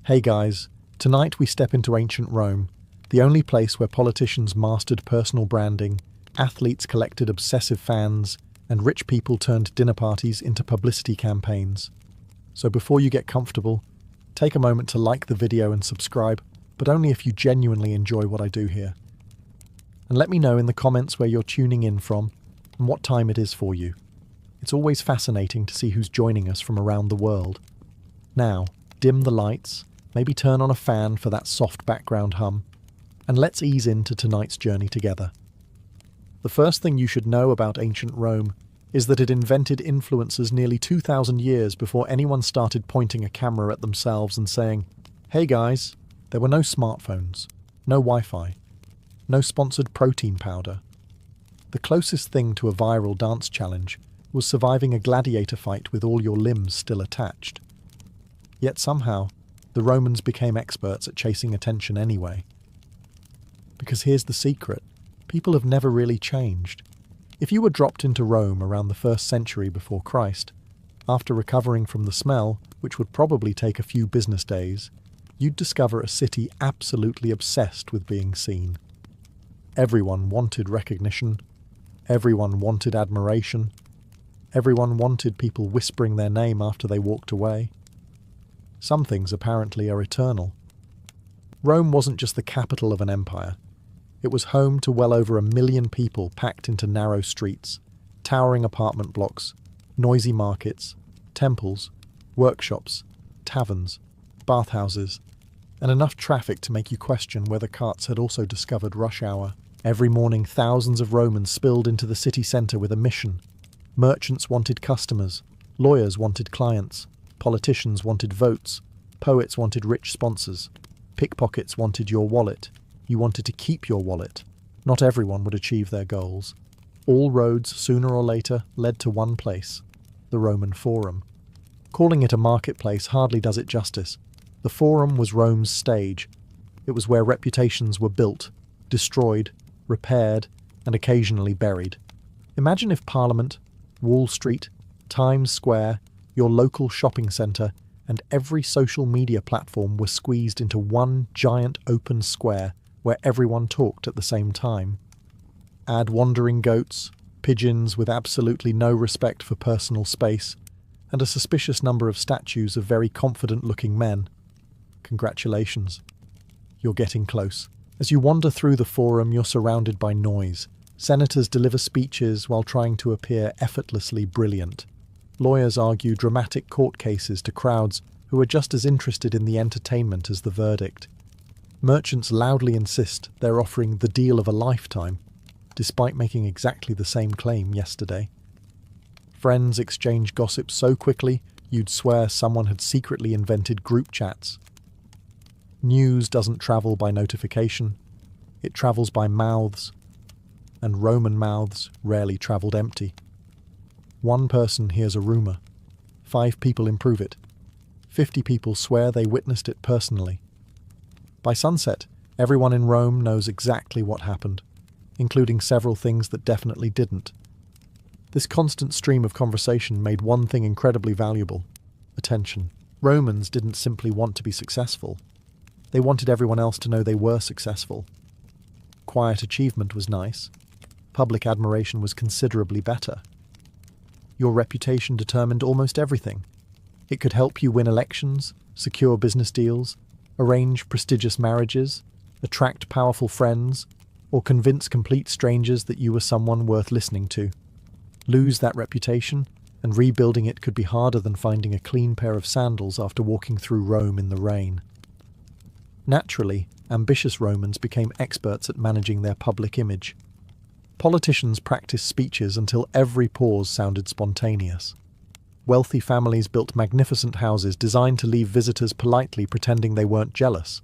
Hey guys, tonight we step into ancient Rome, the only place where politicians mastered personal branding, athletes collected obsessive fans, and rich people turned dinner parties into publicity campaigns. So before you get comfortable, take a moment to like the video and subscribe, but only if you genuinely enjoy what I do here. And let me know in the comments where you're tuning in from and what time it is for you. It's always fascinating to see who's joining us from around the world. Now, dim the lights, maybe turn on a fan for that soft background hum, and let's ease into tonight's journey together. The first thing you should know about ancient Rome is that it invented influencers nearly 2,000 years before anyone started pointing a camera at themselves and saying, "Hey guys." There were no smartphones, no Wi-Fi, no sponsored protein powder. The closest thing to a viral dance challenge was surviving a gladiator fight with all your limbs still attached. Yet somehow, the Romans became experts at chasing attention anyway. Because here's the secret, people have never really changed. If you were dropped into Rome around the 1st century before Christ, after recovering from the smell, which would probably take a few business days, you'd discover a city absolutely obsessed with being seen. Everyone wanted recognition, everyone wanted admiration, everyone wanted people whispering their name after they walked away. Some things apparently are eternal. Rome wasn't just the capital of an empire. It was home to well over 1 million people packed into narrow streets, towering apartment blocks, noisy markets, temples, workshops, taverns, bathhouses, and enough traffic to make you question whether carts had also discovered rush hour. Every morning, thousands of Romans spilled into the city centre with a mission. Merchants wanted customers, lawyers wanted clients, politicians wanted votes, poets wanted rich sponsors, pickpockets wanted your wallet. You wanted to keep your wallet. Not everyone would achieve their goals. All roads, sooner or later, led to one place, the Roman Forum. Calling it a marketplace hardly does it justice. The Forum was Rome's stage. It was where reputations were built, destroyed, repaired, and occasionally buried. Imagine if Parliament, Wall Street, Times Square, your local shopping centre, and every social media platform were squeezed into one giant open square where everyone talked at the same time. Add wandering goats, pigeons with absolutely no respect for personal space, and a suspicious number of statues of very confident-looking men. Congratulations. You're getting close. As you wander through the Forum, you're surrounded by noise. Senators deliver speeches while trying to appear effortlessly brilliant. Lawyers argue dramatic court cases to crowds who are just as interested in the entertainment as the verdict. Merchants loudly insist they're offering the deal of a lifetime, despite making exactly the same claim yesterday. Friends exchange gossip so quickly you'd swear someone had secretly invented group chats. News doesn't travel by notification, it travels by mouths, and Roman mouths rarely travelled empty. One person hears a rumour, 5 people improve it, 50 people swear they witnessed it personally. By sunset, everyone in Rome knows exactly what happened, including several things that definitely didn't. This constant stream of conversation made one thing incredibly valuable: attention. Romans didn't simply want to be successful. They wanted everyone else to know they were successful. Quiet achievement was nice. Public admiration was considerably better. Your reputation determined almost everything. It could help you win elections, secure business deals, arrange prestigious marriages, attract powerful friends, or convince complete strangers that you were someone worth listening to. Lose that reputation, and rebuilding it could be harder than finding a clean pair of sandals after walking through Rome in the rain. Naturally, ambitious Romans became experts at managing their public image. Politicians practiced speeches until every pause sounded spontaneous. Wealthy families built magnificent houses designed to leave visitors politely pretending they weren't jealous.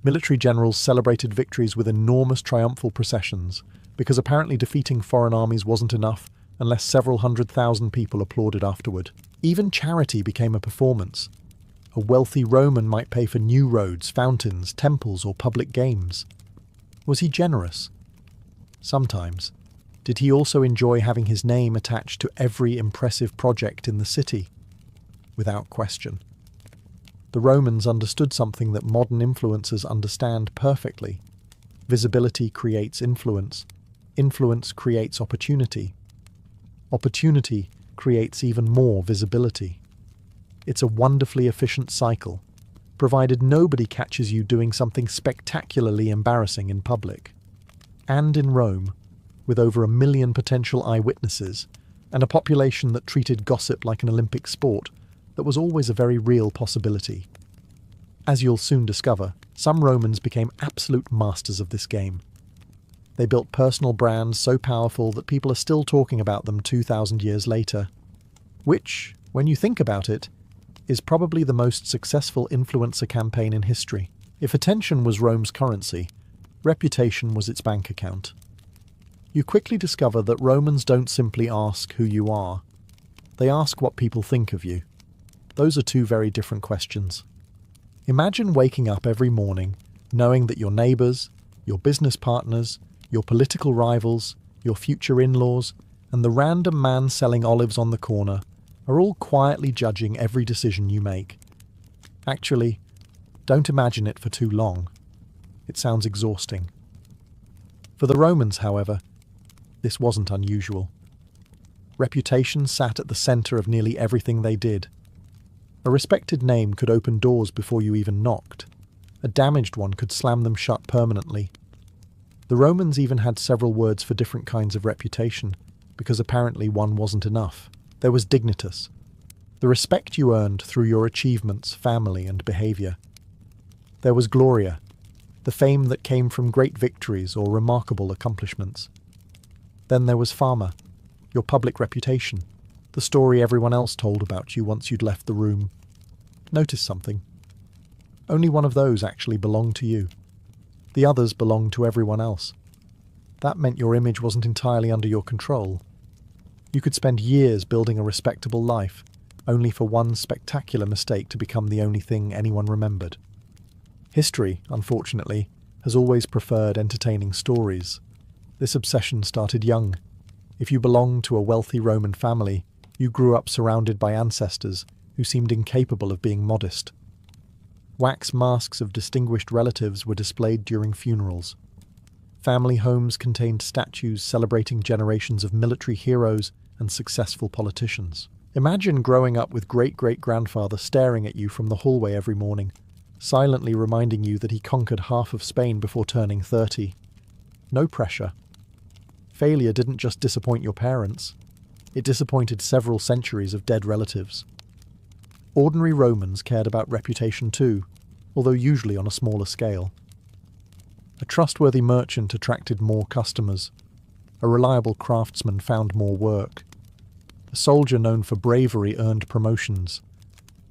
Military generals celebrated victories with enormous triumphal processions, because apparently defeating foreign armies wasn't enough unless several 100,000 people applauded afterward. Even charity became a performance. A wealthy Roman might pay for new roads, fountains, temples, or public games. Was he generous? Sometimes. Did he also enjoy having his name attached to every impressive project in the city? Without question. The Romans understood something that modern influencers understand perfectly. Visibility creates influence. Influence creates opportunity. Opportunity creates even more visibility. It's a wonderfully efficient cycle, provided nobody catches you doing something spectacularly embarrassing in public. And in Rome, with over 1 million potential eyewitnesses, and a population that treated gossip like an Olympic sport, that was always a very real possibility. As you'll soon discover, some Romans became absolute masters of this game. They built personal brands so powerful that people are still talking about them 2,000 years later, which, when you think about it, is probably the most successful influencer campaign in history. If attention was Rome's currency, reputation was its bank account. You quickly discover that Romans don't simply ask who you are. They ask what people think of you. Those are two very different questions. Imagine waking up every morning knowing that your neighbours, your business partners, your political rivals, your future in-laws, and the random man selling olives on the corner are all quietly judging every decision you make. Actually, don't imagine it for too long. It sounds exhausting. For the Romans, however, this wasn't unusual. Reputation sat at the centre of nearly everything they did. A respected name could open doors before you even knocked. A damaged one could slam them shut permanently. The Romans even had several words for different kinds of reputation, because apparently one wasn't enough. There was dignitas, the respect you earned through your achievements, family, and behaviour. There was gloria, the fame that came from great victories or remarkable accomplishments. Then there was fama, your public reputation, the story everyone else told about you once you'd left the room. Notice something. Only one of those actually belonged to you. The others belonged to everyone else. That meant your image wasn't entirely under your control. You could spend years building a respectable life, only for one spectacular mistake to become the only thing anyone remembered. History, unfortunately, has always preferred entertaining stories. This obsession started young. If you belonged to a wealthy Roman family, you grew up surrounded by ancestors who seemed incapable of being modest. Wax masks of distinguished relatives were displayed during funerals. Family homes contained statues celebrating generations of military heroes and successful politicians. Imagine growing up with great-great-grandfather staring at you from the hallway every morning, silently reminding you that he conquered half of Spain before turning 30. No pressure. Failure didn't just disappoint your parents. It disappointed several centuries of dead relatives. Ordinary Romans cared about reputation too, although usually on a smaller scale. A trustworthy merchant attracted more customers. A reliable craftsman found more work. A soldier known for bravery earned promotions.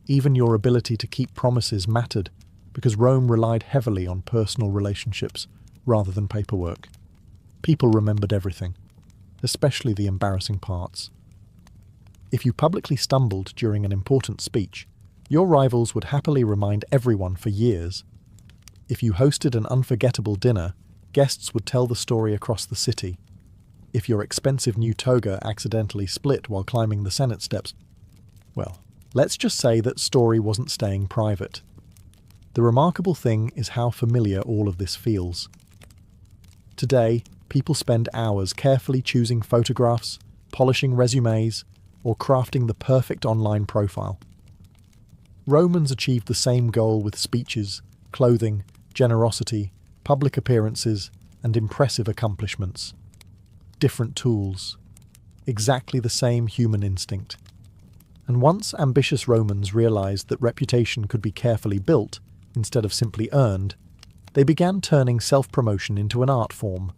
Even your ability to keep promises mattered, because Rome relied heavily on personal relationships rather than paperwork. People remembered everything, especially the embarrassing parts. If you publicly stumbled during an important speech, your rivals would happily remind everyone for years. If you hosted an unforgettable dinner, guests would tell the story across the city. If your expensive new toga accidentally split while climbing the Senate steps, well, let's just say that story wasn't staying private. The remarkable thing is how familiar all of this feels. Today, people spend hours carefully choosing photographs, polishing resumes, or crafting the perfect online profile. Romans achieved the same goal with speeches, clothing, generosity, public appearances, and impressive accomplishments. Different tools. Exactly the same human instinct. And once ambitious Romans realized that reputation could be carefully built instead of simply earned, they began turning self-promotion into an art form.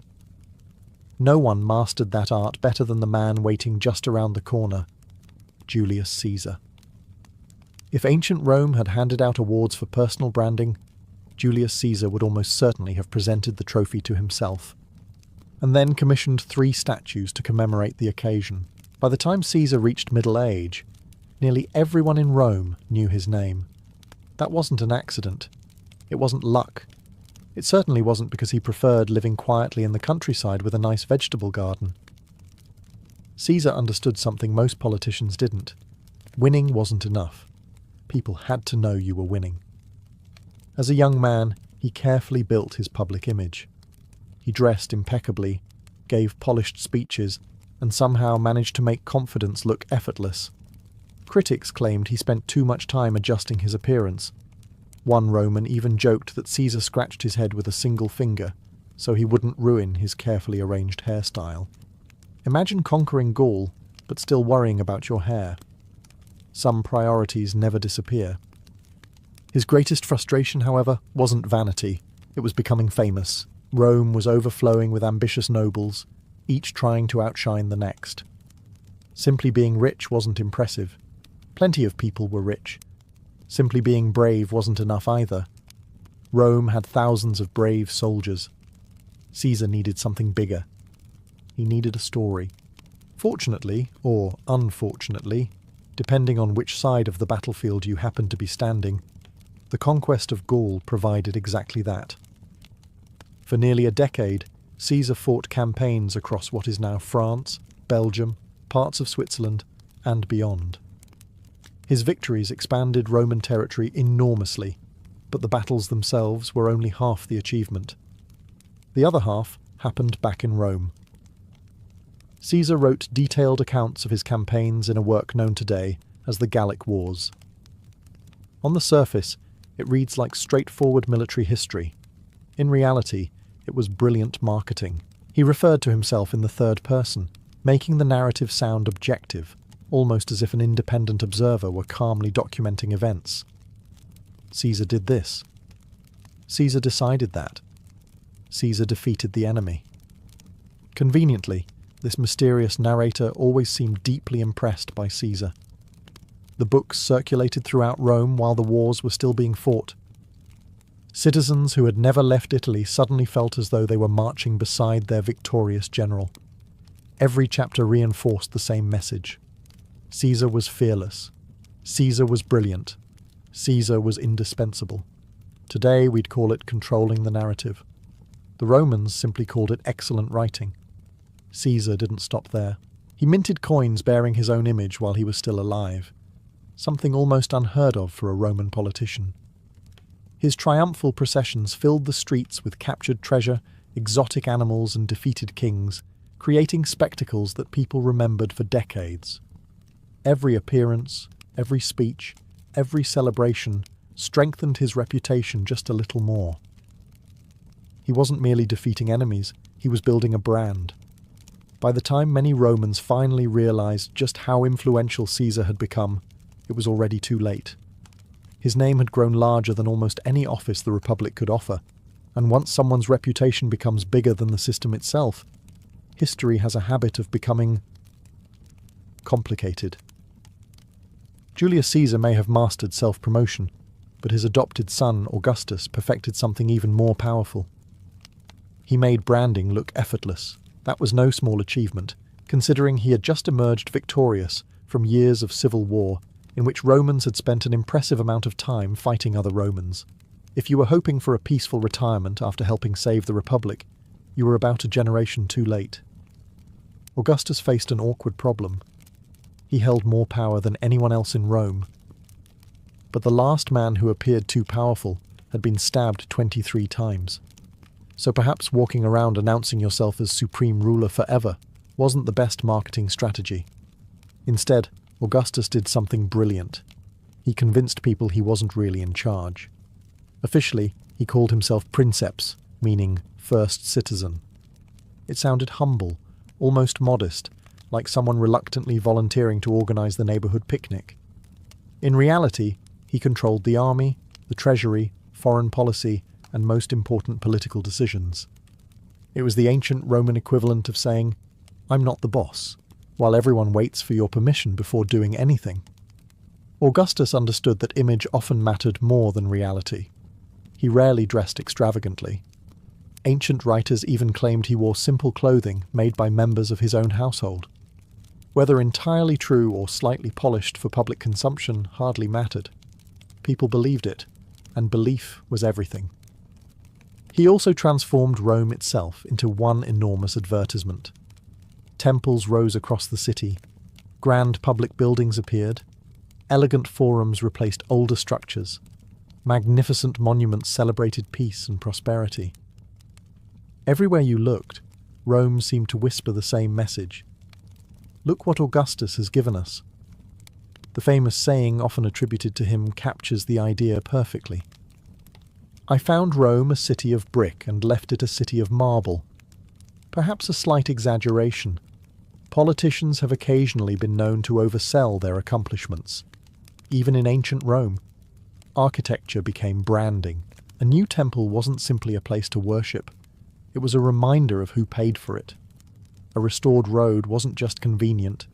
No one mastered that art better than the man waiting just around the corner, Julius Caesar. If ancient Rome had handed out awards for personal branding, Julius Caesar would almost certainly have presented the trophy to himself, and then commissioned 3 statues to commemorate the occasion. By the time Caesar reached middle age, nearly everyone in Rome knew his name. That wasn't an accident. It wasn't luck. It certainly wasn't because he preferred living quietly in the countryside with a nice vegetable garden. Caesar understood something most politicians didn't. Winning wasn't enough. People had to know you were winning. As a young man, he carefully built his public image. He dressed impeccably, gave polished speeches, and somehow managed to make confidence look effortless. Critics claimed he spent too much time adjusting his appearance. One Roman even joked that Caesar scratched his head with a single finger, so he wouldn't ruin his carefully arranged hairstyle. Imagine conquering Gaul, but still worrying about your hair. Some priorities never disappear. His greatest frustration, however, wasn't vanity. It was becoming famous. Rome was overflowing with ambitious nobles, each trying to outshine the next. Simply being rich wasn't impressive. Plenty of people were rich. Simply being brave wasn't enough either. Rome had thousands of brave soldiers. Caesar needed something bigger. He needed a story. Fortunately, or unfortunately, depending on which side of the battlefield you happened to be standing, the conquest of Gaul provided exactly that. For nearly a decade, Caesar fought campaigns across what is now France, Belgium, parts of Switzerland, and beyond. His victories expanded Roman territory enormously, but the battles themselves were only half the achievement. The other half happened back in Rome. Caesar wrote detailed accounts of his campaigns in a work known today as the Gallic Wars. On the surface, it reads like straightforward military history. In reality, it was brilliant marketing. He referred to himself in the third person, making the narrative sound objective, almost as if an independent observer were calmly documenting events. Caesar did this. Caesar decided that. Caesar defeated the enemy. Conveniently, this mysterious narrator always seemed deeply impressed by Caesar. The books circulated throughout Rome while the wars were still being fought. Citizens who had never left Italy suddenly felt as though they were marching beside their victorious general. Every chapter reinforced the same message. Caesar was fearless. Caesar was brilliant. Caesar was indispensable. Today we'd call it controlling the narrative. The Romans simply called it excellent writing. Caesar didn't stop there. He minted coins bearing his own image while he was still alive, something almost unheard of for a Roman politician. His triumphal processions filled the streets with captured treasure, exotic animals, and defeated kings, creating spectacles that people remembered for decades. Every appearance, every speech, every celebration strengthened his reputation just a little more. He wasn't merely defeating enemies, he was building a brand. By the time many Romans finally realized just how influential Caesar had become, it was already too late. His name had grown larger than almost any office the Republic could offer, and once someone's reputation becomes bigger than the system itself, history has a habit of becoming complicated. Julius Caesar may have mastered self-promotion, but his adopted son, Augustus, perfected something even more powerful. He made branding look effortless. That was no small achievement, considering he had just emerged victorious from years of civil war, in which Romans had spent an impressive amount of time fighting other Romans. If you were hoping for a peaceful retirement after helping save the Republic, you were about a generation too late. Augustus faced an awkward problem. He held more power than anyone else in Rome. But the last man who appeared too powerful had been stabbed 23 times. So perhaps walking around announcing yourself as supreme ruler forever wasn't the best marketing strategy. Instead, Augustus did something brilliant. He convinced people he wasn't really in charge. Officially, he called himself princeps, meaning first citizen. It sounded humble, almost modest, like someone reluctantly volunteering to organize the neighborhood picnic. In reality, he controlled the army, the treasury, foreign policy, and most important political decisions. It was the ancient Roman equivalent of saying, "I'm not the boss," while everyone waits for your permission before doing anything. Augustus understood that image often mattered more than reality. He rarely dressed extravagantly. Ancient writers even claimed he wore simple clothing made by members of his own household. Whether entirely true or slightly polished for public consumption hardly mattered. People believed it, and belief was everything. He also transformed Rome itself into one enormous advertisement. Temples rose across the city, grand public buildings appeared, Elegant forums replaced older structures. Magnificent monuments celebrated peace and prosperity. Everywhere you looked, Rome seemed to whisper the same message. Look what Augustus has given us. The famous saying often attributed to him captures the idea perfectly. I found Rome a city of brick and left it a city of marble. Perhaps a slight exaggeration. Politicians have occasionally been known to oversell their accomplishments. Even in ancient Rome, architecture became branding. A new temple wasn't simply a place to worship. It was a reminder of who paid for it. A restored road wasn't just convenient.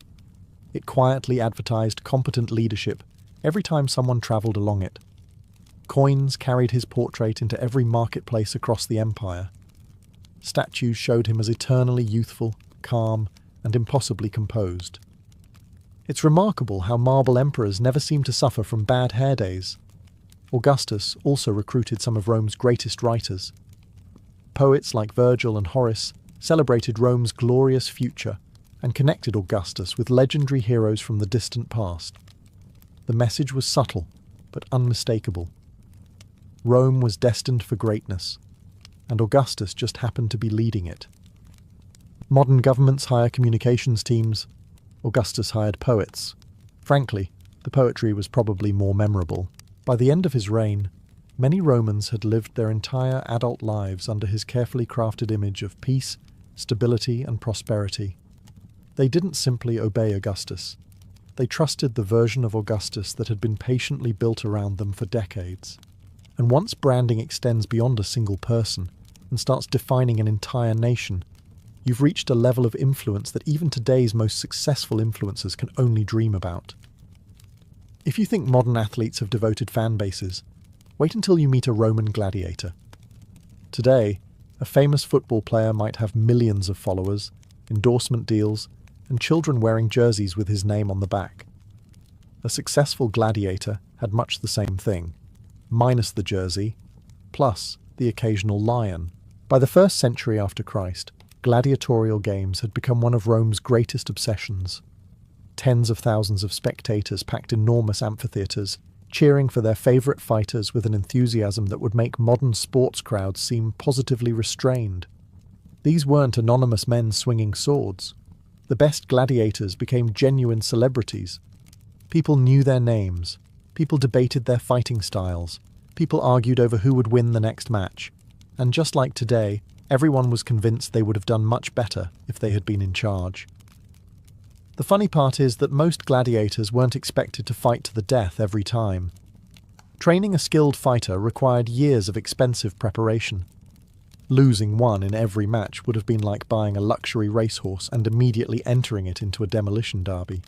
It quietly advertised competent leadership every time someone travelled along it. Coins carried his portrait into every marketplace across the empire. Statues showed him as eternally youthful, calm, and impossibly composed. It's remarkable how marble emperors never seemed to suffer from bad hair days. Augustus also recruited some of Rome's greatest writers. Poets like Virgil and Horace celebrated Rome's glorious future and connected Augustus with legendary heroes from the distant past. The message was subtle, but unmistakable. Rome was destined for greatness, and Augustus just happened to be leading it. Modern governments hire communications teams. Augustus hired poets. Frankly, the poetry was probably more memorable. By the end of his reign, many Romans had lived their entire adult lives under his carefully crafted image of peace, stability, and prosperity. They didn't simply obey Augustus. They trusted the version of Augustus that had been patiently built around them for decades. And once branding extends beyond a single person and starts defining an entire nation, you've reached a level of influence that even today's most successful influencers can only dream about. If you think modern athletes have devoted fan bases, wait until you meet a Roman gladiator. Today, a famous football player might have millions of followers, endorsement deals, and children wearing jerseys with his name on the back. A successful gladiator had much the same thing, minus the jersey, plus the occasional lion. By the 1st century after Christ, gladiatorial games had become one of Rome's greatest obsessions. Tens of thousands of spectators packed enormous amphitheatres, cheering for their favourite fighters with an enthusiasm that would make modern sports crowds seem positively restrained. These weren't anonymous men swinging swords. The best gladiators became genuine celebrities. People knew their names. People debated their fighting styles. People argued over who would win the next match. And just like today, everyone was convinced they would have done much better if they had been in charge. The funny part is that most gladiators weren't expected to fight to the death every time. Training a skilled fighter required years of expensive preparation. Losing one in every match would have been like buying a luxury racehorse and immediately entering it into a demolition derby.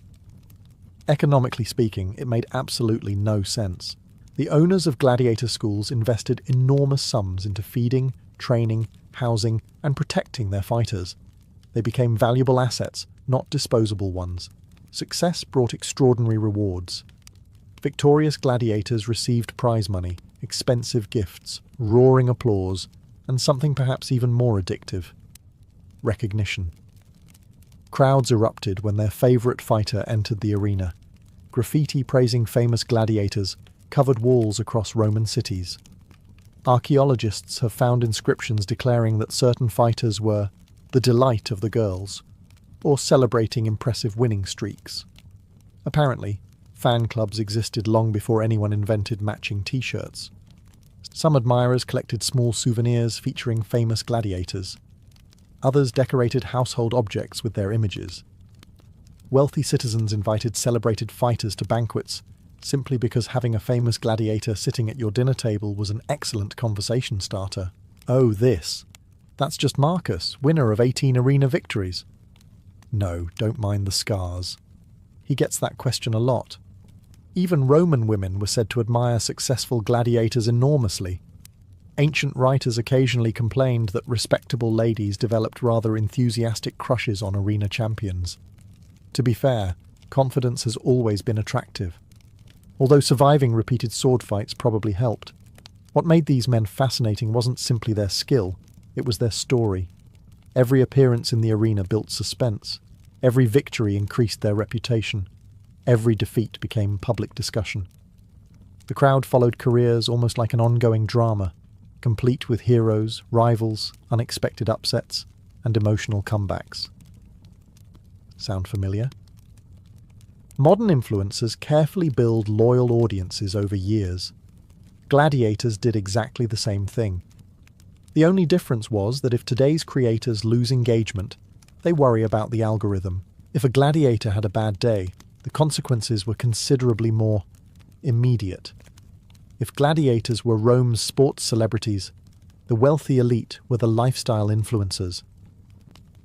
Economically speaking, it made absolutely no sense. The owners of gladiator schools invested enormous sums into feeding, training, housing, and protecting their fighters. They became valuable assets, not disposable ones. Success brought extraordinary rewards. Victorious gladiators received prize money, expensive gifts, roaring applause, and something perhaps even more addictive: recognition. Crowds erupted when their favourite fighter entered the arena. Graffiti praising famous gladiators covered walls across Roman cities. Archaeologists have found inscriptions declaring that certain fighters were the delight of the girls, or celebrating impressive winning streaks. Apparently, fan clubs existed long before anyone invented matching t-shirts. Some admirers collected small souvenirs featuring famous gladiators. Others decorated household objects with their images. Wealthy citizens invited celebrated fighters to banquets simply because having a famous gladiator sitting at your dinner table was an excellent conversation starter. Oh, that's just Marcus, winner of 18 arena victories. No, don't mind the scars. He gets that question a lot. Even Roman women were said to admire successful gladiators enormously. Ancient writers occasionally complained that respectable ladies developed rather enthusiastic crushes on arena champions. To be fair, confidence has always been attractive. Although surviving repeated sword fights probably helped. What made these men fascinating wasn't simply their skill, it was their story. Every appearance in the arena built suspense. Every victory increased their reputation. Every defeat became public discussion. The crowd followed careers almost like an ongoing drama, complete with heroes, rivals, unexpected upsets, and emotional comebacks. Sound familiar? Modern influencers carefully build loyal audiences over years. Gladiators did exactly the same thing. The only difference was that if today's creators lose engagement, they worry about the algorithm. If a gladiator had a bad day, the consequences were considerably more immediate. If gladiators were Rome's sports celebrities, the wealthy elite were the lifestyle influencers.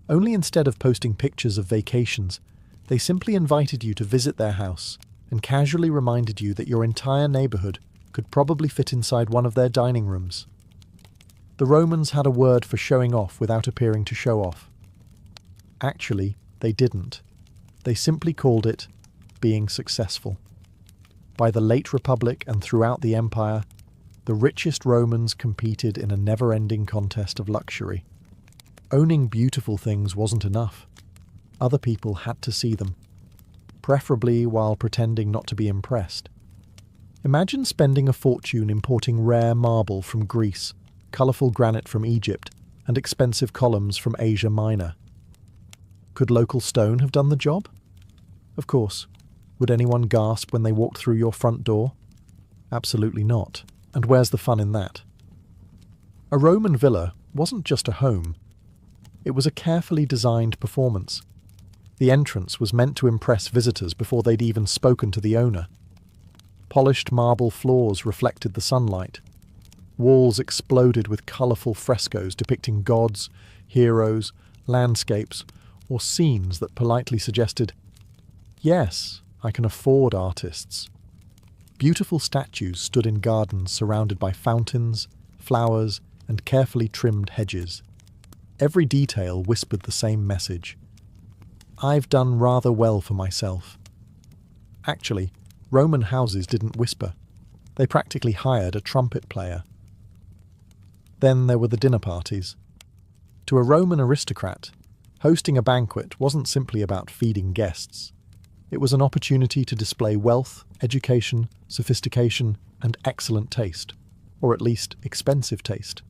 Only instead of posting pictures of vacations, they simply invited you to visit their house and casually reminded you that your entire neighborhood could probably fit inside one of their dining rooms. The Romans had a word for showing off without appearing to show off. Actually, they didn't. They simply called it being successful. By the late Republic and throughout the Empire, the richest Romans competed in a never-ending contest of luxury. Owning beautiful things wasn't enough. Other people had to see them, preferably while pretending not to be impressed. Imagine spending a fortune importing rare marble from Greece, colourful granite from Egypt, and expensive columns from Asia Minor. Could local stone have done the job? Of course. Would anyone gasp when they walked through your front door? Absolutely not. And where's the fun in that? A Roman villa wasn't just a home. It was a carefully designed performance. The entrance was meant to impress visitors before they'd even spoken to the owner. Polished marble floors reflected the sunlight. Walls exploded with colourful frescoes depicting gods, heroes, landscapes, or scenes that politely suggested, "Yes, I can afford artists." Beautiful statues stood in gardens surrounded by fountains, flowers, and carefully trimmed hedges. Every detail whispered the same message. I've done rather well for myself. Actually, Roman houses didn't whisper. They practically hired a trumpet player. Then there were the dinner parties. To a Roman aristocrat, hosting a banquet wasn't simply about feeding guests. It was an opportunity to display wealth, education, sophistication, and excellent taste, or at least expensive taste.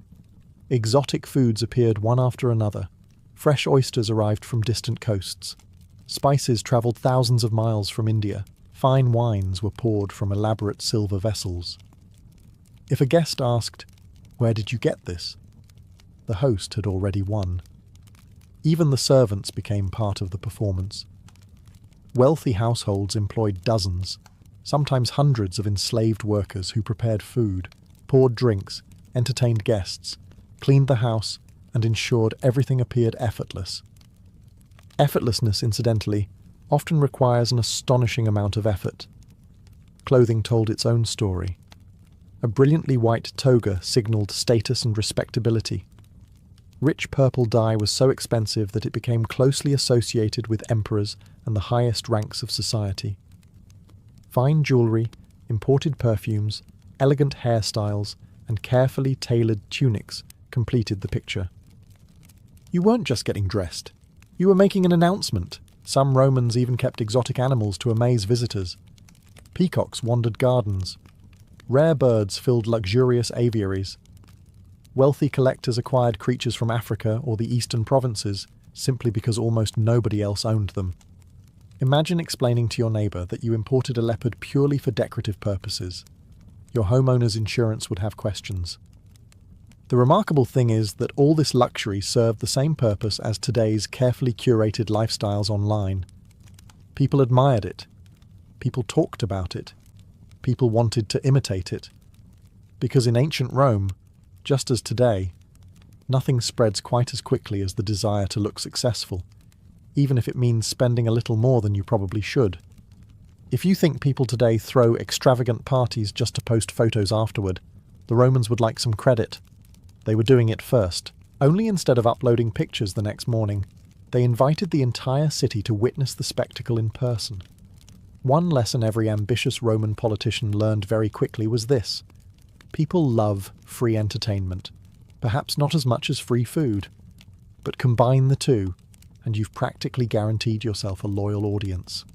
Exotic foods appeared one after another. Fresh oysters arrived from distant coasts. Spices travelled thousands of miles from India. Fine wines were poured from elaborate silver vessels. If a guest asked, "Where did you get this?" the host had already won. Even the servants became part of the performance. Wealthy households employed dozens, sometimes hundreds of enslaved workers who prepared food, poured drinks, entertained guests, cleaned the house, and ensured everything appeared effortless. Effortlessness, incidentally, often requires an astonishing amount of effort. Clothing told its own story. A brilliantly white toga signalled status and respectability. Rich purple dye was so expensive that it became closely associated with emperors and the highest ranks of society. Fine jewellery, imported perfumes, elegant hairstyles, and carefully tailored tunics completed the picture. You weren't just getting dressed. You were making an announcement. Some Romans even kept exotic animals to amaze visitors. Peacocks wandered gardens. Rare birds filled luxurious aviaries. Wealthy collectors acquired creatures from Africa or the eastern provinces simply because almost nobody else owned them. Imagine explaining to your neighbour that you imported a leopard purely for decorative purposes. Your homeowner's insurance would have questions. The remarkable thing is that all this luxury served the same purpose as today's carefully curated lifestyles online. People admired it. People talked about it. People wanted to imitate it. Because in ancient Rome, just as today, nothing spreads quite as quickly as the desire to look successful, even if it means spending a little more than you probably should. If you think people today throw extravagant parties just to post photos afterward, the Romans would like some credit. They were doing it first. Only instead of uploading pictures the next morning, they invited the entire city to witness the spectacle in person. One lesson every ambitious Roman politician learned very quickly was this: people love free entertainment, perhaps not as much as free food, but combine the two, and you've practically guaranteed yourself a loyal audience.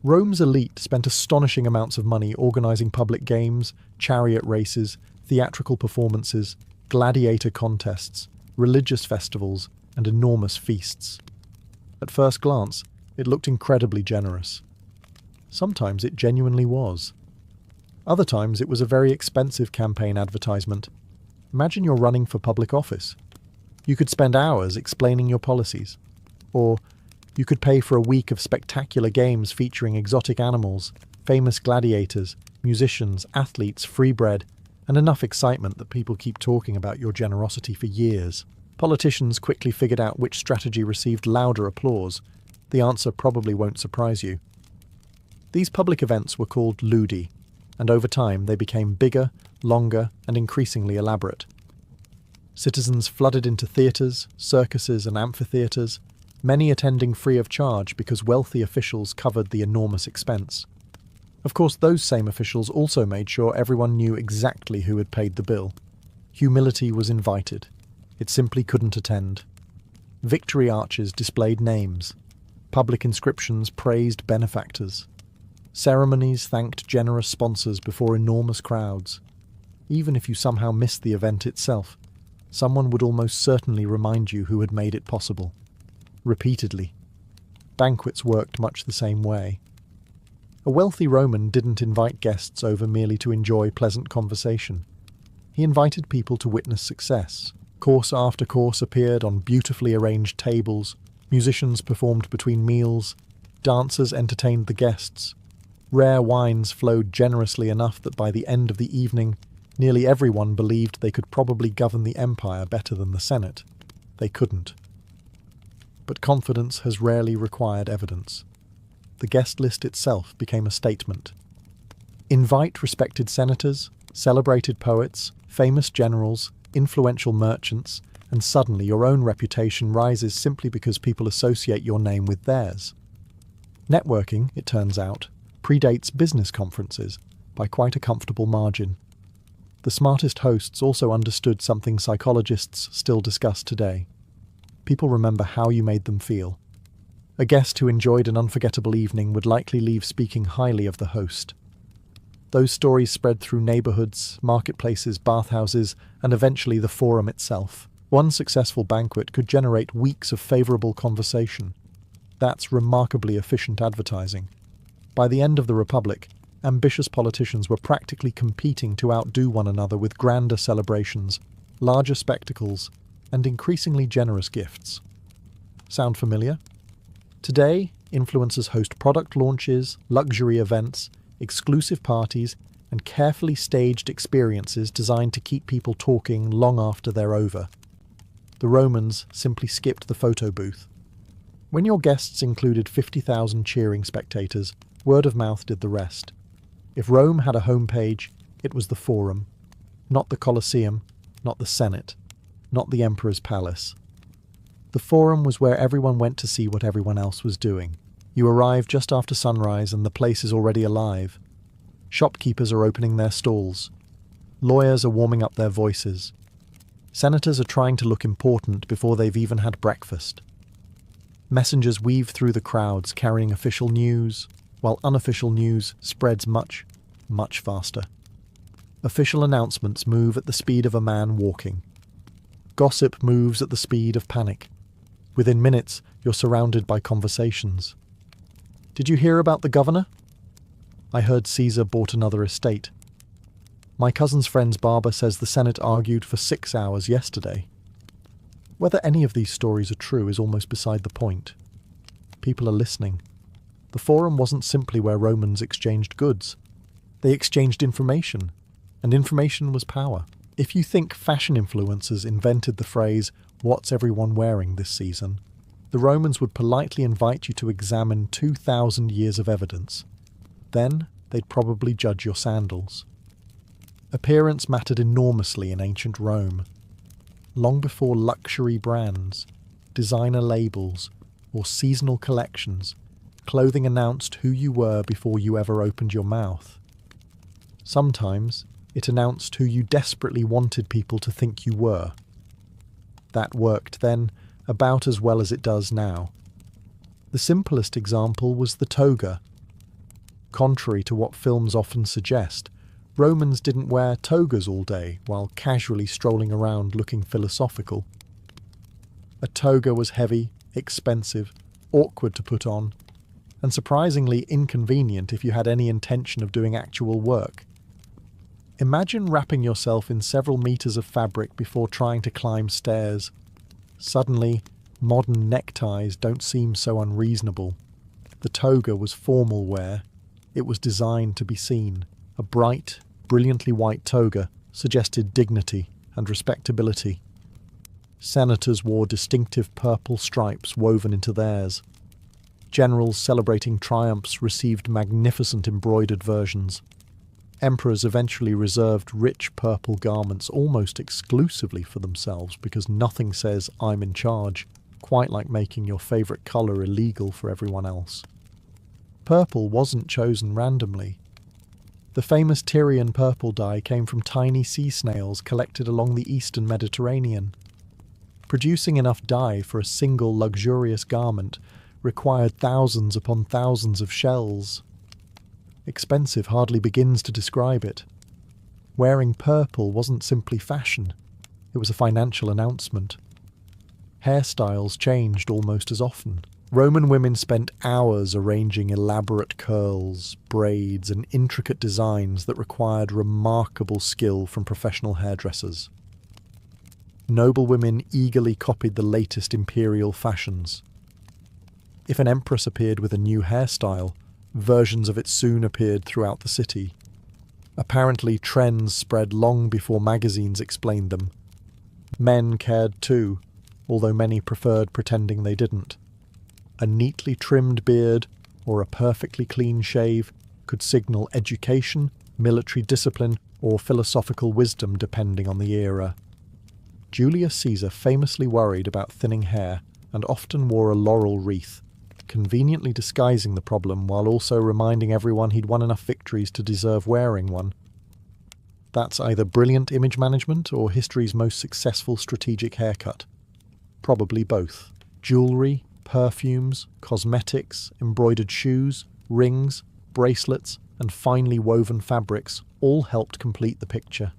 Rome's elite spent astonishing amounts of money organising public games, chariot races, theatrical performances, gladiator contests, religious festivals, and enormous feasts. At first glance, it looked incredibly generous. Sometimes it genuinely was. Other times it was a very expensive campaign advertisement. Imagine you're running for public office. You could spend hours explaining your policies. Or you could pay for a week of spectacular games featuring exotic animals, famous gladiators, musicians, athletes, free bread, and enough excitement that people keep talking about your generosity for years. Politicians quickly figured out which strategy received louder applause. The answer probably won't surprise you. These public events were called ludi, and over time they became bigger, longer, and increasingly elaborate. Citizens flooded into theatres, circuses, and amphitheatres, many attending free of charge because wealthy officials covered the enormous expense. Of course, those same officials also made sure everyone knew exactly who had paid the bill. Humility was invited. It simply couldn't attend. Victory arches displayed names. Public inscriptions praised benefactors. Ceremonies thanked generous sponsors before enormous crowds. Even if you somehow missed the event itself, someone would almost certainly remind you who had made it possible. Repeatedly. Banquets worked much the same way. A wealthy Roman didn't invite guests over merely to enjoy pleasant conversation. He invited people to witness success. Course after course appeared on beautifully arranged tables, musicians performed between meals, dancers entertained the guests. Rare wines flowed generously enough that by the end of the evening, nearly everyone believed they could probably govern the empire better than the Senate. They couldn't. But confidence has rarely required evidence. The guest list itself became a statement. Invite respected senators, celebrated poets, famous generals, influential merchants, and suddenly your own reputation rises simply because people associate your name with theirs. Networking, it turns out, predates business conferences by quite a comfortable margin. The smartest hosts also understood something psychologists still discuss today. People remember how you made them feel. A guest who enjoyed an unforgettable evening would likely leave speaking highly of the host. Those stories spread through neighborhoods, marketplaces, bathhouses, and eventually the forum itself. One successful banquet could generate weeks of favorable conversation. That's remarkably efficient advertising. By the end of the Republic, ambitious politicians were practically competing to outdo one another with grander celebrations, larger spectacles, and increasingly generous gifts. Sound familiar? Today, influencers host product launches, luxury events, exclusive parties, and carefully staged experiences designed to keep people talking long after they're over. The Romans simply skipped the photo booth. When your guests included 50,000 cheering spectators, word of mouth did the rest. If Rome had a homepage, it was the Forum. Not the Colosseum, not the Senate, not the Emperor's Palace. The Forum was where everyone went to see what everyone else was doing. You arrive just after sunrise and the place is already alive. Shopkeepers are opening their stalls. Lawyers are warming up their voices. Senators are trying to look important before they've even had breakfast. Messengers weave through the crowds carrying official news, while unofficial news spreads much, much faster. Official announcements move at the speed of a man walking. Gossip moves at the speed of panic. Within minutes, you're surrounded by conversations. Did you hear about the governor? I heard Caesar bought another estate. My cousin's friend's barber says the Senate argued for 6 hours yesterday. Whether any of these stories are true is almost beside the point. People are listening. The Forum wasn't simply where Romans exchanged goods. They exchanged information, and information was power. If you think fashion influencers invented the phrase, "What's everyone wearing this season?" the Romans would politely invite you to examine 2,000 years of evidence. Then they'd probably judge your sandals. Appearance mattered enormously in ancient Rome. Long before luxury brands, designer labels, or seasonal collections, clothing announced who you were before you ever opened your mouth. Sometimes it announced who you desperately wanted people to think you were. That worked then about as well as it does now. The simplest example was the toga, Contrary to what films often suggest, Romans didn't wear togas all day while casually strolling around looking philosophical. A toga was heavy, expensive, awkward to put on, and surprisingly inconvenient if you had any intention of doing actual work. Imagine wrapping yourself in several meters of fabric before trying to climb stairs. Suddenly, modern neckties don't seem so unreasonable. The toga was formal wear. It was designed to be seen. A bright, brilliantly white toga suggested dignity and respectability. Senators wore distinctive purple stripes woven into theirs. Generals celebrating triumphs received magnificent embroidered versions. Emperors eventually reserved rich purple garments almost exclusively for themselves because nothing says "I'm in charge," quite like making your favourite colour illegal for everyone else. Purple wasn't chosen randomly. The famous Tyrian purple dye came from tiny sea snails collected along the eastern Mediterranean. Producing enough dye for a single luxurious garment required thousands upon thousands of shells. Expensive hardly begins to describe it. Wearing purple wasn't simply fashion, it was a financial announcement. Hairstyles changed almost as often. Roman women spent hours arranging elaborate curls, braids, and intricate designs that required remarkable skill from professional hairdressers. Noble women eagerly copied the latest imperial fashions. If an empress appeared with a new hairstyle, versions of it soon appeared throughout the city. Apparently, trends spread long before magazines explained them. Men cared too, although many preferred pretending they didn't. A neatly trimmed beard or a perfectly clean shave could signal education, military discipline, or philosophical wisdom depending on the era. Julius Caesar famously worried about thinning hair and often wore a laurel wreath, conveniently disguising the problem while also reminding everyone he'd won enough victories to deserve wearing one. That's either brilliant image management or history's most successful strategic haircut. Probably both. Jewellery, perfumes, cosmetics, embroidered shoes, rings, bracelets, and finely woven fabrics all helped complete the picture.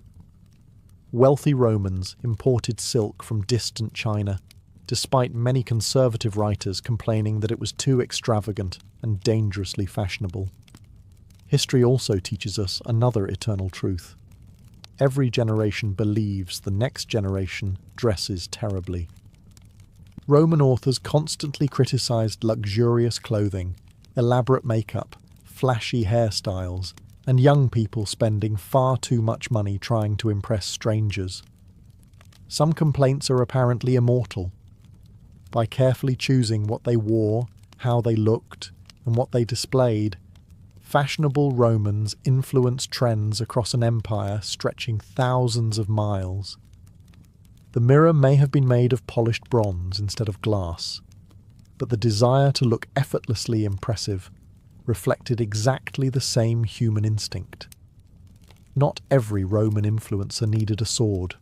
Wealthy Romans imported silk from distant China, despite many conservative writers complaining that it was too extravagant and dangerously fashionable. History also teaches us another eternal truth. Every generation believes the next generation dresses terribly. Roman authors constantly criticized luxurious clothing, elaborate makeup, flashy hairstyles, and young people spending far too much money trying to impress strangers. Some complaints are apparently immortal. By carefully choosing what they wore, how they looked, and what they displayed, fashionable Romans influenced trends across an empire stretching thousands of miles. The mirror may have been made of polished bronze instead of glass, but the desire to look effortlessly impressive reflected exactly the same human instinct. Not every Roman influencer needed a sword,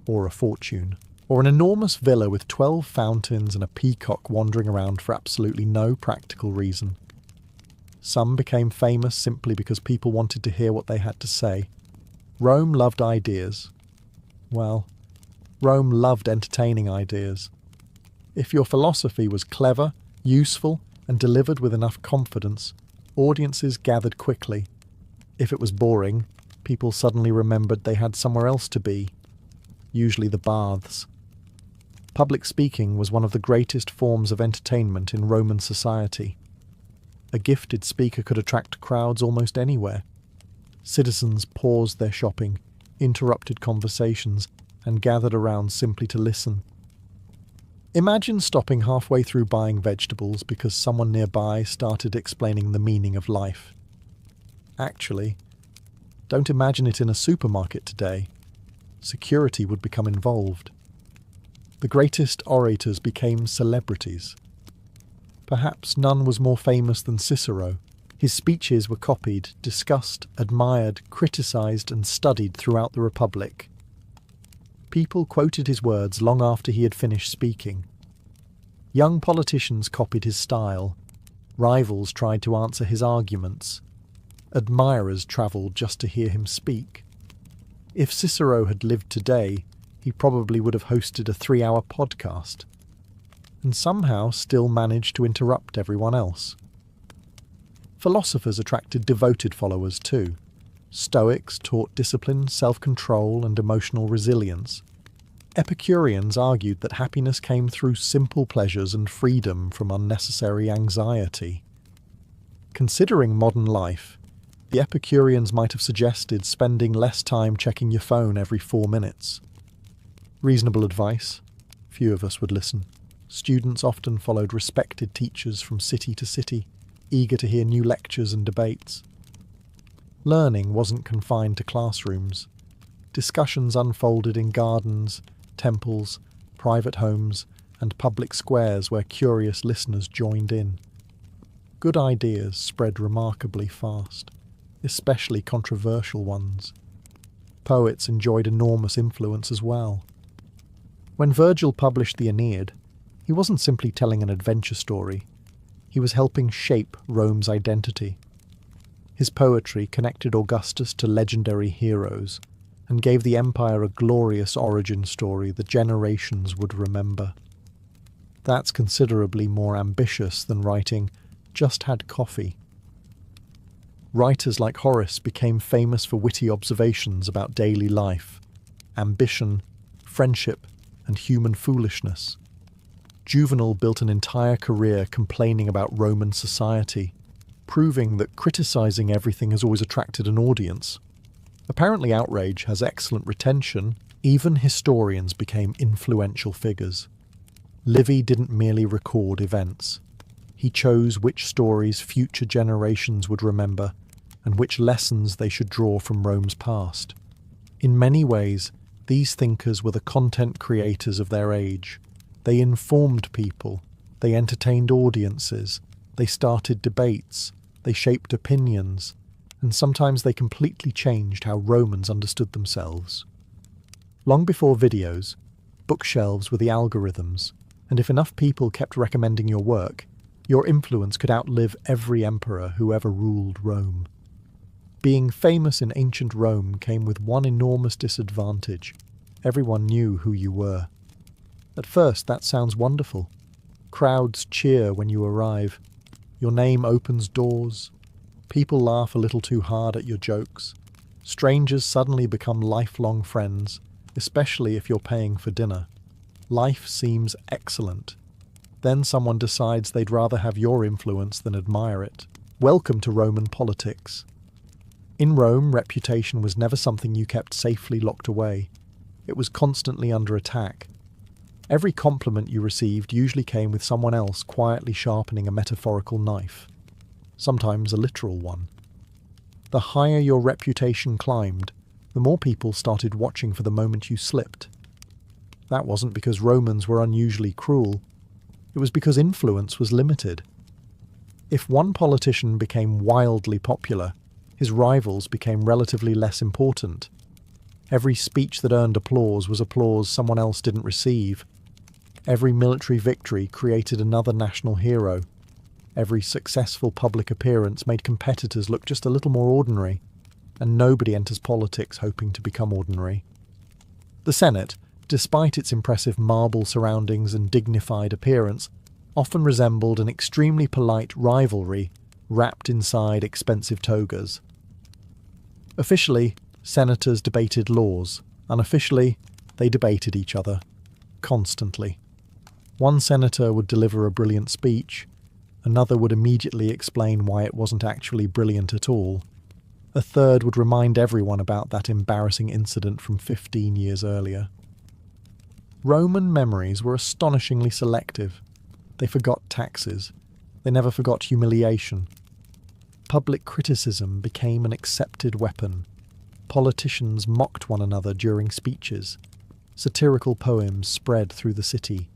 or a fortune, or an enormous villa with 12 fountains and a peacock wandering around for absolutely no practical reason. Some became famous simply because people wanted to hear what they had to say. Rome loved ideas. Well, Rome loved entertaining ideas. If your philosophy was clever, useful, and delivered with enough confidence, audiences gathered quickly. If it was boring, people suddenly remembered they had somewhere else to be, usually the baths. Public speaking was one of the greatest forms of entertainment in Roman society. A gifted speaker could attract crowds almost anywhere. Citizens paused their shopping, interrupted conversations, and gathered around simply to listen. Imagine stopping halfway through buying vegetables because someone nearby started explaining the meaning of life. Actually, don't imagine it in a supermarket today. Security would become involved. The greatest orators became celebrities. Perhaps none was more famous than Cicero. His speeches were copied, discussed, admired, criticised, and studied throughout the Republic. People quoted his words long after he had finished speaking. Young politicians copied his style. Rivals tried to answer his arguments. Admirers travelled just to hear him speak. If Cicero had lived today, he probably would have hosted a 3-hour podcast, and somehow still managed to interrupt everyone else. Philosophers attracted devoted followers too. Stoics taught discipline, self-control, and emotional resilience. Epicureans argued that happiness came through simple pleasures and freedom from unnecessary anxiety. Considering modern life, the Epicureans might have suggested spending less time checking your phone every 4 minutes. Reasonable advice. Few of us would listen. Students often followed respected teachers from city to city, eager to hear new lectures and debates. Learning wasn't confined to classrooms. Discussions unfolded in gardens, temples, private homes, and public squares where curious listeners joined in. Good ideas spread remarkably fast, especially controversial ones. Poets enjoyed enormous influence as well. When Virgil published the Aeneid, he wasn't simply telling an adventure story. He was helping shape Rome's identity. His poetry connected Augustus to legendary heroes and gave the empire a glorious origin story the generations would remember. That's considerably more ambitious than writing "just had coffee." Writers like Horace became famous for witty observations about daily life, ambition, friendship, and human foolishness. Juvenal built an entire career complaining about Roman society, proving that criticizing everything has always attracted an audience. Apparently outrage has excellent retention. Even historians became influential figures. Livy didn't merely record events. He chose which stories future generations would remember and which lessons they should draw from Rome's past. In many ways, these thinkers were the content creators of their age. They informed people, they entertained audiences, they started debates, they shaped opinions, and sometimes they completely changed how Romans understood themselves. Long before videos, bookshelves were the algorithms, and if enough people kept recommending your work, your influence could outlive every emperor who ever ruled Rome. Being famous in ancient Rome came with one enormous disadvantage. Everyone knew who you were. At first, that sounds wonderful. Crowds cheer when you arrive. Your name opens doors. People laugh a little too hard at your jokes. Strangers suddenly become lifelong friends, especially if you're paying for dinner. Life seems excellent. Then someone decides they'd rather have your influence than admire it. Welcome to Roman politics. In Rome, reputation was never something you kept safely locked away. It was constantly under attack. Every compliment you received usually came with someone else quietly sharpening a metaphorical knife, sometimes a literal one. The higher your reputation climbed, the more people started watching for the moment you slipped. That wasn't because Romans were unusually cruel. It was because influence was limited. If one politician became wildly popular, his rivals became relatively less important. Every speech that earned applause was applause someone else didn't receive. Every military victory created another national hero. Every successful public appearance made competitors look just a little more ordinary, and nobody enters politics hoping to become ordinary. The Senate, despite its impressive marble surroundings and dignified appearance, often resembled an extremely polite rivalry wrapped inside expensive togas. Officially, senators debated laws. Unofficially, they debated each other. Constantly. One senator would deliver a brilliant speech. Another would immediately explain why it wasn't actually brilliant at all. A third would remind everyone about that embarrassing incident from 15 years earlier. Roman memories were astonishingly selective. They forgot taxes. They never forgot humiliation. Public criticism became an accepted weapon. Politicians mocked one another during speeches. Satirical poems spread through the city.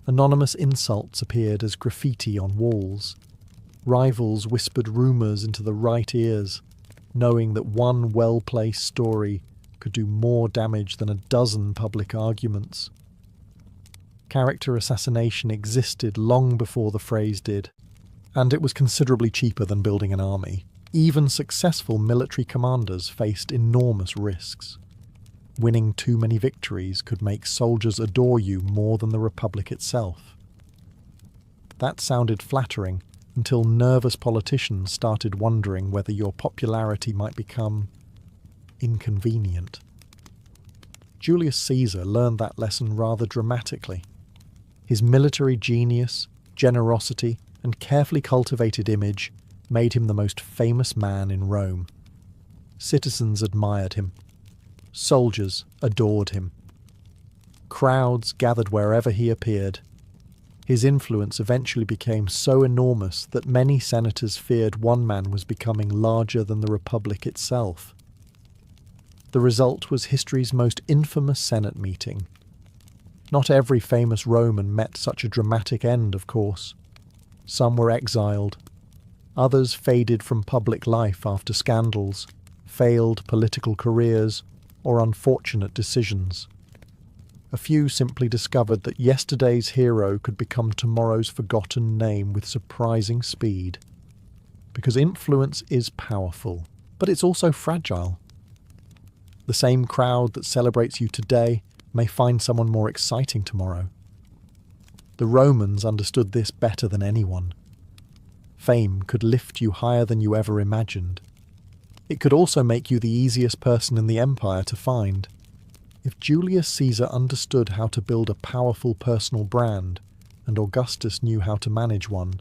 Anonymous insults appeared as graffiti on walls. Rivals whispered rumours into the right ears, knowing that one well-placed story could do more damage than a dozen public arguments. Character assassination existed long before the phrase did, and it was considerably cheaper than building an army. Even successful military commanders faced enormous risks. Winning too many victories could make soldiers adore you more than the Republic itself. That sounded flattering until nervous politicians started wondering whether your popularity might become inconvenient. Julius Caesar learned that lesson rather dramatically. His military genius, generosity, and carefully cultivated image made him the most famous man in Rome. Citizens admired him. Soldiers adored him. Crowds gathered wherever he appeared. His influence eventually became so enormous that many senators feared one man was becoming larger than the Republic itself. The result was history's most infamous Senate meeting. Not every famous Roman met such a dramatic end, of course. Some were exiled. Others faded from public life after scandals, failed political careers, or unfortunate decisions. A few simply discovered that yesterday's hero could become tomorrow's forgotten name with surprising speed. Because influence is powerful, but it's also fragile. The same crowd that celebrates you today may find someone more exciting tomorrow. The Romans understood this better than anyone. Fame could lift you higher than you ever imagined. It could also make you the easiest person in the empire to find. If Julius Caesar understood how to build a powerful personal brand, and Augustus knew how to manage one,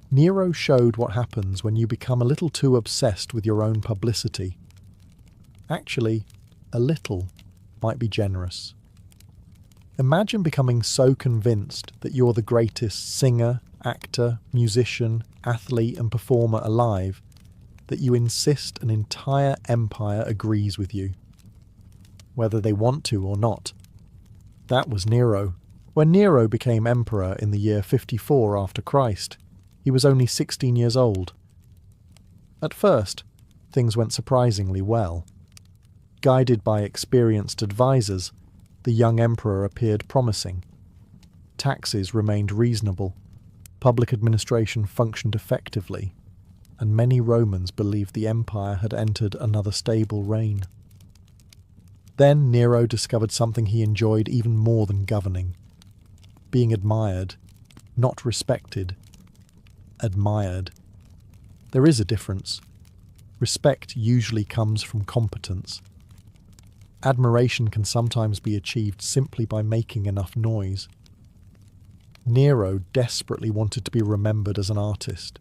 Nero showed what happens when you become a little too obsessed with your own publicity. Actually, a little might be generous. Imagine becoming so convinced that you're the greatest singer, actor, musician, athlete and performer alive that you insist an entire empire agrees with you, whether they want to or not. That was Nero. When Nero became emperor in the year 54 after Christ, he was only 16 years old. At first, things went surprisingly well. Guided by experienced advisors, the young emperor appeared promising. Taxes remained reasonable, public administration functioned effectively, and many Romans believed the empire had entered another stable reign. Then Nero discovered something he enjoyed even more than governing. Being admired, not respected. Admired. There is a difference. Respect usually comes from competence. Admiration can sometimes be achieved simply by making enough noise. Nero desperately wanted to be remembered as an artist.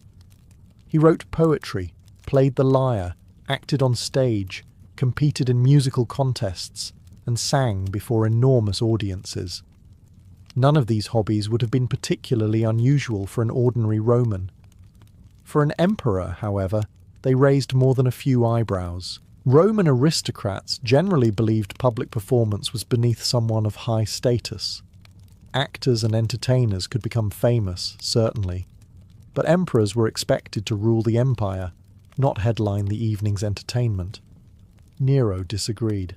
He wrote poetry, played the lyre, acted on stage, competed in musical contests, and sang before enormous audiences. None of these hobbies would have been particularly unusual for an ordinary Roman. For an emperor, however, they raised more than a few eyebrows. Roman aristocrats generally believed public performance was beneath someone of high status. Actors and entertainers could become famous, certainly, but emperors were expected to rule the empire, not headline the evening's entertainment. Nero disagreed.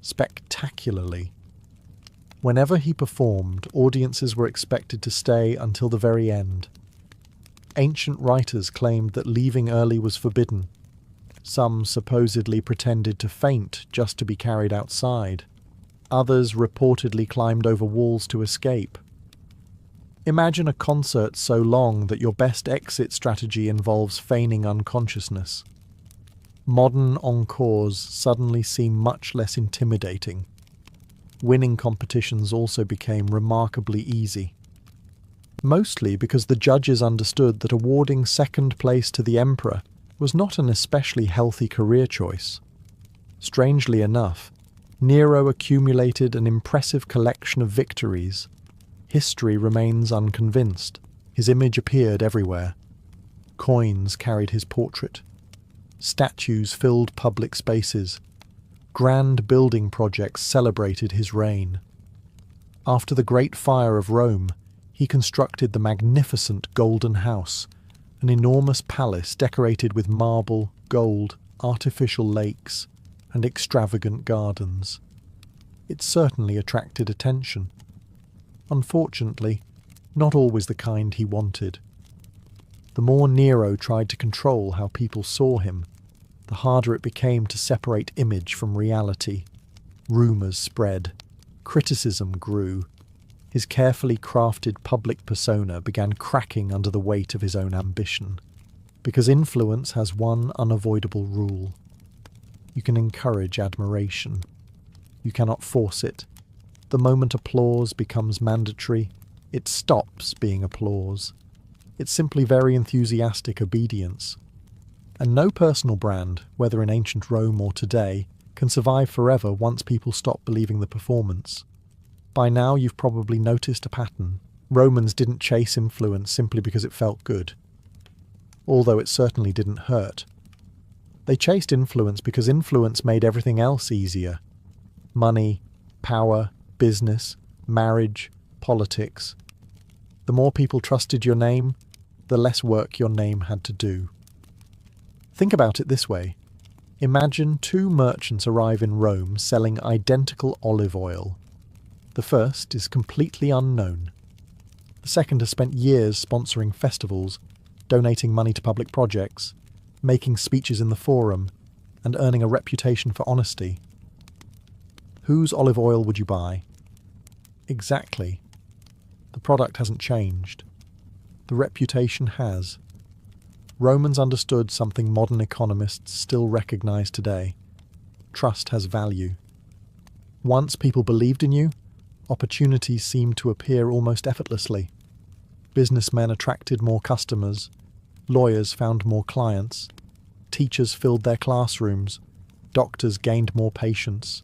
Spectacularly. Whenever he performed, audiences were expected to stay until the very end. Ancient writers claimed that leaving early was forbidden. Some supposedly pretended to faint just to be carried outside. Others reportedly climbed over walls to escape. Imagine a concert so long that your best exit strategy involves feigning unconsciousness. Modern encores suddenly seem much less intimidating. Winning competitions also became remarkably easy. Mostly because the judges understood that awarding second place to the emperor was not an especially healthy career choice. Strangely enough, Nero accumulated an impressive collection of victories. History remains unconvinced. His image appeared everywhere. Coins carried his portrait. Statues filled public spaces. Grand building projects celebrated his reign. After the Great Fire of Rome, he constructed the magnificent Golden House, an enormous palace decorated with marble, gold, artificial lakes, and extravagant gardens. It certainly attracted attention. Unfortunately, not always the kind he wanted. The more Nero tried to control how people saw him, the harder it became to separate image from reality. Rumours spread. Criticism grew. His carefully crafted public persona began cracking under the weight of his own ambition. Because influence has one unavoidable rule. You can encourage admiration. You cannot force it. The moment applause becomes mandatory, it stops being applause. It's simply very enthusiastic obedience. And no personal brand, whether in ancient Rome or today, can survive forever once people stop believing the performance. By now you've probably noticed a pattern. Romans didn't chase influence simply because it felt good, although it certainly didn't hurt. They chased influence because influence made everything else easier. Money, power, business, marriage, politics. The more people trusted your name, the less work your name had to do. Think about it this way. Imagine two merchants arrive in Rome selling identical olive oil. The first is completely unknown. The second has spent years sponsoring festivals, donating money to public projects, making speeches in the forum, and earning a reputation for honesty. Whose olive oil would you buy? Exactly. The product hasn't changed. The reputation has. Romans understood something modern economists still recognize today. Trust has value. Once people believed in you, opportunities seemed to appear almost effortlessly. Businessmen attracted more customers, lawyers found more clients, teachers filled their classrooms, doctors gained more patients.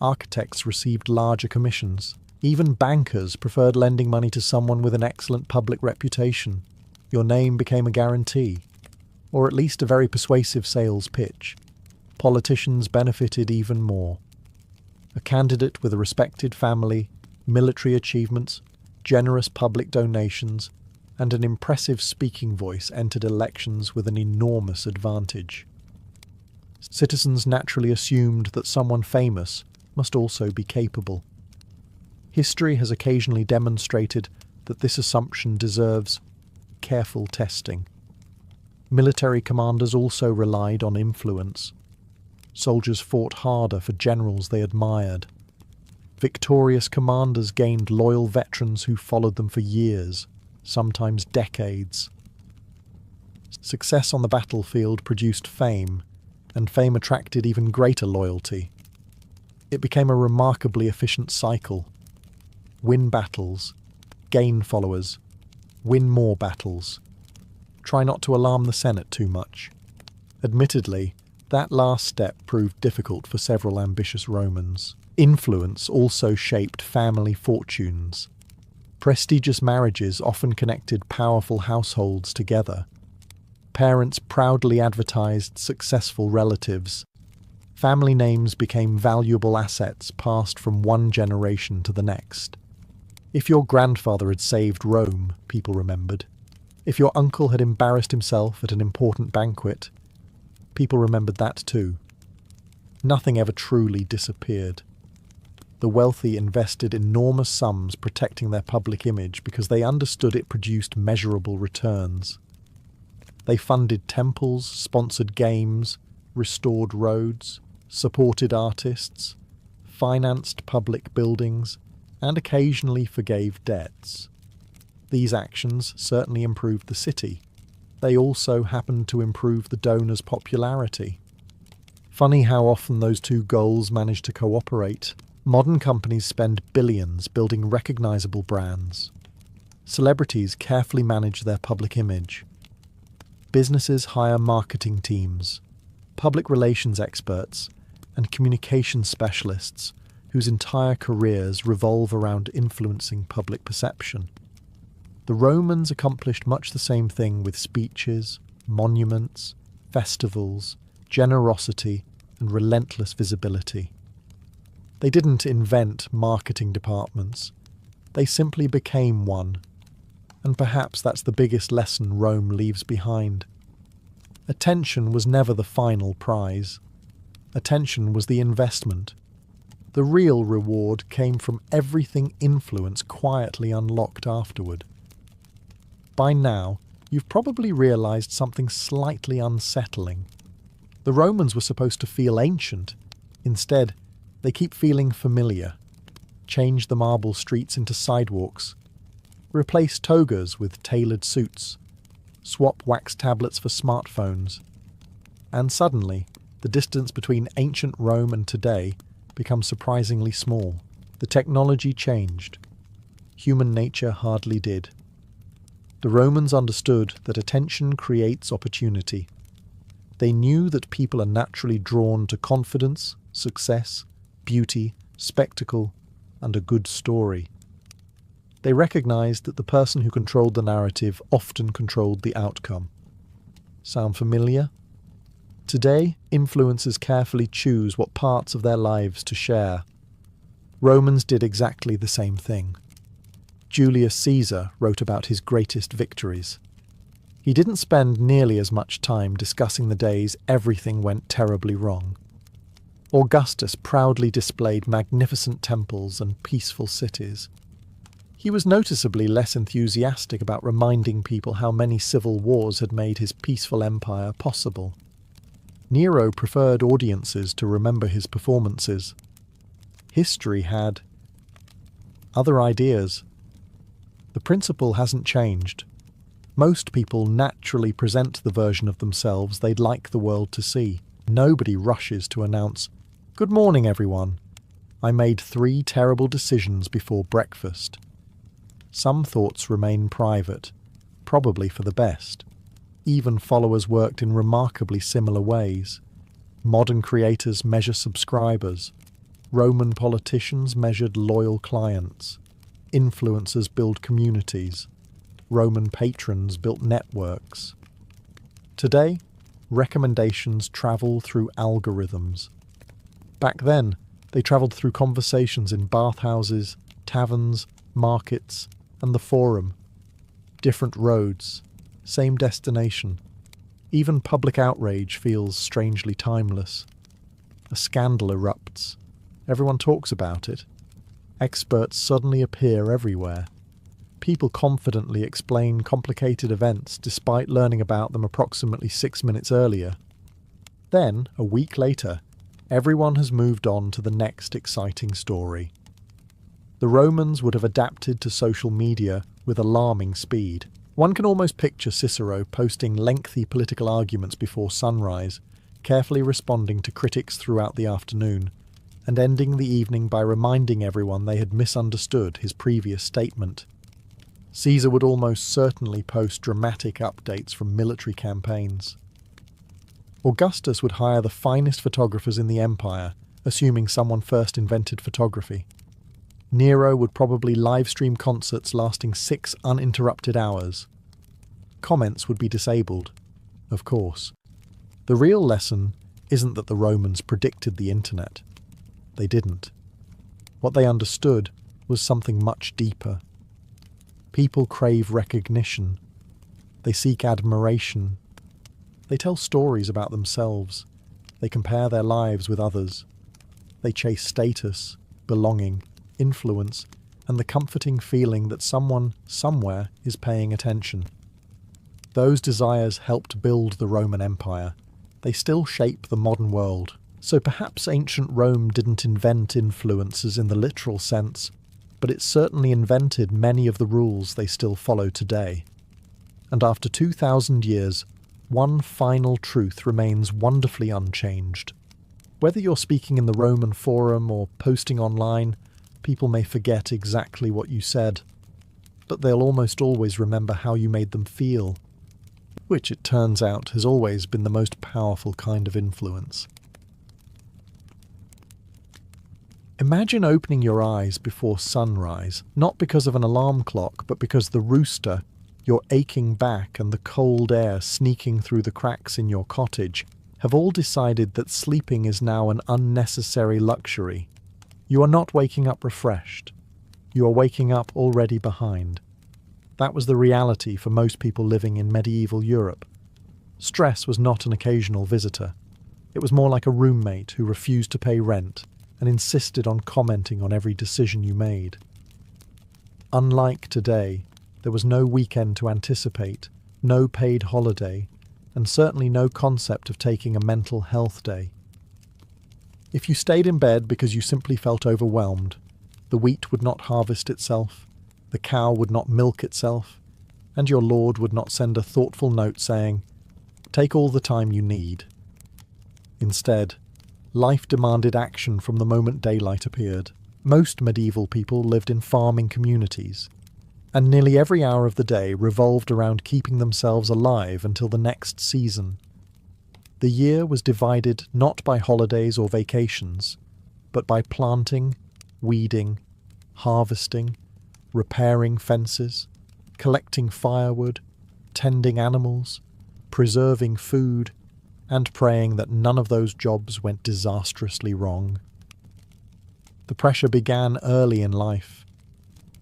Architects received larger commissions. Even bankers preferred lending money to someone with an excellent public reputation. Your name became a guarantee, or at least a very persuasive sales pitch. Politicians benefited even more. A candidate with a respected family, military achievements, generous public donations, and an impressive speaking voice entered elections with an enormous advantage. Citizens naturally assumed that someone famous must also be capable. History has occasionally demonstrated that this assumption deserves careful testing. Military commanders also relied on influence. Soldiers fought harder for generals they admired. Victorious commanders gained loyal veterans who followed them for years, sometimes decades. Success on the battlefield produced fame, and fame attracted even greater loyalty. It became a remarkably efficient cycle. Win battles, gain followers, win more battles. Try not to alarm the Senate too much. Admittedly, that last step proved difficult for several ambitious Romans. Influence also shaped family fortunes. Prestigious marriages often connected powerful households together. Parents proudly advertised successful relatives. Family names became valuable assets passed from one generation to the next. If your grandfather had saved Rome, people remembered. If your uncle had embarrassed himself at an important banquet, people remembered that too. Nothing ever truly disappeared. The wealthy invested enormous sums protecting their public image because they understood it produced measurable returns. They funded temples, sponsored games, restored roads, supported artists, financed public buildings, and occasionally forgave debts. These actions certainly improved the city. They also happened to improve the donor's popularity. Funny how often those two goals manage to cooperate. Modern companies spend billions building recognizable brands. Celebrities carefully manage their public image. Businesses hire marketing teams, public relations experts, and communication specialists whose entire careers revolve around influencing public perception. The Romans accomplished much the same thing with speeches, monuments, festivals, generosity, and relentless visibility. They didn't invent marketing departments. They simply became one. And perhaps that's the biggest lesson Rome leaves behind. Attention was never the final prize. Attention was the investment. The real reward came from everything influence quietly unlocked afterward. By now, you've probably realized something slightly unsettling. The Romans were supposed to feel ancient. Instead, they keep feeling familiar. Change the marble streets into sidewalks. Replace togas with tailored suits. Swap wax tablets for smartphones. And suddenly, the distance between ancient Rome and today becomes surprisingly small. The technology changed. Human nature hardly did. The Romans understood that attention creates opportunity. They knew that people are naturally drawn to confidence, success, beauty, spectacle, and a good story. They recognized that the person who controlled the narrative often controlled the outcome. Sound familiar? Today, influencers carefully choose what parts of their lives to share. Romans did exactly the same thing. Julius Caesar wrote about his greatest victories. He didn't spend nearly as much time discussing the days everything went terribly wrong. Augustus proudly displayed magnificent temples and peaceful cities. He was noticeably less enthusiastic about reminding people how many civil wars had made his peaceful empire possible. Nero preferred audiences to remember his performances. History had other ideas. The principle hasn't changed. Most people naturally present the version of themselves they'd like the world to see. Nobody rushes to announce, "Good morning, everyone. I made 3 terrible decisions before breakfast." Some thoughts remain private, probably for the best. Even followers worked in remarkably similar ways. Modern creators measure subscribers. Roman politicians measured loyal clients. Influencers build communities. Roman patrons built networks. Today, recommendations travel through algorithms. Back then, they travelled through conversations in bathhouses, taverns, markets, and the forum. Different roads, same destination. Even public outrage feels strangely timeless. A scandal erupts. Everyone talks about it. Experts suddenly appear everywhere. People confidently explain complicated events despite learning about them approximately 6 minutes earlier. Then, a week later, everyone has moved on to the next exciting story. The Romans would have adapted to social media with alarming speed. One can almost picture Cicero posting lengthy political arguments before sunrise, carefully responding to critics throughout the afternoon, and ending the evening by reminding everyone they had misunderstood his previous statement. Caesar would almost certainly post dramatic updates from military campaigns. Augustus would hire the finest photographers in the empire, assuming someone first invented photography. Nero would probably live-stream concerts lasting 6 uninterrupted hours. Comments would be disabled, of course. The real lesson isn't that the Romans predicted the internet. They didn't. What they understood was something much deeper. People crave recognition. They seek admiration. They tell stories about themselves. They compare their lives with others. They chase status, belonging, influence, and the comforting feeling that someone, somewhere, is paying attention. Those desires helped build the Roman Empire. They still shape the modern world. So perhaps ancient Rome didn't invent influencers in the literal sense, but it certainly invented many of the rules they still follow today. And after 2,000 years, one final truth remains wonderfully unchanged. Whether you're speaking in the Roman Forum or posting online, people may forget exactly what you said, but they'll almost always remember how you made them feel, which it turns out has always been the most powerful kind of influence. Imagine opening your eyes before sunrise, not because of an alarm clock, but because the rooster, your aching back, and the cold air sneaking through the cracks in your cottage have all decided that sleeping is now an unnecessary luxury. You are not waking up refreshed. You are waking up already behind. That was the reality for most people living in medieval Europe. Stress was not an occasional visitor. It was more like a roommate who refused to pay rent and insisted on commenting on every decision you made. Unlike today, there was no weekend to anticipate, no paid holiday, and certainly no concept of taking a mental health day. If you stayed in bed because you simply felt overwhelmed, the wheat would not harvest itself, the cow would not milk itself, and your Lord would not send a thoughtful note saying, "Take all the time you need." Instead, life demanded action from the moment daylight appeared. Most medieval people lived in farming communities, and nearly every hour of the day revolved around keeping themselves alive until the next season. The year was divided not by holidays or vacations, but by planting, weeding, harvesting, repairing fences, collecting firewood, tending animals, preserving food, and praying that none of those jobs went disastrously wrong. The pressure began early in life.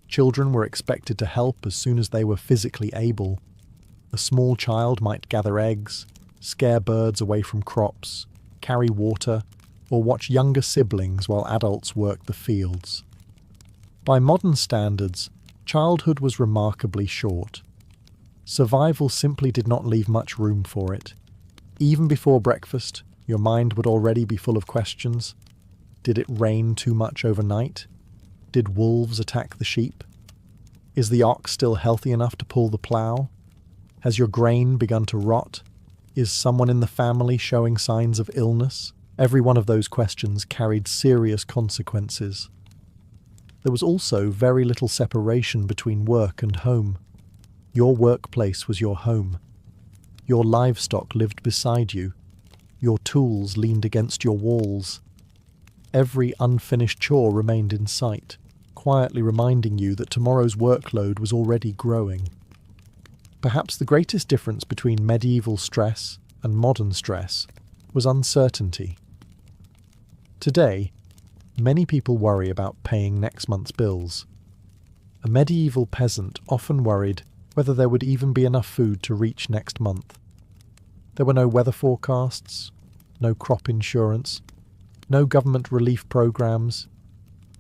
Children were expected to help as soon as they were physically able. A small child might gather eggs, scare birds away from crops, carry water, or watch younger siblings while adults worked the fields. By modern standards, childhood was remarkably short. Survival simply did not leave much room for it. Even before breakfast, your mind would already be full of questions. Did it rain too much overnight? Did wolves attack the sheep? Is the ox still healthy enough to pull the plough? Has your grain begun to rot? Is someone in the family showing signs of illness? Every one of those questions carried serious consequences. There was also very little separation between work and home. Your workplace was your home. Your livestock lived beside you. Your tools leaned against your walls. Every unfinished chore remained in sight, quietly reminding you that tomorrow's workload was already growing. Perhaps the greatest difference between medieval stress and modern stress was uncertainty. Today, many people worry about paying next month's bills. A medieval peasant often worried whether there would even be enough food to reach next month. There were no weather forecasts, no crop insurance, no government relief programs,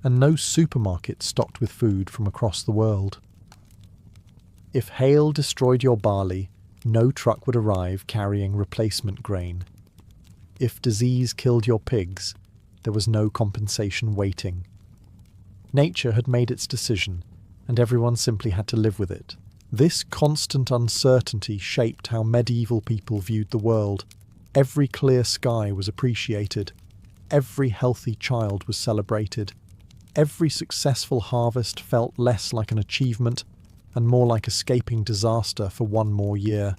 and no supermarket stocked with food from across the world. If hail destroyed your barley, no truck would arrive carrying replacement grain. If disease killed your pigs, there was no compensation waiting. Nature had made its decision, and everyone simply had to live with it. This constant uncertainty shaped how medieval people viewed the world. Every clear sky was appreciated. Every healthy child was celebrated. Every successful harvest felt less like an achievement and more like escaping disaster for one more year.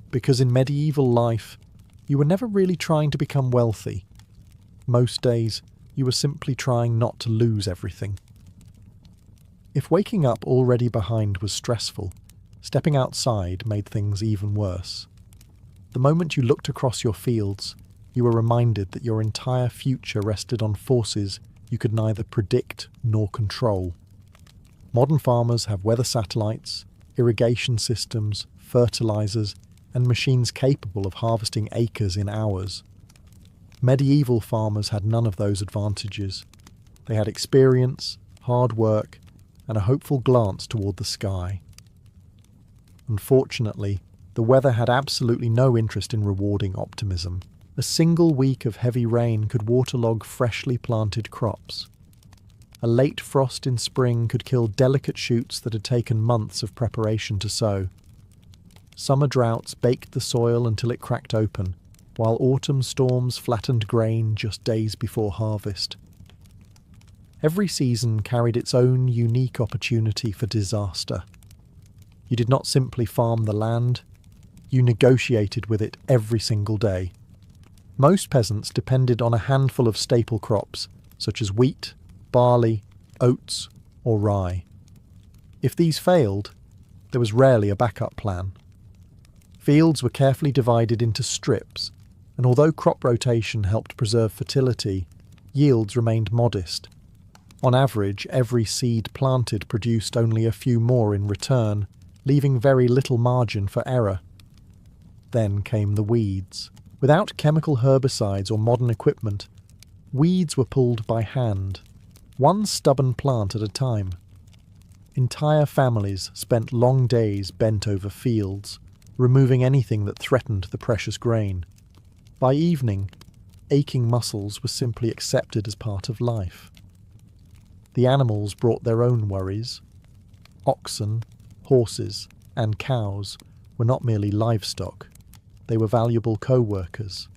Because in medieval life, you were never really trying to become wealthy. Most days, you were simply trying not to lose everything. If waking up already behind was stressful, stepping outside made things even worse. The moment you looked across your fields, you were reminded that your entire future rested on forces you could neither predict nor control. Modern farmers have weather satellites, irrigation systems, fertilizers, and machines capable of harvesting acres in hours. Medieval farmers had none of those advantages. They had experience, hard work, and a hopeful glance toward the sky. Unfortunately, the weather had absolutely no interest in rewarding optimism. A single week of heavy rain could waterlog freshly planted crops. A late frost in spring could kill delicate shoots that had taken months of preparation to sow. Summer droughts baked the soil until it cracked open, while autumn storms flattened grain just days before harvest. Every season carried its own unique opportunity for disaster. You did not simply farm the land, you negotiated with it every single day. Most peasants depended on a handful of staple crops, such as wheat, barley, oats, or rye. If these failed, there was rarely a backup plan. Fields were carefully divided into strips, and although crop rotation helped preserve fertility, yields remained modest. On average, every seed planted produced only a few more in return, leaving very little margin for error. Then came the weeds. Without chemical herbicides or modern equipment, weeds were pulled by hand, one stubborn plant at a time. Entire families spent long days bent over fields, removing anything that threatened the precious grain. By evening, aching muscles were simply accepted as part of life. The animals brought their own worries. Oxen, horses, and cows were not merely livestock, they were valuable co-workers.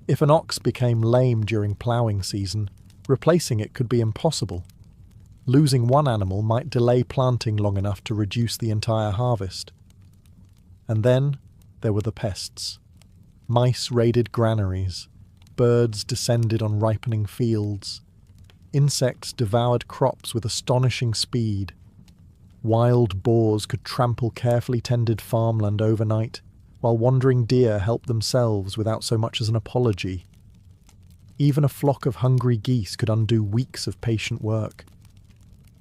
If an ox became lame during ploughing season, replacing it could be impossible. Losing one animal might delay planting long enough to reduce the entire harvest. And then there were the pests. Mice raided granaries, birds descended on ripening fields, insects devoured crops with astonishing speed. Wild boars could trample carefully tended farmland overnight, while wandering deer helped themselves without so much as an apology. Even a flock of hungry geese could undo weeks of patient work.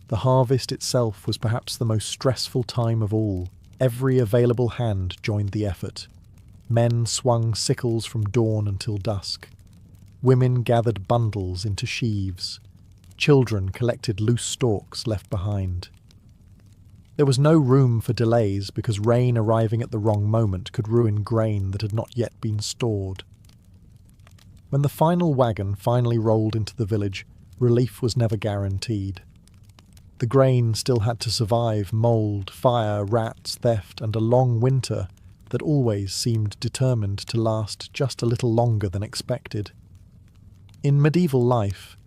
The harvest itself was perhaps the most stressful time of all. Every available hand joined the effort. Men swung sickles from dawn until dusk. Women gathered bundles into sheaves. Children collected loose stalks left behind. There was no room for delays because rain arriving at the wrong moment could ruin grain that had not yet been stored. When the final wagon finally rolled into the village, relief was never guaranteed. The grain still had to survive mould, fire, rats, theft, and a long winter that always seemed determined to last just a little longer than expected. In medieval life,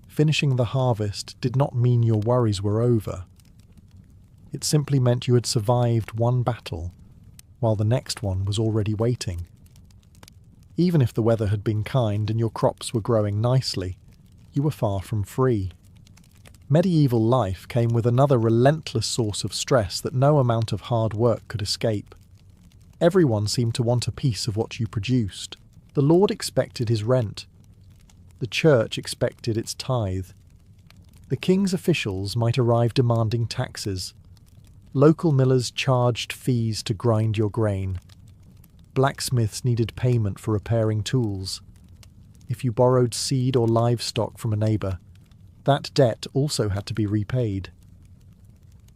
finishing the harvest did not mean your worries were over. It simply meant you had survived one battle, while the next one was already waiting. Even if the weather had been kind and your crops were growing nicely, you were far from free. Medieval life came with another relentless source of stress that no amount of hard work could escape. Everyone seemed to want a piece of what you produced. The Lord expected his rent. The church expected its tithe. The king's officials might arrive demanding taxes. Local millers charged fees to grind your grain. Blacksmiths needed payment for repairing tools. If you borrowed seed or livestock from a neighbour, that debt also had to be repaid.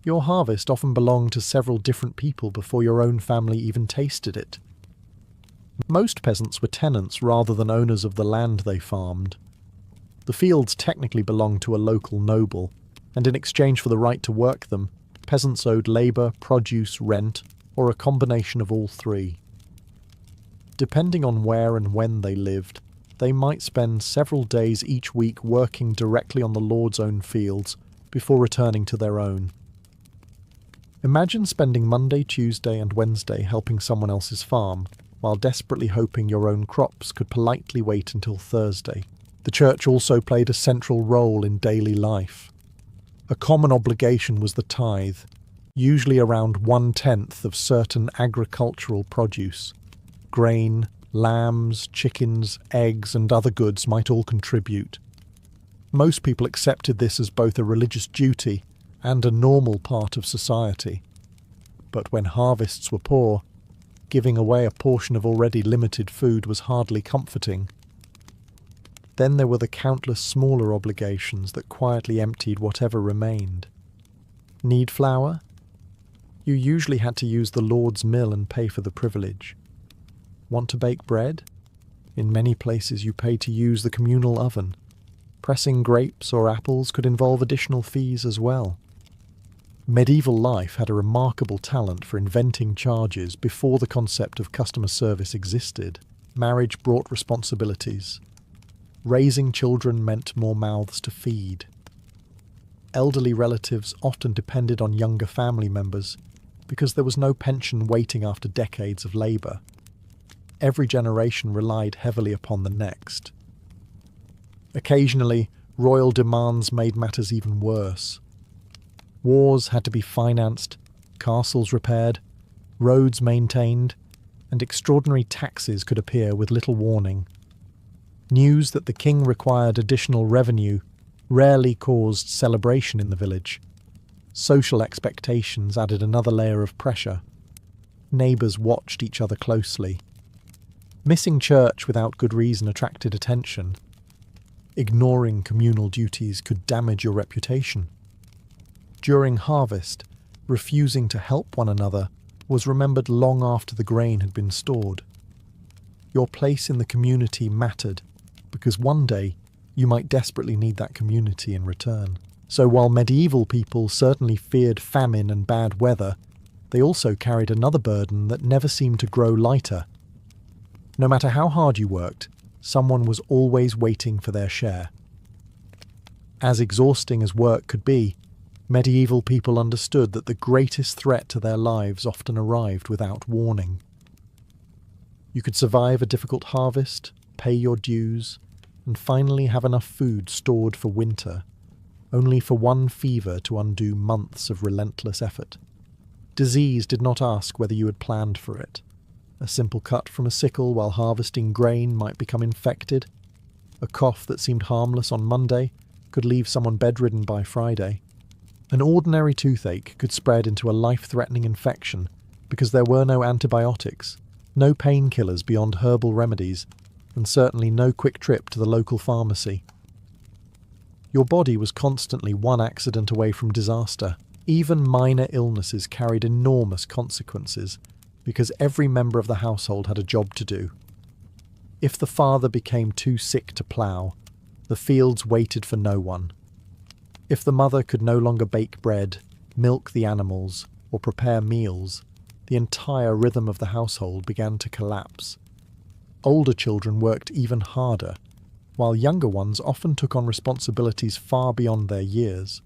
Your harvest often belonged to several different people before your own family even tasted it. Most peasants were tenants rather than owners of the land they farmed. The fields technically belonged to a local noble, and in exchange for the right to work them, peasants owed labour, produce, rent, or a combination of all three. Depending on where and when they lived, they might spend several days each week working directly on the Lord's own fields before returning to their own. Imagine spending Monday, Tuesday, and Wednesday helping someone else's farm, while desperately hoping your own crops could politely wait until Thursday. The church also played a central role in daily life. A common obligation was the tithe, usually around 1/10 of certain agricultural produce. Grain, lambs, chickens, eggs, and other goods might all contribute. Most people accepted this as both a religious duty and a normal part of society. But when harvests were poor, giving away a portion of already limited food was hardly comforting. Then there were the countless smaller obligations that quietly emptied whatever remained. Need flour? You usually had to use the Lord's mill and pay for the privilege. Want to bake bread? In many places you paid to use the communal oven. Pressing grapes or apples could involve additional fees as well. Medieval life had a remarkable talent for inventing charges before the concept of customer service existed. Marriage brought responsibilities. Raising children meant more mouths to feed. Elderly relatives often depended on younger family members because there was no pension waiting after decades of labour. Every generation relied heavily upon the next. Occasionally, royal demands made matters even worse. Wars had to be financed, castles repaired, roads maintained, and extraordinary taxes could appear with little warning. News that the king required additional revenue rarely caused celebration in the village. Social expectations added another layer of pressure. Neighbours watched each other closely. Missing church without good reason attracted attention. Ignoring communal duties could damage your reputation. During harvest, refusing to help one another was remembered long after the grain had been stored. Your place in the community mattered, because one day you might desperately need that community in return. So while medieval people certainly feared famine and bad weather, they also carried another burden that never seemed to grow lighter. No matter how hard you worked, someone was always waiting for their share. As exhausting as work could be, medieval people understood that the greatest threat to their lives often arrived without warning. You could survive a difficult harvest, pay your dues, and finally have enough food stored for winter, only for one fever to undo months of relentless effort. Disease did not ask whether you had planned for it. A simple cut from a sickle while harvesting grain might become infected. A cough that seemed harmless on Monday could leave someone bedridden by Friday. An ordinary toothache could spread into a life-threatening infection because there were no antibiotics, no painkillers beyond herbal remedies, and certainly no quick trip to the local pharmacy. Your body was constantly one accident away from disaster. Even minor illnesses carried enormous consequences because every member of the household had a job to do. If the father became too sick to plough, the fields waited for no one. If the mother could no longer bake bread, milk the animals, or prepare meals, the entire rhythm of the household began to collapse. Older children worked even harder, while younger ones often took on responsibilities far beyond their years.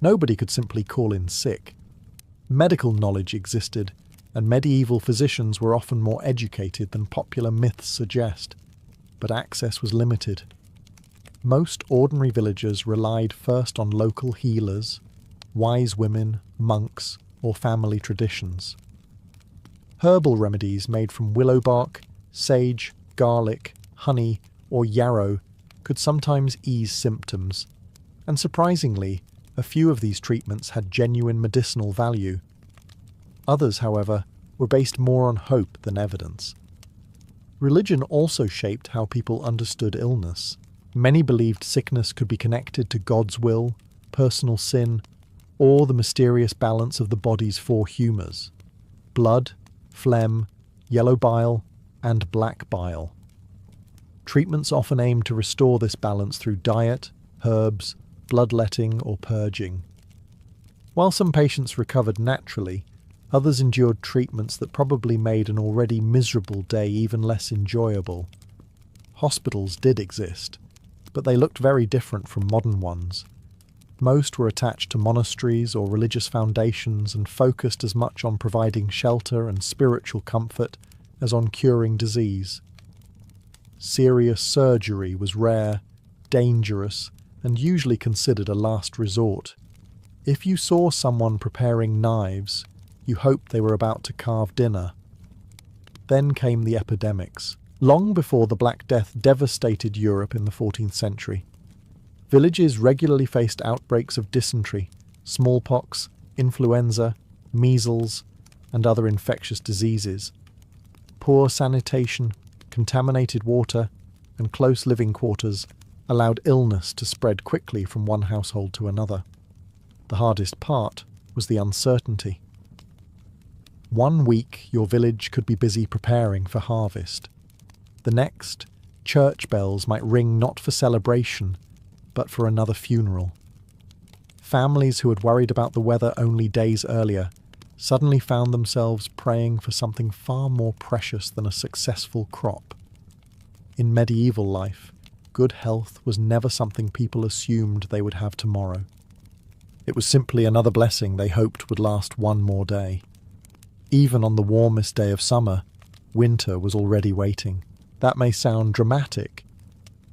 Nobody could simply call in sick. Medical knowledge existed, and medieval physicians were often more educated than popular myths suggest, but access was limited. Most ordinary villagers relied first on local healers, wise women, monks, or family traditions. Herbal remedies made from willow bark, sage, garlic, honey, or yarrow could sometimes ease symptoms, and surprisingly, a few of these treatments had genuine medicinal value. Others, however, were based more on hope than evidence. Religion also shaped how people understood illness. Many believed sickness could be connected to God's will, personal sin, or the mysterious balance of the body's four humours: blood, phlegm, yellow bile, and black bile. Treatments often aimed to restore this balance through diet, herbs, bloodletting, or purging. While some patients recovered naturally, others endured treatments that probably made an already miserable day even less enjoyable. Hospitals did exist, but they looked very different from modern ones. Most were attached to monasteries or religious foundations and focused as much on providing shelter and spiritual comfort as on curing disease. Serious surgery was rare, dangerous, and usually considered a last resort. If you saw someone preparing knives, you hoped they were about to carve dinner. Then came the epidemics. Long before the Black Death devastated Europe in the 14th century, villages regularly faced outbreaks of dysentery, smallpox, influenza, measles, and other infectious diseases. Poor sanitation, contaminated water, and close living quarters allowed illness to spread quickly from one household to another. The hardest part was the uncertainty. One week your village could be busy preparing for harvest. The next, church bells might ring not for celebration, but for another funeral. Families who had worried about the weather only days earlier suddenly found themselves praying for something far more precious than a successful crop. In medieval life, good health was never something people assumed they would have tomorrow. It was simply another blessing they hoped would last one more day. Even on the warmest day of summer, winter was already waiting. That may sound dramatic,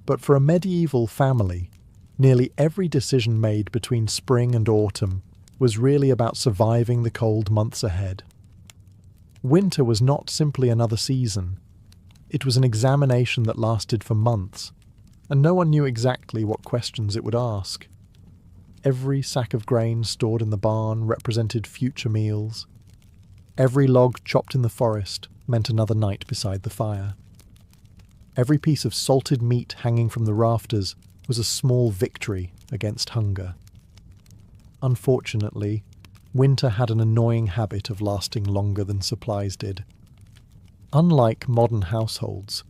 but for a medieval family, nearly every decision made between spring and autumn was really about surviving the cold months ahead. Winter was not simply another season. It was an examination that lasted for months, and no one knew exactly what questions it would ask. Every sack of grain stored in the barn represented future meals. Every log chopped in the forest meant another night beside the fire. Every piece of salted meat hanging from the rafters was a small victory against hunger. Unfortunately, Winter had an annoying habit of lasting longer than supplies did. Unlike modern households,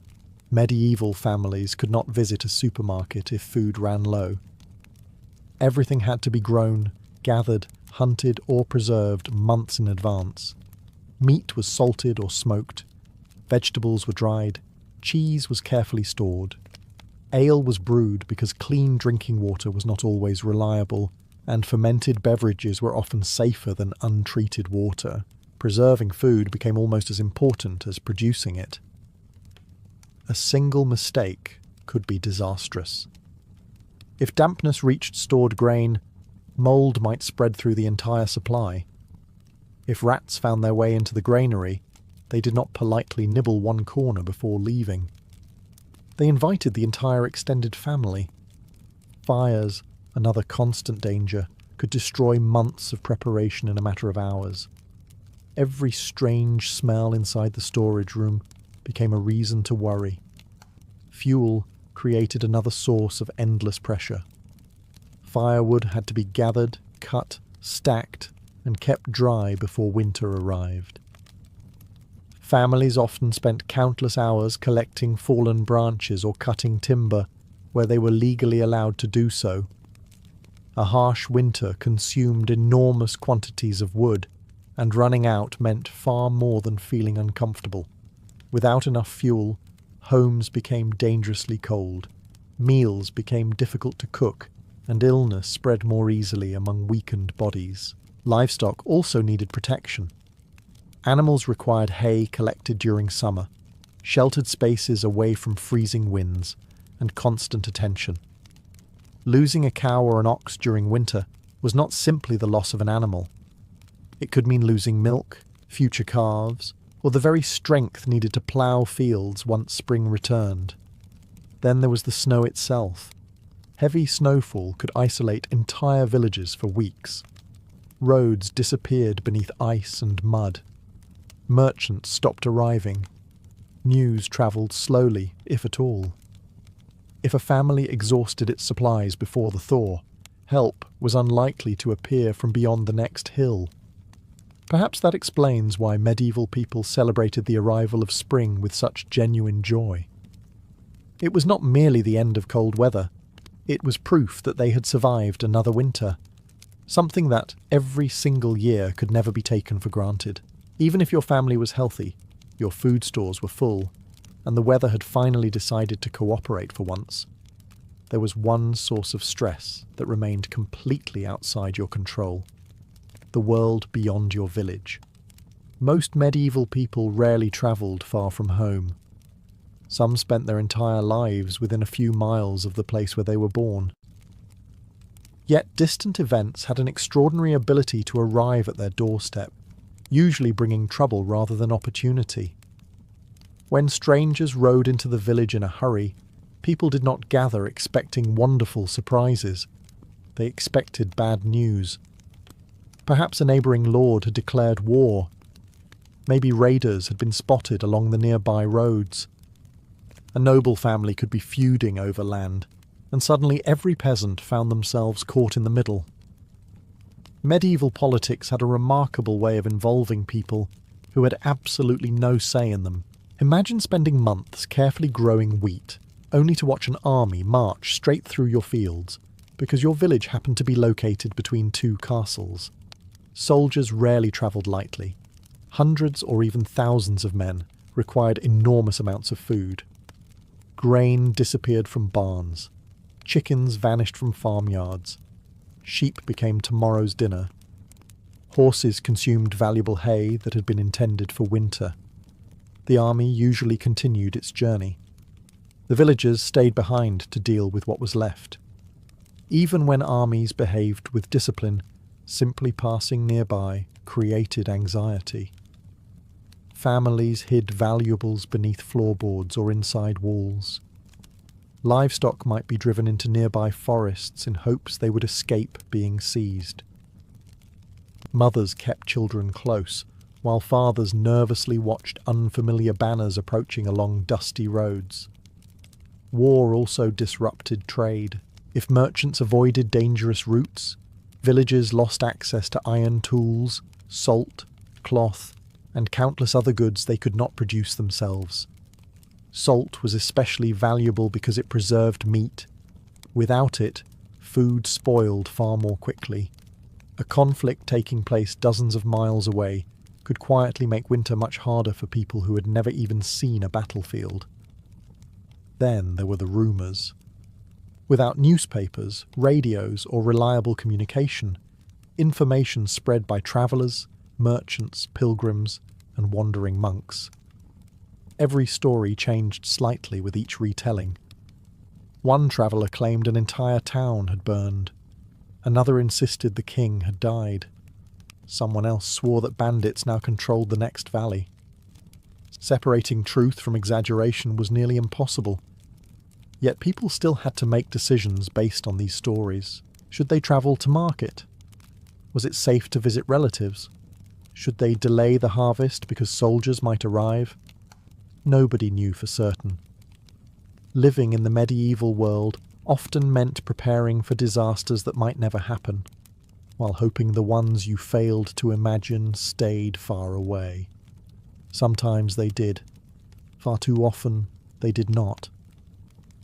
medieval families could not visit a supermarket if food ran low. Everything had to be grown, gathered, hunted or preserved months in advance. Meat was salted or smoked, vegetables were dried, cheese was carefully stored. Ale was brewed because clean drinking water was not always reliable, and fermented beverages were often safer than untreated water. Preserving food became almost as important as producing it. A single mistake could be disastrous. If dampness reached stored grain, mould might spread through the entire supply. If rats found their way into the granary, they did not politely nibble one corner before leaving. They invited the entire extended family. Fires, another constant danger, could destroy months of preparation in a matter of hours. Every strange smell inside the storage room became a reason to worry. Fuel created another source of endless pressure. Firewood had to be gathered, cut, stacked, and kept dry before winter arrived. Families often spent countless hours collecting fallen branches or cutting timber where they were legally allowed to do so. A harsh winter consumed enormous quantities of wood, and running out meant far more than feeling uncomfortable. Without enough fuel, homes became dangerously cold, meals became difficult to cook, and illness spread more easily among weakened bodies. Livestock also needed protection. Animals required hay collected during summer, sheltered spaces away from freezing winds, and constant attention. Losing a cow or an ox during winter was not simply the loss of an animal. It could mean losing milk, future calves, or the very strength needed to plough fields once spring returned. Then there was the snow itself. Heavy snowfall could isolate entire villages for weeks. Roads disappeared beneath ice and mud. Merchants stopped arriving. News travelled slowly, if at all. If a family exhausted its supplies before the thaw, help was unlikely to appear from beyond the next hill. Perhaps that explains why medieval people celebrated the arrival of spring with such genuine joy. It was not merely the end of cold weather. It was proof that they had survived another winter, something that every single year could never be taken for granted. Even if your family was healthy, your food stores were full, and the weather had finally decided to cooperate for once, there was one source of stress that remained completely outside your control: the world beyond your village. Most medieval people rarely travelled far from home. Some spent their entire lives within a few miles of the place where they were born. Yet distant events had an extraordinary ability to arrive at their doorstep, usually bringing trouble rather than opportunity. When strangers rode into the village in a hurry, people did not gather expecting wonderful surprises. They expected bad news. Perhaps a neighbouring lord had declared war. Maybe raiders had been spotted along the nearby roads. A noble family could be feuding over land, and suddenly every peasant found themselves caught in the middle. Medieval politics had a remarkable way of involving people who had absolutely no say in them. Imagine spending months carefully growing wheat, only to watch an army march straight through your fields, because your village happened to be located between two castles. Soldiers rarely travelled lightly. Hundreds or even thousands of men required enormous amounts of food. Grain disappeared from barns. Chickens vanished from farmyards. Sheep became tomorrow's dinner. Horses consumed valuable hay that had been intended for winter. The army usually continued its journey. The villagers stayed behind to deal with what was left. Even when armies behaved with discipline, simply passing nearby created anxiety. Families hid valuables beneath floorboards or inside walls. Livestock might be driven into nearby forests in hopes they would escape being seized. Mothers kept children close, while fathers nervously watched unfamiliar banners approaching along dusty roads. War also disrupted trade. If merchants avoided dangerous routes, Villages lost access to iron tools, salt, cloth, and countless other goods they could not produce themselves. Salt was especially valuable because it preserved meat. Without it, food spoiled far more quickly. A conflict taking place dozens of miles away could quietly make winter much harder for people who had never even seen a battlefield. Then there were the rumours. Without newspapers, radios, or reliable communication, information spread by travellers, merchants, pilgrims, and wandering monks. Every story changed slightly with each retelling. One traveller claimed an entire town had burned. Another insisted the king had died. Someone else swore that bandits now controlled the next valley. Separating truth from exaggeration was nearly impossible. Yet people still had to make decisions based on these stories. Should they travel to market? Was it safe to visit relatives? Should they delay the harvest because soldiers might arrive? Nobody knew for certain. Living in the medieval world often meant preparing for disasters that might never happen, while hoping the ones you failed to imagine stayed far away. Sometimes they did. Far too often, they did not.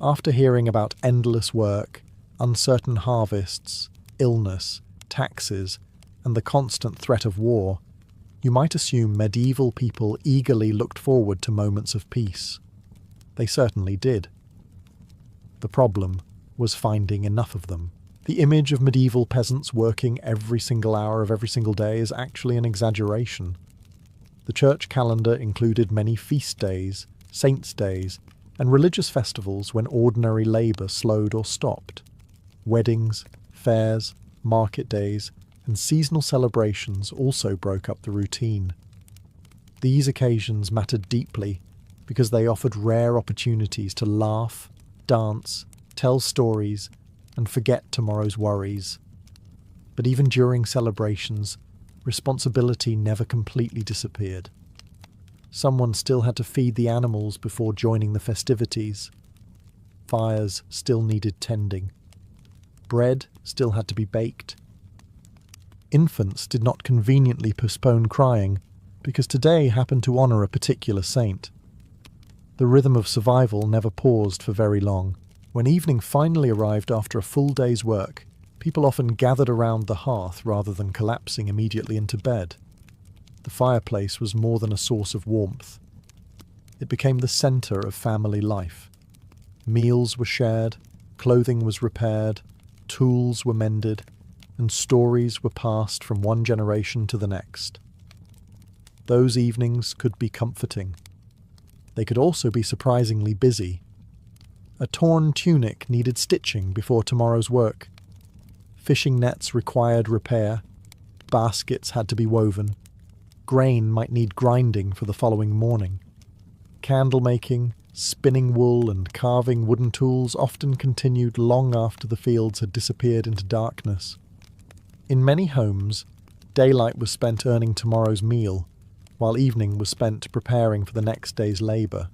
After hearing about endless work, uncertain harvests, illness, taxes, and the constant threat of war, you might assume medieval people eagerly looked forward to moments of peace. They certainly did. The problem was finding enough of them. The image of medieval peasants working every single hour of every single day is actually an exaggeration. The church calendar included many feast days, saints' days, and religious festivals when ordinary labour slowed or stopped. Weddings, fairs, market days, and seasonal celebrations also broke up the routine. These occasions mattered deeply because they offered rare opportunities to laugh, dance, tell stories, and forget tomorrow's worries. But even during celebrations, responsibility never completely disappeared. Someone still had to feed the animals before joining the festivities. Fires still needed tending. Bread still had to be baked. Infants did not conveniently postpone crying because today happened to honour a particular saint. The rhythm of survival never paused for very long. When evening finally arrived after a full day's work, people often gathered around the hearth rather than collapsing immediately into bed. The fireplace was more than a source of warmth. It became the centre of family life. Meals were shared, clothing was repaired, tools were mended, and stories were passed from one generation to the next. Those evenings could be comforting. They could also be surprisingly busy. A torn tunic needed stitching before tomorrow's work. Fishing nets required repair. Baskets had to be woven. Grain might need grinding for the following morning. Candle making, spinning wool, and carving wooden tools often continued long after the fields had disappeared into darkness. In many homes, daylight was spent earning tomorrow's meal, while evening was spent preparing for the next day's labour.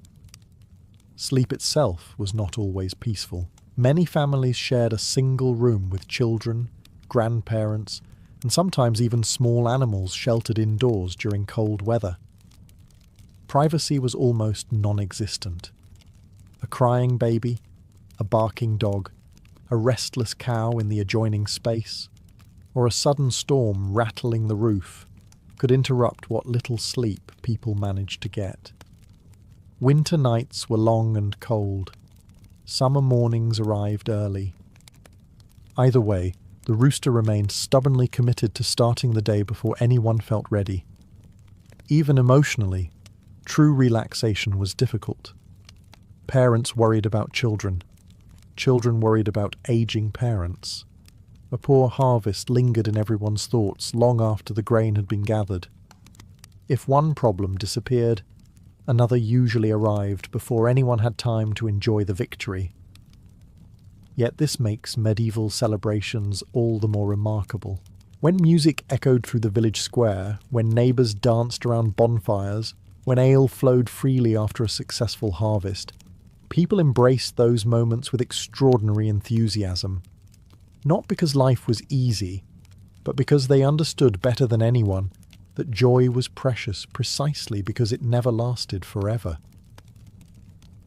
Sleep itself was not always peaceful. Many families shared a single room with children, grandparents, and sometimes even small animals sheltered indoors during cold weather. Privacy was almost non-existent. A crying baby, a barking dog, a restless cow in the adjoining space, or a sudden storm rattling the roof could interrupt what little sleep people managed to get. Winter nights were long and cold. Summer mornings arrived early. Either way, the rooster remained stubbornly committed to starting the day before anyone felt ready. Even emotionally, true relaxation was difficult. Parents worried about children. Children worried about aging parents. A poor harvest lingered in everyone's thoughts long after the grain had been gathered. If one problem disappeared, another usually arrived before anyone had time to enjoy the victory. Yet this makes medieval celebrations all the more remarkable. When music echoed through the village square, when neighbours danced around bonfires, when ale flowed freely after a successful harvest, people embraced those moments with extraordinary enthusiasm. Not because life was easy, but because they understood better than anyone that joy was precious precisely because it never lasted forever.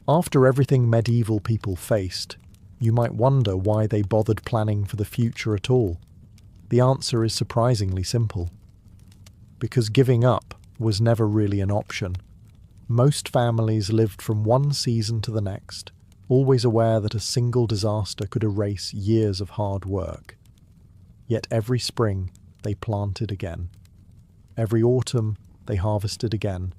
After everything medieval people faced, you might wonder why they bothered planning for the future at all. The answer is surprisingly simple. Because giving up was never really an option. Most families lived from one season to the next, always aware that a single disaster could erase years of hard work. Yet every spring they planted again. Every autumn they harvested again.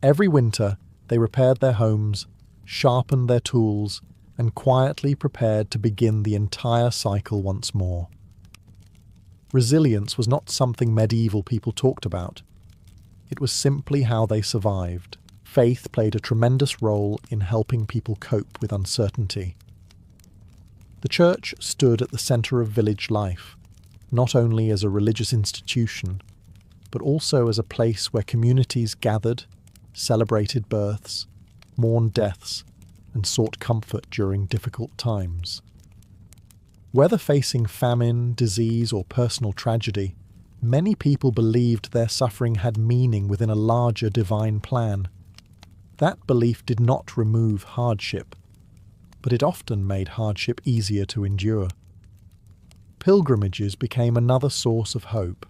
Every winter they repaired their homes, sharpened their tools, and quietly prepared to begin the entire cycle once more. Resilience was not something medieval people talked about. It was simply how they survived. Faith played a tremendous role in helping people cope with uncertainty. The church stood at the centre of village life, not only as a religious institution, but also as a place where communities gathered, celebrated births, mourned deaths, and sought comfort during difficult times. Whether facing famine, disease, or personal tragedy, many people believed their suffering had meaning within a larger divine plan. That belief did not remove hardship, but it often made hardship easier to endure. Pilgrimages became another source of hope.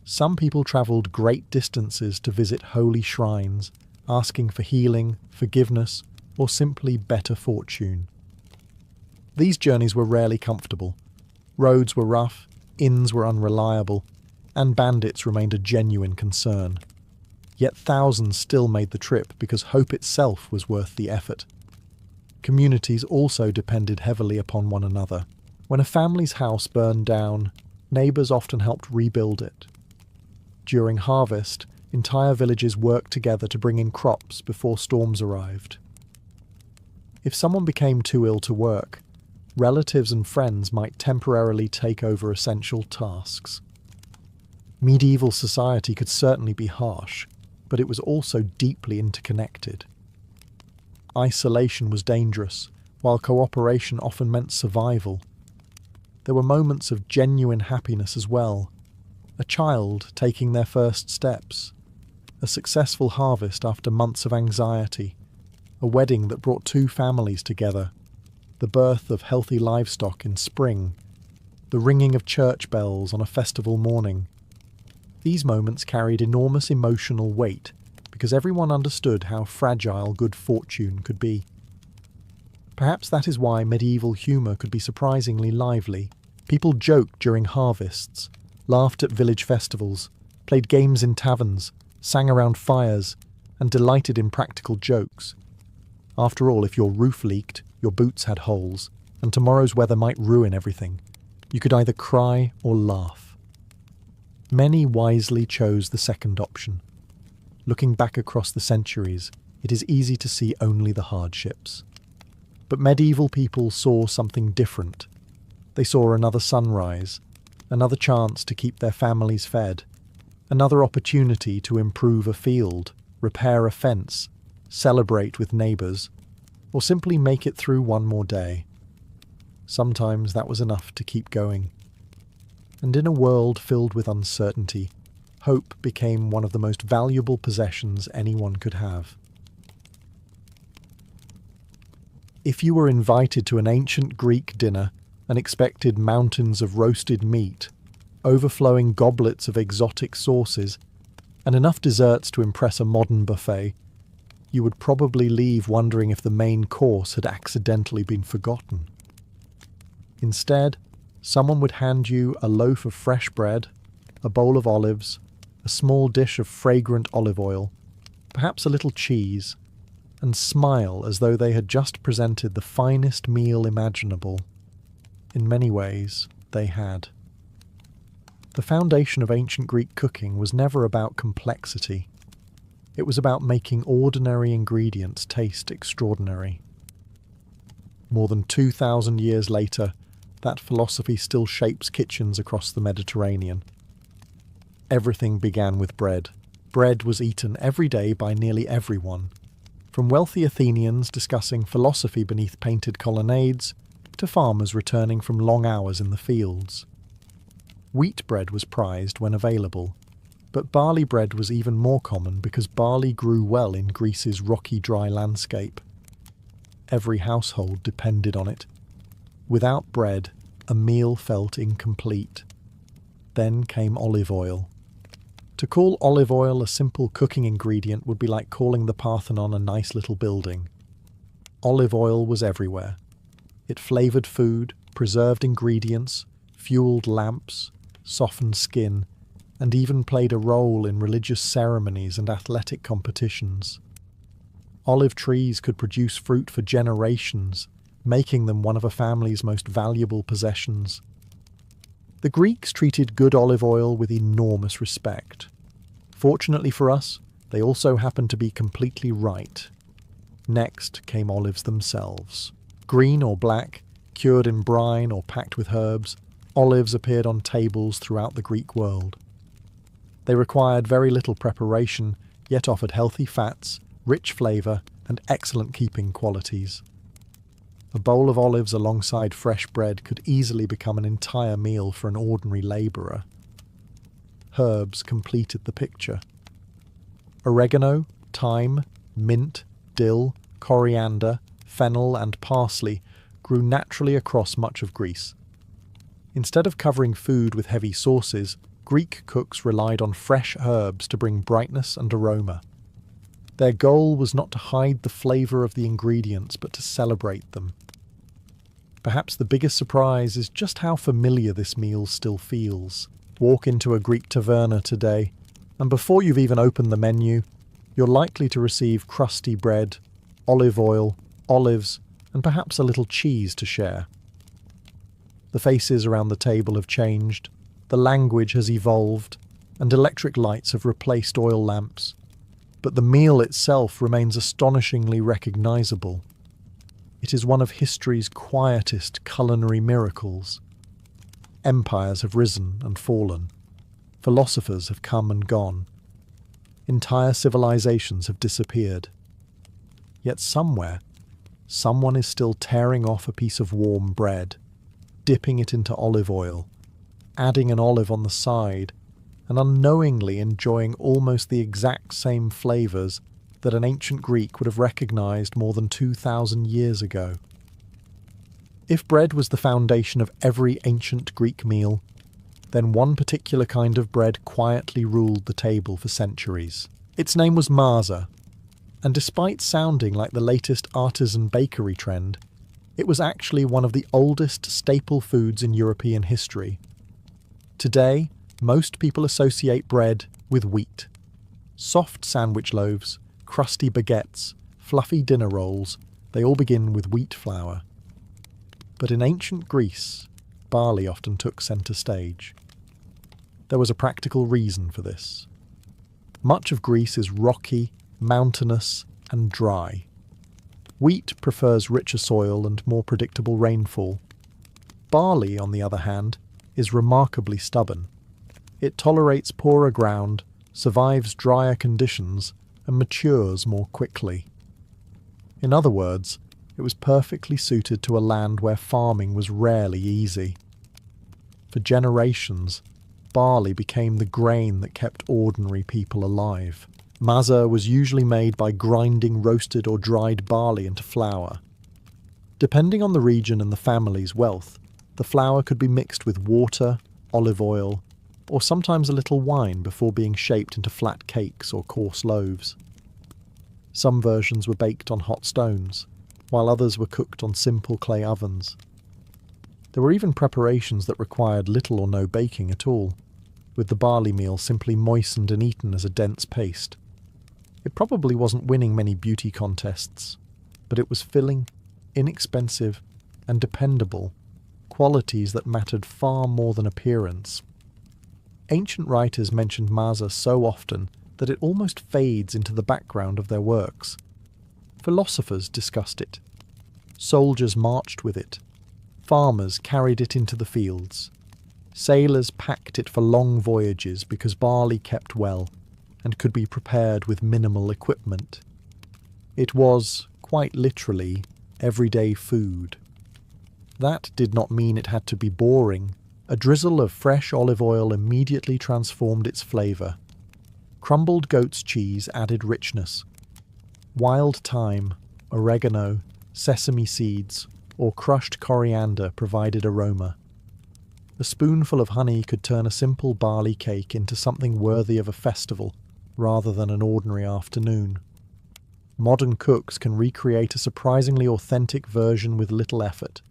Some people travelled great distances to visit holy shrines, asking for healing, forgiveness, or simply better fortune. These journeys were rarely comfortable. Roads were rough, inns were unreliable, and bandits remained a genuine concern. Yet thousands still made the trip because hope itself was worth the effort. Communities also depended heavily upon one another. When a family's house burned down, neighbours often helped rebuild it. During harvest, entire villages worked together to bring in crops before storms arrived. If someone became too ill to work, relatives and friends might temporarily take over essential tasks. Medieval society could certainly be harsh, but it was also deeply interconnected. Isolation was dangerous, while cooperation often meant survival. There were moments of genuine happiness as well. A child taking their first steps, a successful harvest after months of anxiety, a wedding that brought two families together, the birth of healthy livestock in spring, the ringing of church bells on a festival morning. These moments carried enormous emotional weight because everyone understood how fragile good fortune could be. Perhaps that is why medieval humour could be surprisingly lively. People joked during harvests, laughed at village festivals, played games in taverns, sang around fires, and delighted in practical jokes. After all, if your roof leaked, your boots had holes, and tomorrow's weather might ruin everything, you could either cry or laugh. Many wisely chose the second option. Looking back across the centuries, it is easy to see only the hardships. But medieval people saw something different. They saw another sunrise, another chance to keep their families fed, another opportunity to improve a field, repair a fence, celebrate with neighbours, or simply make it through one more day. Sometimes that was enough to keep going. And in a world filled with uncertainty, hope became one of the most valuable possessions anyone could have. If you were invited to an ancient Greek dinner and expected mountains of roasted meat, overflowing goblets of exotic sauces, and enough desserts to impress a modern buffet, you would probably leave wondering if the main course had accidentally been forgotten. Instead, someone would hand you a loaf of fresh bread, a bowl of olives, a small dish of fragrant olive oil, perhaps a little cheese, and smile as though they had just presented the finest meal imaginable. In many ways, they had. The foundation of ancient Greek cooking was never about complexity. It was about making ordinary ingredients taste extraordinary. More than 2,000 years later, that philosophy still shapes kitchens across the Mediterranean. Everything began with bread. Bread was eaten every day by nearly everyone, from wealthy Athenians discussing philosophy beneath painted colonnades to farmers returning from long hours in the fields. Wheat bread was prized when available, but barley bread was even more common because barley grew well in Greece's rocky, dry landscape. Every household depended on it. Without bread, a meal felt incomplete. Then came olive oil. To call olive oil a simple cooking ingredient would be like calling the Parthenon a nice little building. Olive oil was everywhere. It flavoured food, preserved ingredients, fueled lamps, softened skin, and even played a role in religious ceremonies and athletic competitions. Olive trees could produce fruit for generations, making them one of a family's most valuable possessions. The Greeks treated good olive oil with enormous respect. Fortunately for us, they also happened to be completely right. Next came olives themselves. Green or black, cured in brine or packed with herbs, olives appeared on tables throughout the Greek world. They required very little preparation, yet offered healthy fats, rich flavour, and excellent keeping qualities. A bowl of olives alongside fresh bread could easily become an entire meal for an ordinary labourer. Herbs completed the picture. Oregano, thyme, mint, dill, coriander, fennel, and parsley grew naturally across much of Greece. Instead of covering food with heavy sauces, Greek cooks relied on fresh herbs to bring brightness and aroma. Their goal was not to hide the flavour of the ingredients, but to celebrate them. Perhaps the biggest surprise is just how familiar this meal still feels. Walk into a Greek taverna today, and before you've even opened the menu, you're likely to receive crusty bread, olive oil, olives, and perhaps a little cheese to share. The faces around the table have changed, the language has evolved, and electric lights have replaced oil lamps. But the meal itself remains astonishingly recognisable. It is one of history's quietest culinary miracles. Empires have risen and fallen. Philosophers have come and gone. Entire civilizations have disappeared. Yet somewhere, someone is still tearing off a piece of warm bread, dipping it into olive oil, adding an olive on the side, and unknowingly enjoying almost the exact same flavours that an ancient Greek would have recognised more than 2,000 years ago. If bread was the foundation of every ancient Greek meal, then one particular kind of bread quietly ruled the table for centuries. Its name was masa, and despite sounding like the latest artisan bakery trend, it was actually one of the oldest staple foods in European history. Today, most people associate bread with wheat. Soft sandwich loaves, crusty baguettes, fluffy dinner rolls, they all begin with wheat flour. But in ancient Greece, barley often took centre stage. There was a practical reason for this. Much of Greece is rocky, mountainous, and dry. Wheat prefers richer soil and more predictable rainfall. Barley, on the other hand, is remarkably stubborn. It tolerates poorer ground, survives drier conditions, and matures more quickly. In other words, it was perfectly suited to a land where farming was rarely easy. For generations, barley became the grain that kept ordinary people alive. Masa was usually made by grinding roasted or dried barley into flour. Depending on the region and the family's wealth, the flour could be mixed with water, olive oil, or sometimes a little wine before being shaped into flat cakes or coarse loaves. Some versions were baked on hot stones, while others were cooked on simple clay ovens. There were even preparations that required little or no baking at all, with the barley meal simply moistened and eaten as a dense paste. It probably wasn't winning many beauty contests, but it was filling, inexpensive, and dependable, qualities that mattered far more than appearance. Ancient writers mentioned masa so often that it almost fades into the background of their works. Philosophers discussed it. Soldiers marched with it. Farmers carried it into the fields. Sailors packed it for long voyages because barley kept well and could be prepared with minimal equipment. It was, quite literally, everyday food. That did not mean it had to be boring, A drizzle of fresh olive oil immediately transformed its flavour. Crumbled goat's cheese added richness. Wild thyme, oregano, sesame seeds, or crushed coriander provided aroma. A spoonful of honey could turn a simple barley cake into something worthy of a festival, rather than an ordinary afternoon. Modern cooks can recreate a surprisingly authentic version with little effort.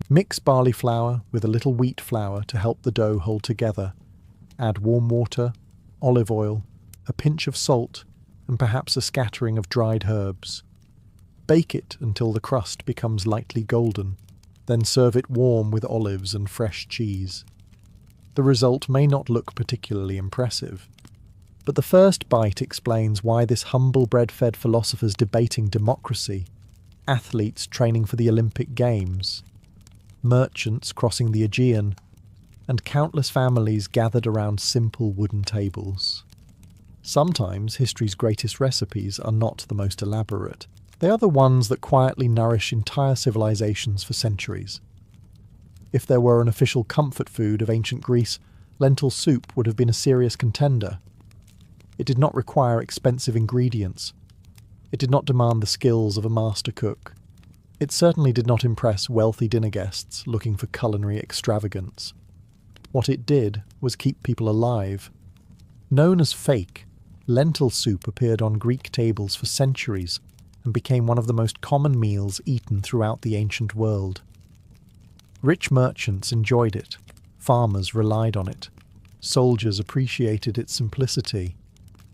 Mix barley flour with a little wheat flour to help the dough hold together. Add warm water, olive oil, a pinch of salt, and perhaps a scattering of dried herbs. Bake it until the crust becomes lightly golden, then serve it warm with olives and fresh cheese. The result may not look particularly impressive, but the first bite explains why this humble bread-fed philosophers debating democracy, athletes training for the Olympic Games, merchants crossing the Aegean, and countless families gathered around simple wooden tables. Sometimes history's greatest recipes are not the most elaborate. They are the ones that quietly nourish entire civilizations for centuries. If there were an official comfort food of ancient Greece, lentil soup would have been a serious contender. It did not require expensive ingredients. It did not demand the skills of a master cook. It certainly did not impress wealthy dinner guests looking for culinary extravagance. What it did was keep people alive. Known as fake, lentil soup appeared on Greek tables for centuries and became one of the most common meals eaten throughout the ancient world. Rich merchants enjoyed it, farmers relied on it, soldiers appreciated its simplicity,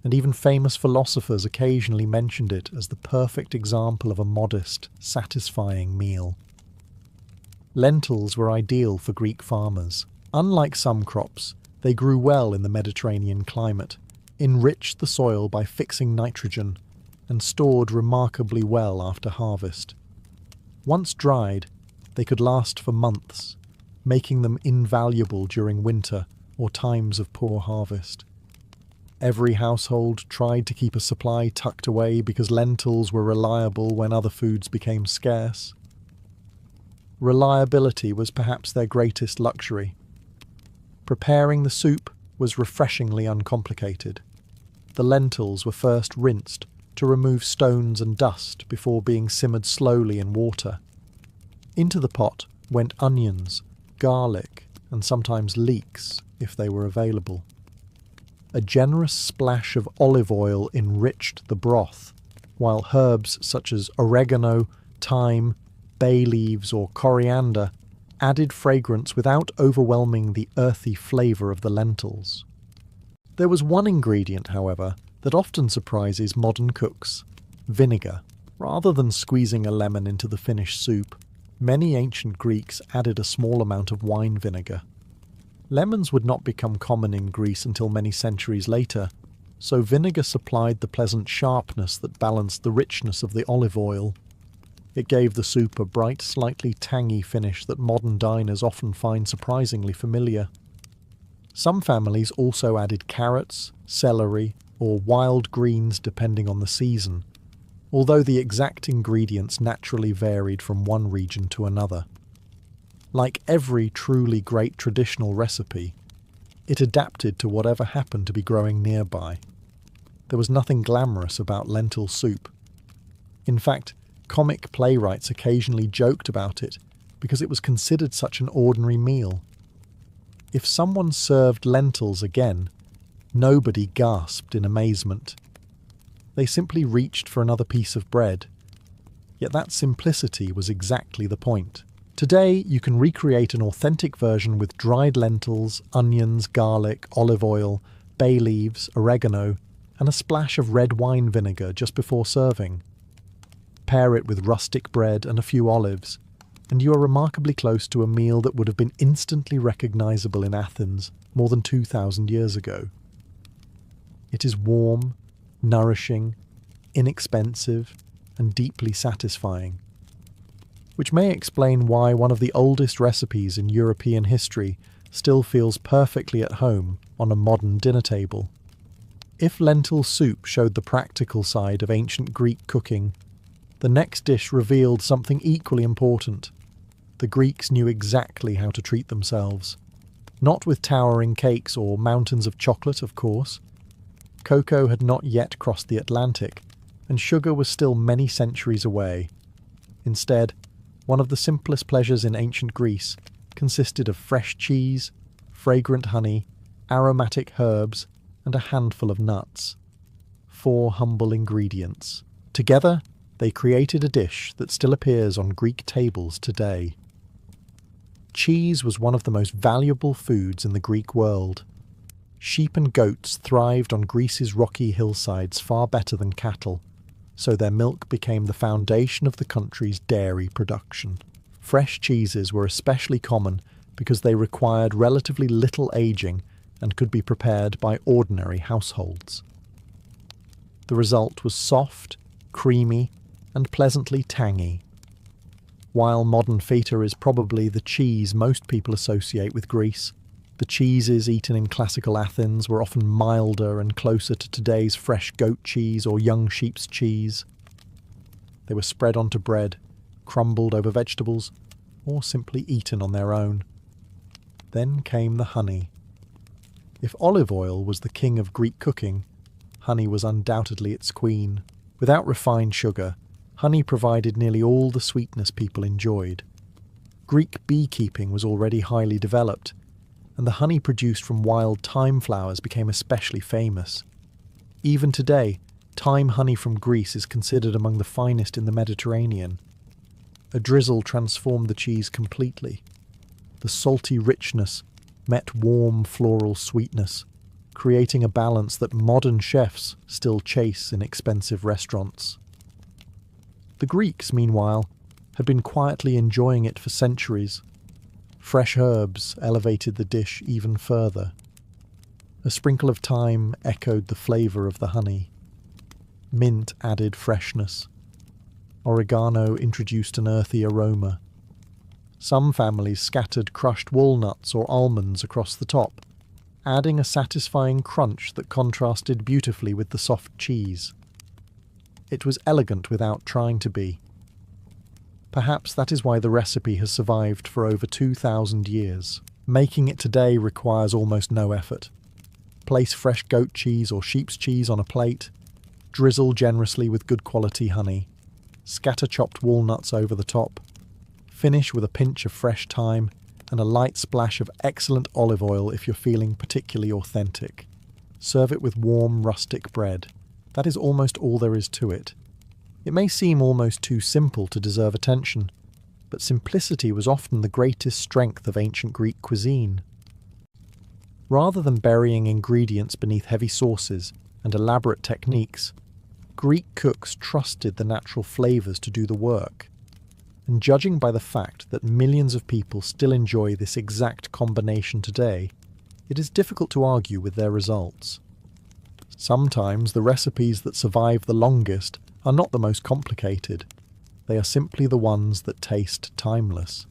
and even famous philosophers occasionally mentioned it as the perfect example of a modest, satisfying meal. Lentils were ideal for Greek farmers. Unlike some crops, they grew well in the Mediterranean climate, enriched the soil by fixing nitrogen, and stored remarkably well after harvest. Once dried, they could last for months, making them invaluable during winter or times of poor harvest. Every household tried to keep a supply tucked away because lentils were reliable when other foods became scarce. Reliability was perhaps their greatest luxury. Preparing the soup was refreshingly uncomplicated. The lentils were first rinsed to remove stones and dust before being simmered slowly in water. Into the pot went onions, garlic, and sometimes leeks, if they were available. A generous splash of olive oil enriched the broth, while herbs such as oregano, thyme, bay leaves, or coriander added fragrance without overwhelming the earthy flavour of the lentils. There was one ingredient, however, that often surprises modern cooks: vinegar. Rather than squeezing a lemon into the finished soup, many ancient Greeks added a small amount of wine vinegar. Lemons would not become common in Greece until many centuries later, so vinegar supplied the pleasant sharpness that balanced the richness of the olive oil. It gave the soup a bright, slightly tangy finish that modern diners often find surprisingly familiar. Some families also added carrots, celery, or wild greens depending on the season, although the exact ingredients naturally varied from one region to another. Like every truly great traditional recipe, it adapted to whatever happened to be growing nearby. There was nothing glamorous about lentil soup. In fact, comic playwrights occasionally joked about it because it was considered such an ordinary meal. If someone served lentils again, nobody gasped in amazement. They simply reached for another piece of bread. Yet that simplicity was exactly the point. Today, you can recreate an authentic version with dried lentils, onions, garlic, olive oil, bay leaves, oregano, and a splash of red wine vinegar just before serving. Pair it with rustic bread and a few olives, and you are remarkably close to a meal that would have been instantly recognizable in Athens more than 2,000 years ago. It is warm, nourishing, inexpensive, and deeply satisfying, which may explain why one of the oldest recipes in European history still feels perfectly at home on a modern dinner table. If lentil soup showed the practical side of ancient Greek cooking, the next dish revealed something equally important. The Greeks knew exactly how to treat themselves. Not with towering cakes or mountains of chocolate, of course. Cocoa had not yet crossed the Atlantic, and sugar was still many centuries away. Instead, one of the simplest pleasures in ancient Greece consisted of fresh cheese, fragrant honey, aromatic herbs, and a handful of nuts. 4 humble ingredients. Together, they created a dish that still appears on Greek tables today. Cheese was one of the most valuable foods in the Greek world. Sheep and goats thrived on Greece's rocky hillsides far better than cattle, so their milk became the foundation of the country's dairy production. Fresh cheeses were especially common because they required relatively little aging and could be prepared by ordinary households. The result was soft, creamy, and pleasantly tangy. While modern feta is probably the cheese most people associate with Greece, the cheeses eaten in classical Athens were often milder and closer to today's fresh goat cheese or young sheep's cheese. They were spread onto bread, crumbled over vegetables, or simply eaten on their own. Then came the honey. If olive oil was the king of Greek cooking, honey was undoubtedly its queen. Without refined sugar, honey provided nearly all the sweetness people enjoyed. Greek beekeeping was already highly developed, and the honey produced from wild thyme flowers became especially famous. Even today, thyme honey from Greece is considered among the finest in the Mediterranean. A drizzle transformed the cheese completely. The salty richness met warm floral sweetness, creating a balance that modern chefs still chase in expensive restaurants. The Greeks, meanwhile, had been quietly enjoying it for centuries. Fresh herbs elevated the dish even further. A sprinkle of thyme echoed the flavour of the honey. Mint added freshness. Oregano introduced an earthy aroma. Some families scattered crushed walnuts or almonds across the top, adding a satisfying crunch that contrasted beautifully with the soft cheese. It was elegant without trying to be. Perhaps that is why the recipe has survived for over 2,000 years. Making it today requires almost no effort. Place fresh goat cheese or sheep's cheese on a plate, drizzle generously with good quality honey, scatter chopped walnuts over the top, finish with a pinch of fresh thyme and a light splash of excellent olive oil if you're feeling particularly authentic. Serve it with warm rustic bread. That is almost all there is to it. It may seem almost too simple to deserve attention, but simplicity was often the greatest strength of ancient Greek cuisine. Rather than burying ingredients beneath heavy sauces and elaborate techniques, Greek cooks trusted the natural flavours to do the work. And judging by the fact that millions of people still enjoy this exact combination today, it is difficult to argue with their results. Sometimes the recipes that survive the longest are not the most complicated. They are simply the ones that taste timeless.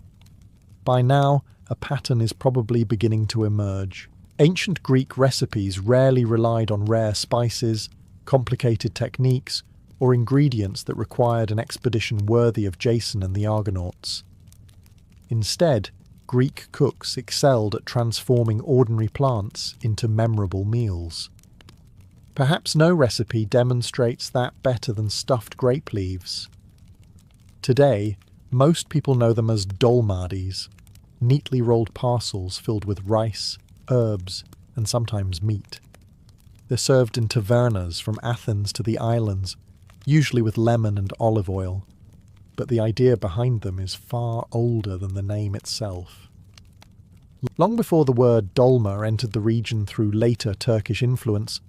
By now, a pattern is probably beginning to emerge. Ancient Greek recipes rarely relied on rare spices, complicated techniques, or ingredients that required an expedition worthy of Jason and the Argonauts. Instead, Greek cooks excelled at transforming ordinary plants into memorable meals. Perhaps no recipe demonstrates that better than stuffed grape leaves. Today, most people know them as dolmades, neatly rolled parcels filled with rice, herbs, and sometimes meat. They're served in tavernas from Athens to the islands, usually with lemon and olive oil, but the idea behind them is far older than the name itself. Long before the word dolma entered the region through later Turkish influence,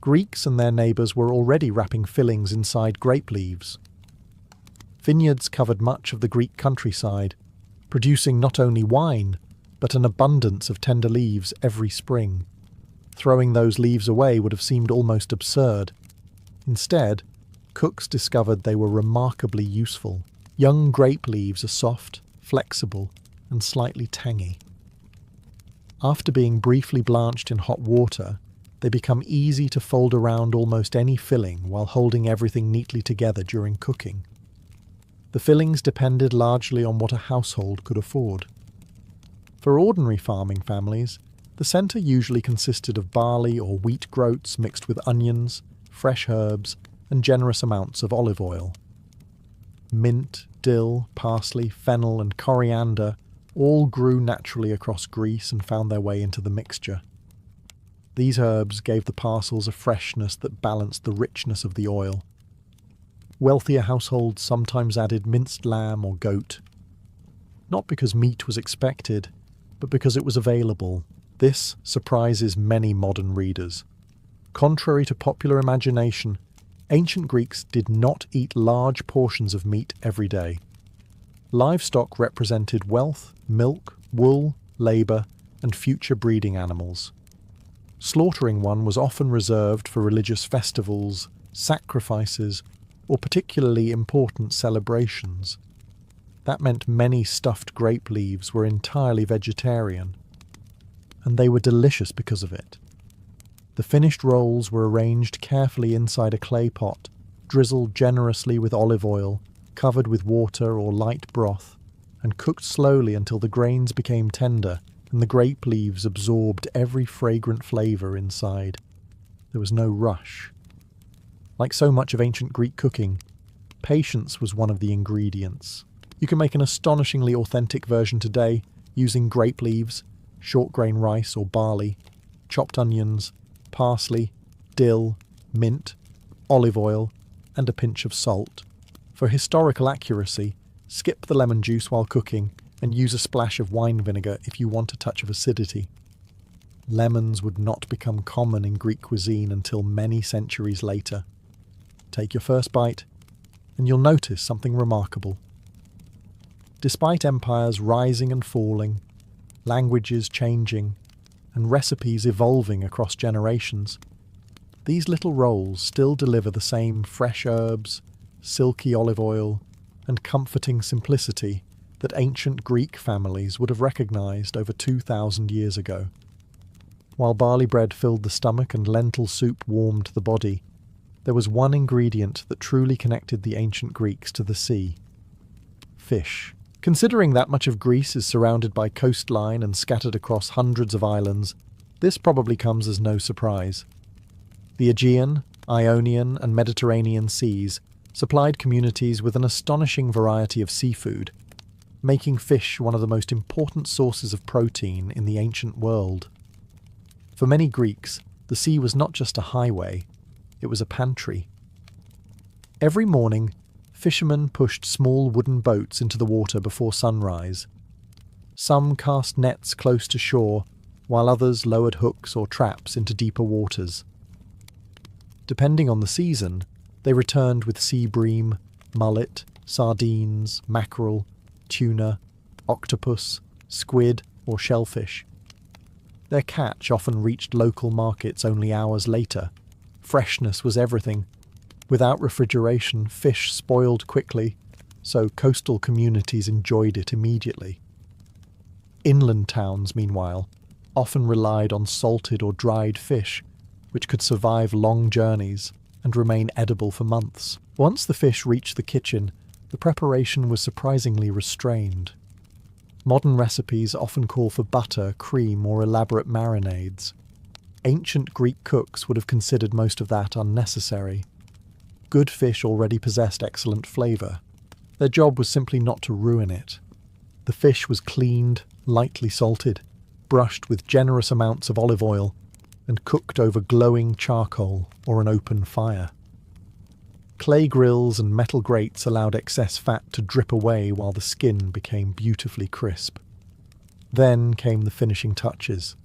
Greeks and their neighbours were already wrapping fillings inside grape leaves. Vineyards covered much of the Greek countryside, producing not only wine, but an abundance of tender leaves every spring. Throwing those leaves away would have seemed almost absurd. Instead, cooks discovered they were remarkably useful. Young grape leaves are soft, flexible, and slightly tangy. After being briefly blanched in hot water, they become easy to fold around almost any filling while holding everything neatly together during cooking. The fillings depended largely on what a household could afford. For ordinary farming families, the centre usually consisted of barley or wheat groats mixed with onions, fresh herbs, and generous amounts of olive oil. Mint, dill, parsley, fennel, and coriander all grew naturally across Greece and found their way into the mixture. These herbs gave the parcels a freshness that balanced the richness of the oil. Wealthier households sometimes added minced lamb or goat, not because meat was expected, but because it was available. This surprises many modern readers. Contrary to popular imagination, ancient Greeks did not eat large portions of meat every day. Livestock represented wealth, milk, wool, labour, and future breeding animals. Slaughtering one was often reserved for religious festivals, sacrifices, or particularly important celebrations. That meant many stuffed grape leaves were entirely vegetarian, and they were delicious because of it. The finished rolls were arranged carefully inside a clay pot, drizzled generously with olive oil, covered with water or light broth, and cooked slowly until the grains became tender and the grape leaves absorbed every fragrant flavour inside. There was no rush. Like so much of ancient Greek cooking, patience was one of the ingredients. You can make an astonishingly authentic version today using grape leaves, short grain rice or barley, chopped onions, parsley, dill, mint, olive oil, and a pinch of salt. For historical accuracy, skip the lemon juice while cooking and use a splash of wine vinegar if you want a touch of acidity. Lemons would not become common in Greek cuisine until many centuries later. Take your first bite, and you'll notice something remarkable. Despite empires rising and falling, languages changing, and recipes evolving across generations, these little rolls still deliver the same fresh herbs, silky olive oil, and comforting simplicity that ancient Greek families would have recognized over 2,000 years ago. While barley bread filled the stomach and lentil soup warmed the body, there was one ingredient that truly connected the ancient Greeks to the sea: fish. Considering that much of Greece is surrounded by coastline and scattered across hundreds of islands, this probably comes as no surprise. The Aegean, Ionian, and Mediterranean seas supplied communities with an astonishing variety of seafood, making fish one of the most important sources of protein in the ancient world. For many Greeks, the sea was not just a highway, it was a pantry. Every morning, fishermen pushed small wooden boats into the water before sunrise. Some cast nets close to shore, while others lowered hooks or traps into deeper waters. Depending on the season, they returned with sea bream, mullet, sardines, mackerel, tuna, octopus, squid, or shellfish. Their catch often reached local markets only hours later. Freshness was everything. Without refrigeration, fish spoiled quickly, so coastal communities enjoyed it immediately. Inland towns, meanwhile, often relied on salted or dried fish, which could survive long journeys and remain edible for months. Once the fish reached the kitchen, the preparation was surprisingly restrained. Modern recipes often call for butter, cream, or elaborate marinades. Ancient Greek cooks would have considered most of that unnecessary. Good fish already possessed excellent flavour. Their job was simply not to ruin it. The fish was cleaned, lightly salted, brushed with generous amounts of olive oil, and cooked over glowing charcoal or an open fire. Clay grills and metal grates allowed excess fat to drip away while the skin became beautifully crisp. Then came the finishing touches.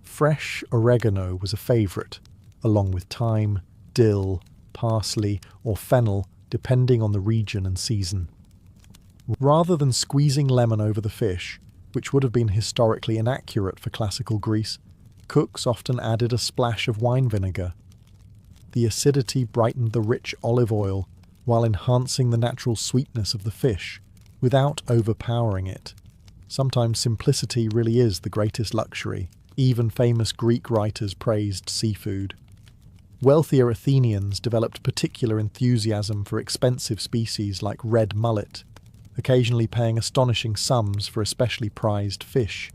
Fresh oregano was a favourite, along with thyme, dill, parsley, or fennel, depending on the region and season. Rather than squeezing lemon over the fish, which would have been historically inaccurate for classical Greece, cooks often added a splash of wine vinegar. The acidity brightened the rich olive oil while enhancing the natural sweetness of the fish, without overpowering it. Sometimes simplicity really is the greatest luxury. Even famous Greek writers praised seafood. Wealthier Athenians developed particular enthusiasm for expensive species like red mullet, occasionally paying astonishing sums for especially prized fish.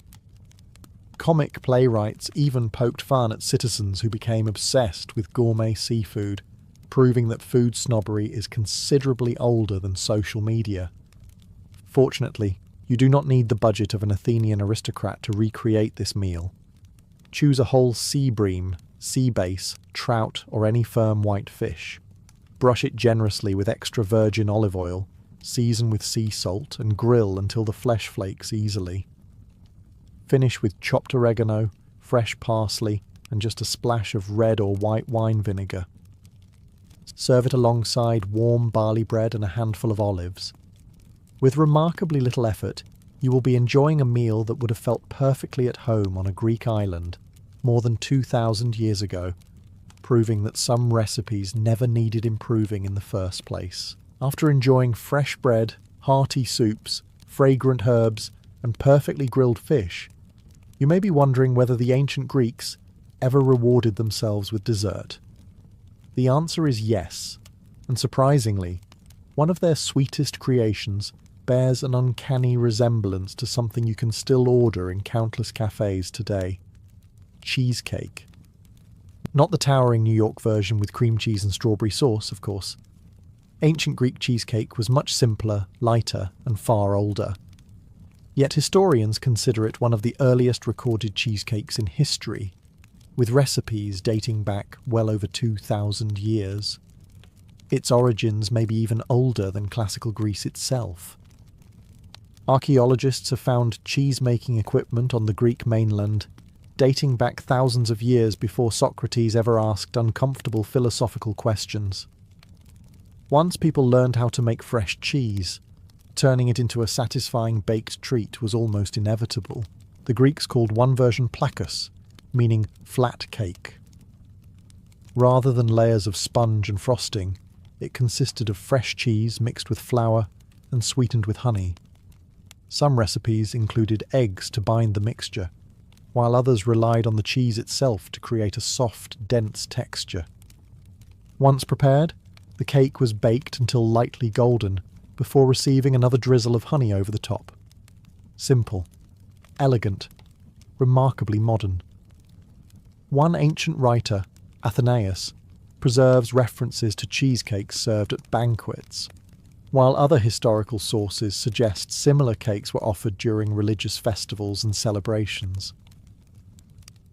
Comic playwrights even poked fun at citizens who became obsessed with gourmet seafood, proving that food snobbery is considerably older than social media. Fortunately, you do not need the budget of an Athenian aristocrat to recreate this meal. Choose a whole sea bream, sea bass, trout, or any firm white fish. Brush it generously with extra virgin olive oil, season with sea salt, and grill until the flesh flakes easily. Finish with chopped oregano, fresh parsley, and just a splash of red or white wine vinegar. Serve it alongside warm barley bread and a handful of olives. With remarkably little effort, you will be enjoying a meal that would have felt perfectly at home on a Greek island more than 2,000 years ago, proving that some recipes never needed improving in the first place. After enjoying fresh bread, hearty soups, fragrant herbs, and perfectly grilled fish, you may be wondering whether the ancient Greeks ever rewarded themselves with dessert. The answer is yes, and surprisingly, one of their sweetest creations bears an uncanny resemblance to something you can still order in countless cafes today: cheesecake. Not the towering New York version with cream cheese and strawberry sauce, of course. Ancient Greek cheesecake was much simpler, lighter, and far older. Yet historians consider it one of the earliest recorded cheesecakes in history, with recipes dating back well over 2,000 years. Its origins may be even older than classical Greece itself. Archaeologists have found cheese-making equipment on the Greek mainland dating back thousands of years before Socrates ever asked uncomfortable philosophical questions. Once people learned how to make fresh cheese, turning it into a satisfying baked treat was almost inevitable. The Greeks called one version plakos, meaning flat cake. Rather than layers of sponge and frosting, it consisted of fresh cheese mixed with flour and sweetened with honey. Some recipes included eggs to bind the mixture, while others relied on the cheese itself to create a soft, dense texture. Once prepared, the cake was baked until lightly golden before receiving another drizzle of honey over the top. Simple, elegant, remarkably modern. One ancient writer, Athenaeus, preserves references to cheesecakes served at banquets, while other historical sources suggest similar cakes were offered during religious festivals and celebrations.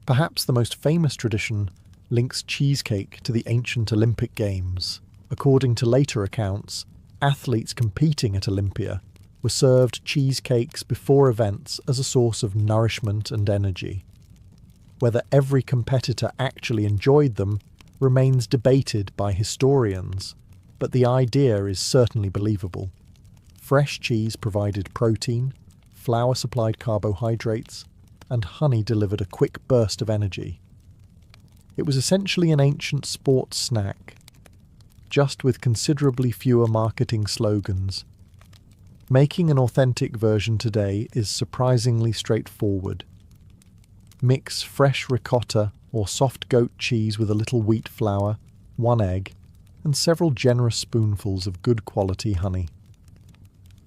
Perhaps the most famous tradition links cheesecake to the ancient Olympic Games. According to later accounts, athletes competing at Olympia were served cheesecakes before events as a source of nourishment and energy. Whether every competitor actually enjoyed them remains debated by historians, but the idea is certainly believable. Fresh cheese provided protein, flour supplied carbohydrates, and honey delivered a quick burst of energy. It was essentially an ancient sports snack, just with considerably fewer marketing slogans. Making an authentic version today is surprisingly straightforward. Mix fresh ricotta or soft goat cheese with a little wheat flour, 1 egg, and several generous spoonfuls of good quality honey.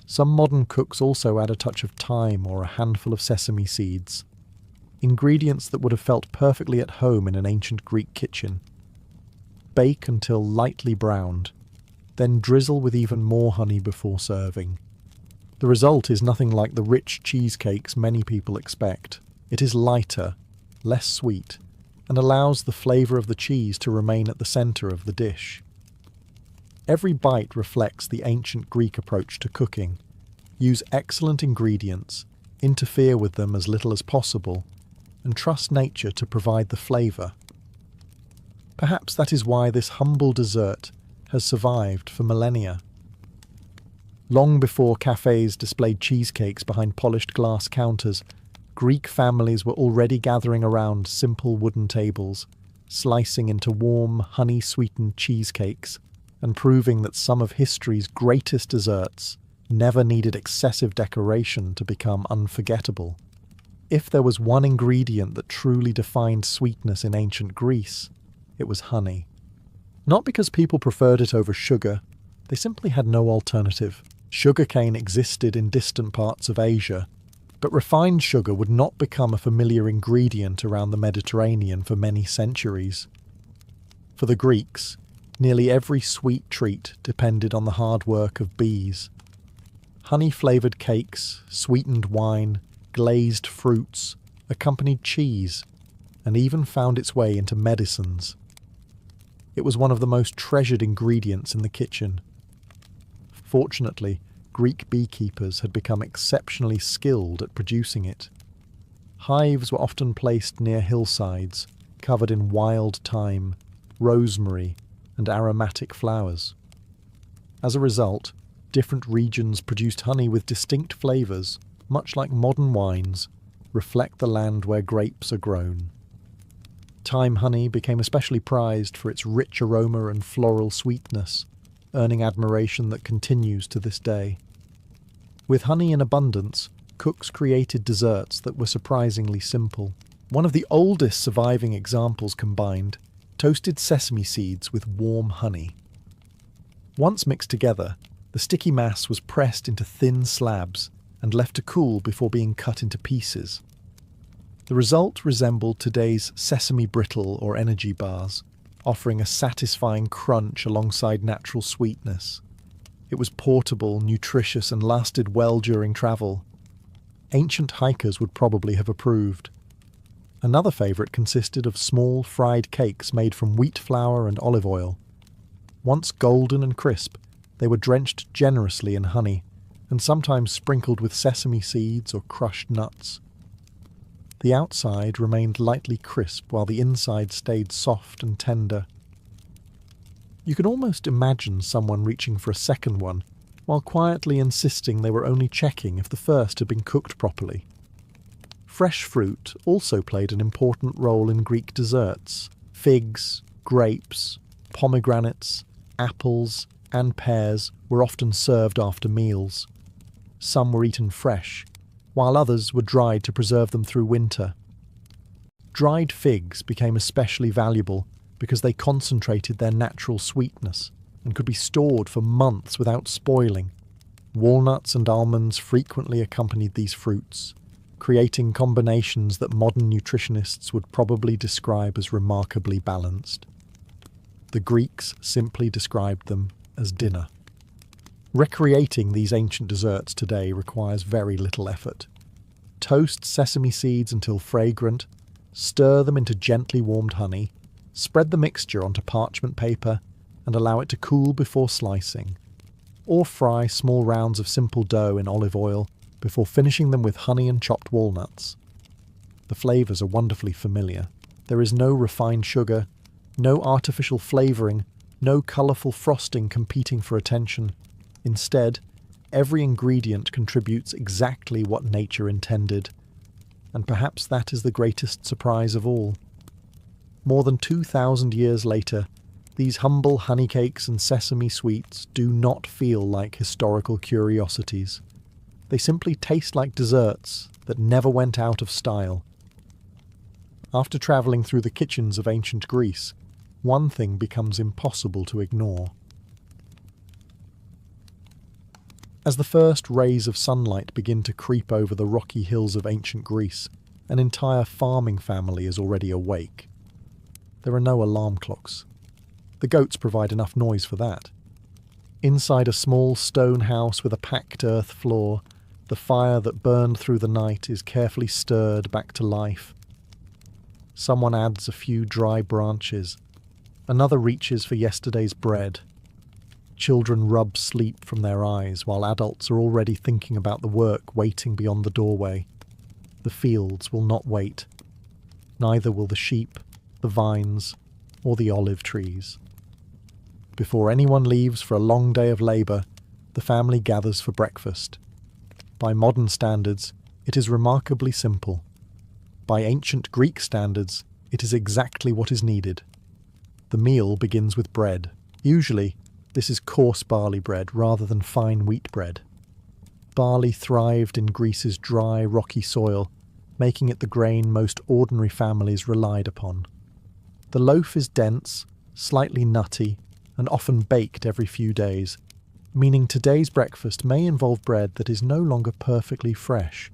Some modern cooks also add a touch of thyme or a handful of sesame seeds, ingredients that would have felt perfectly at home in an ancient Greek kitchen. Bake until lightly browned, then drizzle with even more honey before serving. The result is nothing like the rich cheesecakes many people expect. It is lighter, less sweet, and allows the flavour of the cheese to remain at the centre of the dish. Every bite reflects the ancient Greek approach to cooking. Use excellent ingredients, interfere with them as little as possible, and trust nature to provide the flavour. Perhaps that is why this humble dessert has survived for millennia. Long before cafes displayed cheesecakes behind polished glass counters, Greek families were already gathering around simple wooden tables, slicing into warm, honey-sweetened cheesecakes, and proving that some of history's greatest desserts never needed excessive decoration to become unforgettable. If there was one ingredient that truly defined sweetness in ancient Greece, it was honey. Not because people preferred it over sugar, they simply had no alternative. Sugarcane existed in distant parts of Asia, but refined sugar would not become a familiar ingredient around the Mediterranean for many centuries. For the Greeks, nearly every sweet treat depended on the hard work of bees. Honey-flavoured cakes, sweetened wine, glazed fruits, accompanied cheese, and even found its way into medicines. It was one of the most treasured ingredients in the kitchen. Fortunately, Greek beekeepers had become exceptionally skilled at producing it. Hives were often placed near hillsides, covered in wild thyme, rosemary, and aromatic flowers. As a result, different regions produced honey with distinct flavours, much like modern wines, reflect the land where grapes are grown. Thyme honey became especially prized for its rich aroma and floral sweetness, earning admiration that continues to this day. With honey in abundance, cooks created desserts that were surprisingly simple. One of the oldest surviving examples combined toasted sesame seeds with warm honey. Once mixed together, the sticky mass was pressed into thin slabs and left to cool before being cut into pieces. The result resembled today's sesame brittle or energy bars, offering a satisfying crunch alongside natural sweetness. It was portable, nutritious, and lasted well during travel. Ancient hikers would probably have approved. Another favourite consisted of small fried cakes made from wheat flour and olive oil. Once golden and crisp, they were drenched generously in honey, and sometimes sprinkled with sesame seeds or crushed nuts. The outside remained lightly crisp while the inside stayed soft and tender. You can almost imagine someone reaching for a second one, while quietly insisting they were only checking if the first had been cooked properly. Fresh fruit also played an important role in Greek desserts. Figs, grapes, pomegranates, apples, and pears were often served after meals. Some were eaten fresh, while others were dried to preserve them through winter. Dried figs became especially valuable because they concentrated their natural sweetness and could be stored for months without spoiling. Walnuts and almonds frequently accompanied these fruits, creating combinations that modern nutritionists would probably describe as remarkably balanced. The Greeks simply described them as dinner. Recreating these ancient desserts today requires very little effort. Toast sesame seeds until fragrant, stir them into gently warmed honey, spread the mixture onto parchment paper, and allow it to cool before slicing. Or fry small rounds of simple dough in olive oil before finishing them with honey and chopped walnuts. The flavours are wonderfully familiar. There is no refined sugar, no artificial flavouring, no colourful frosting competing for attention. Instead, every ingredient contributes exactly what nature intended, and perhaps that is the greatest surprise of all. More than 2,000 years later, these humble honey cakes and sesame sweets do not feel like historical curiosities. They simply taste like desserts that never went out of style. After travelling through the kitchens of ancient Greece, one thing becomes impossible to ignore. As the first rays of sunlight begin to creep over the rocky hills of ancient Greece, an entire farming family is already awake. There are no alarm clocks. The goats provide enough noise for that. Inside a small stone house with a packed earth floor, the fire that burned through the night is carefully stirred back to life. Someone adds a few dry branches. Another reaches for yesterday's bread. Children rub sleep from their eyes while adults are already thinking about the work waiting beyond the doorway. The fields will not wait. Neither will the sheep, the vines, or the olive trees. Before anyone leaves for a long day of labour, the family gathers for breakfast. By modern standards, it is remarkably simple. By ancient Greek standards, it is exactly what is needed. The meal begins with bread. Usually, this is coarse barley bread rather than fine wheat bread. Barley thrived in Greece's dry, rocky soil, making it the grain most ordinary families relied upon. The loaf is dense, slightly nutty, and often baked every few days. meaning today's breakfast may involve bread that is no longer perfectly fresh.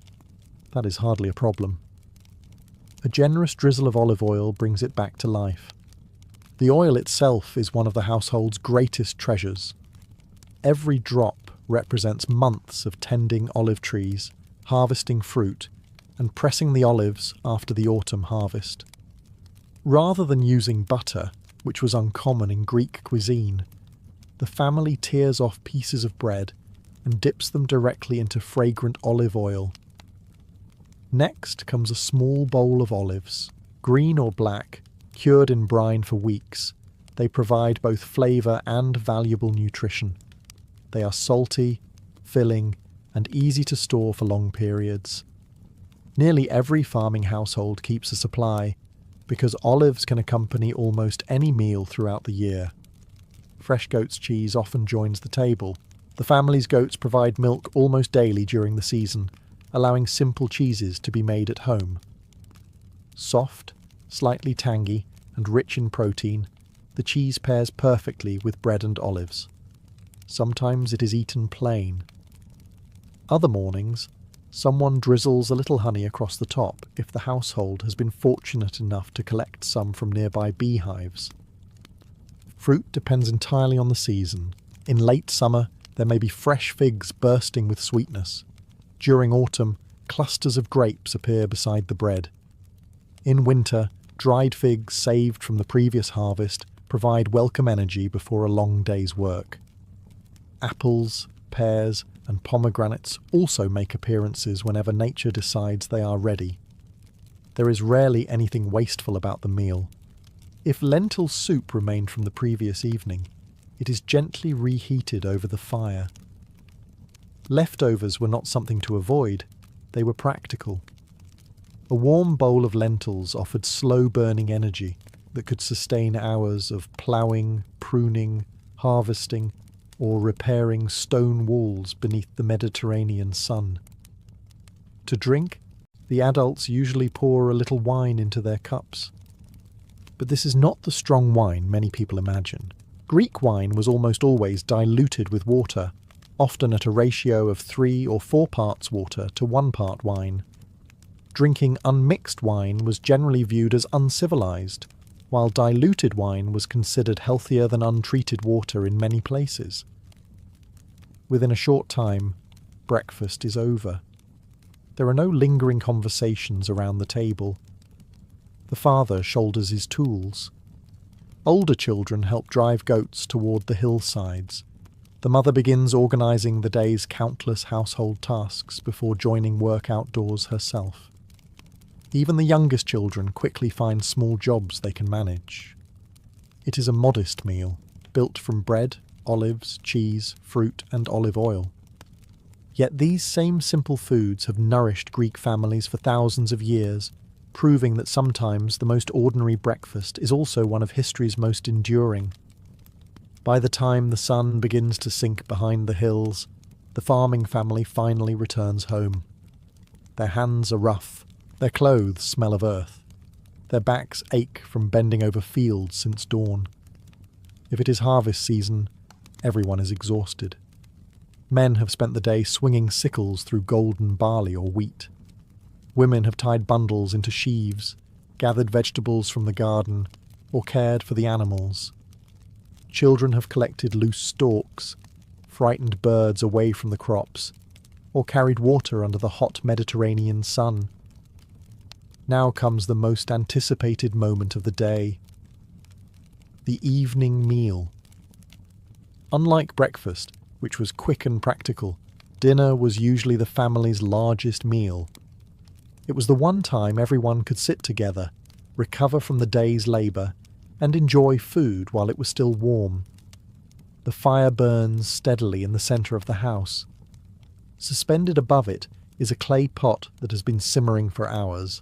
That is hardly a problem. A generous drizzle of olive oil brings it back to life. The oil itself is one of the household's greatest treasures. Every drop represents months of tending olive trees, harvesting fruit, and pressing the olives after the autumn harvest. Rather than using butter, which was uncommon in Greek cuisine, the family tears off pieces of bread and dips them directly into fragrant olive oil. Next comes a small bowl of olives, green or black, cured in brine for weeks. They provide both flavour and valuable nutrition. They are salty, filling, and easy to store for long periods. Nearly every farming household keeps a supply, because olives can accompany almost any meal throughout the year. Fresh goat's cheese often joins the table. The family's goats provide milk almost daily during the season, allowing simple cheeses to be made at home. Soft, slightly tangy, and rich in protein, the cheese pairs perfectly with bread and olives. Sometimes it is eaten plain. Other mornings, someone drizzles a little honey across the top if the household has been fortunate enough to collect some from nearby beehives. Fruit depends entirely on the season. In late summer, there may be fresh figs bursting with sweetness. During autumn, clusters of grapes appear beside the bread. In winter, dried figs saved from the previous harvest provide welcome energy before a long day's work. Apples, pears, and pomegranates also make appearances whenever nature decides they are ready. There is rarely anything wasteful about the meal. If lentil soup remained from the previous evening, it is gently reheated over the fire. Leftovers were not something to avoid, they were practical. A warm bowl of lentils offered slow-burning energy that could sustain hours of ploughing, pruning, harvesting, or repairing stone walls beneath the Mediterranean sun. To drink, the adults usually pour a little wine into their cups. But this is not the strong wine many people imagine. Greek wine was almost always diluted with water, often at a ratio of 3 or 4 parts water to 1 part wine. Drinking unmixed wine was generally viewed as uncivilized, while diluted wine was considered healthier than untreated water in many places. Within a short time, breakfast is over. There are no lingering conversations around the table. The father shoulders his tools. Older children help drive goats toward the hillsides. The mother begins organising the day's countless household tasks before joining work outdoors herself. Even the youngest children quickly find small jobs they can manage. It is a modest meal, built from bread, olives, cheese, fruit, and olive oil. Yet these same simple foods have nourished Greek families for thousands of years, proving that sometimes the most ordinary breakfast is also one of history's most enduring. By the time the sun begins to sink behind the hills, the farming family finally returns home. Their hands are rough, their clothes smell of earth, their backs ache from bending over fields since dawn. If it is harvest season, everyone is exhausted. Men have spent the day swinging sickles through golden barley or wheat. Women have tied bundles into sheaves, gathered vegetables from the garden, or cared for the animals. Children have collected loose stalks, frightened birds away from the crops, or carried water under the hot Mediterranean sun. Now comes the most anticipated moment of the day: the evening meal. Unlike breakfast, which was quick and practical, dinner was usually the family's largest meal. It was the one time everyone could sit together, recover from the day's labour, and enjoy food while it was still warm. The fire burns steadily in the centre of the house. Suspended above it is a clay pot that has been simmering for hours.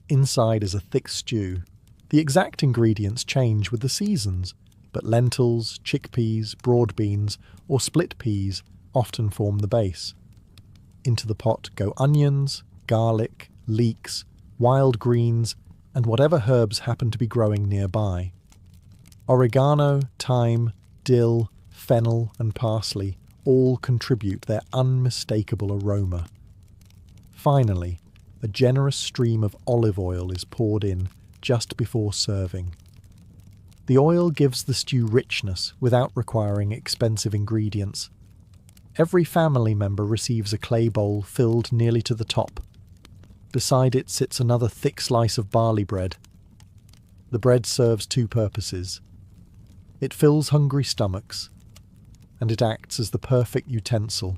Inside is a thick stew. The exact ingredients change with the seasons, but lentils, chickpeas, broad beans, or split peas often form the base. Into the pot go onions, garlic, leeks, wild greens, and whatever herbs happen to be growing nearby. Oregano, thyme, dill, fennel and parsley all contribute their unmistakable aroma. Finally, a generous stream of olive oil is poured in just before serving. The oil gives the stew richness without requiring expensive ingredients. Every family member receives a clay bowl filled nearly to the top. Beside it sits another thick slice of barley bread. The bread serves two purposes. It fills hungry stomachs, and it acts as the perfect utensil.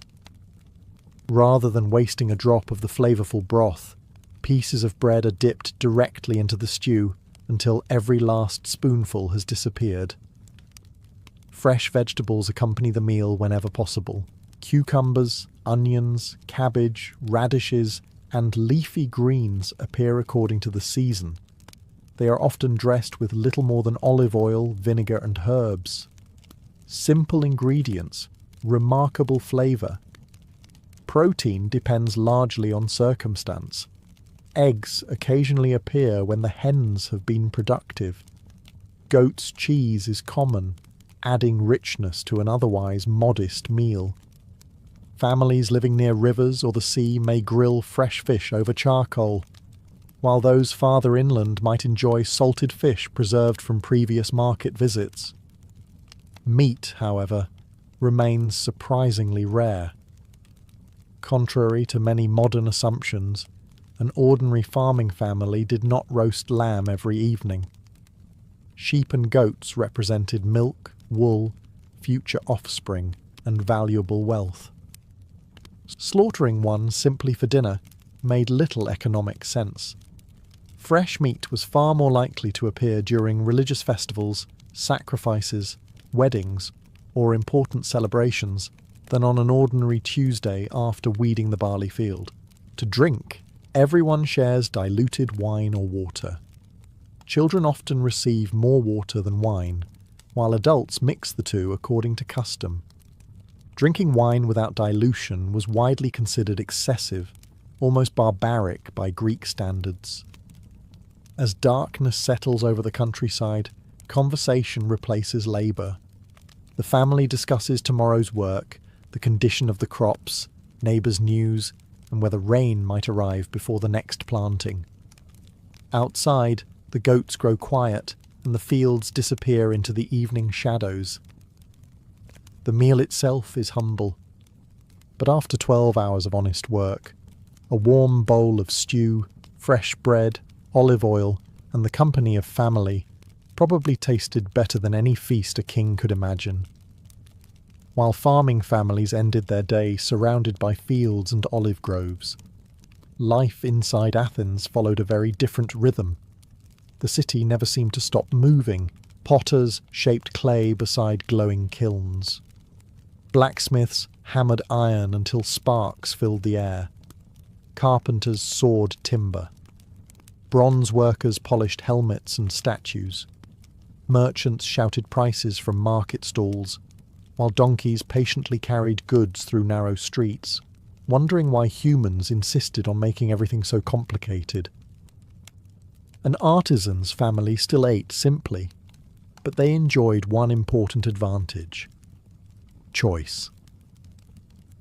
Rather than wasting a drop of the flavourful broth, pieces of bread are dipped directly into the stew until every last spoonful has disappeared. Fresh vegetables accompany the meal whenever possible. Cucumbers, onions, cabbage, radishes, and leafy greens appear according to the season. They are often dressed with little more than olive oil, vinegar, and herbs. Simple ingredients, remarkable flavour. Protein depends largely on circumstance. Eggs occasionally appear when the hens have been productive. Goat's cheese is common, adding richness to an otherwise modest meal. Families living near rivers or the sea may grill fresh fish over charcoal, while those farther inland might enjoy salted fish preserved from previous market visits. Meat, however, remains surprisingly rare. Contrary to many modern assumptions, an ordinary farming family did not roast lamb every evening. Sheep and goats represented milk, wool, future offspring, and valuable wealth. Slaughtering one simply for dinner made little economic sense. Fresh meat was far more likely to appear during religious festivals, sacrifices, weddings, or important celebrations than on an ordinary Tuesday after weeding the barley field. To drink, everyone shares diluted wine or water. Children often receive more water than wine, while adults mix the two according to custom. Drinking wine without dilution was widely considered excessive, almost barbaric by Greek standards. As darkness settles over the countryside, conversation replaces labour. The family discusses tomorrow's work, the condition of the crops, neighbours' news, and whether rain might arrive before the next planting. Outside, the goats grow quiet, and the fields disappear into the evening shadows. The meal itself is humble, but after 12 hours of honest work, a warm bowl of stew, fresh bread, olive oil, and the company of family probably tasted better than any feast a king could imagine. While farming families ended their day surrounded by fields and olive groves, life inside Athens followed a very different rhythm. The city never seemed to stop moving. Potters shaped clay beside glowing kilns. Blacksmiths hammered iron until sparks filled the air. Carpenters sawed timber. Bronze workers polished helmets and statues. Merchants shouted prices from market stalls, while donkeys patiently carried goods through narrow streets, wondering why humans insisted on making everything so complicated. An artisan's family still ate simply, but they enjoyed one important advantage: choice.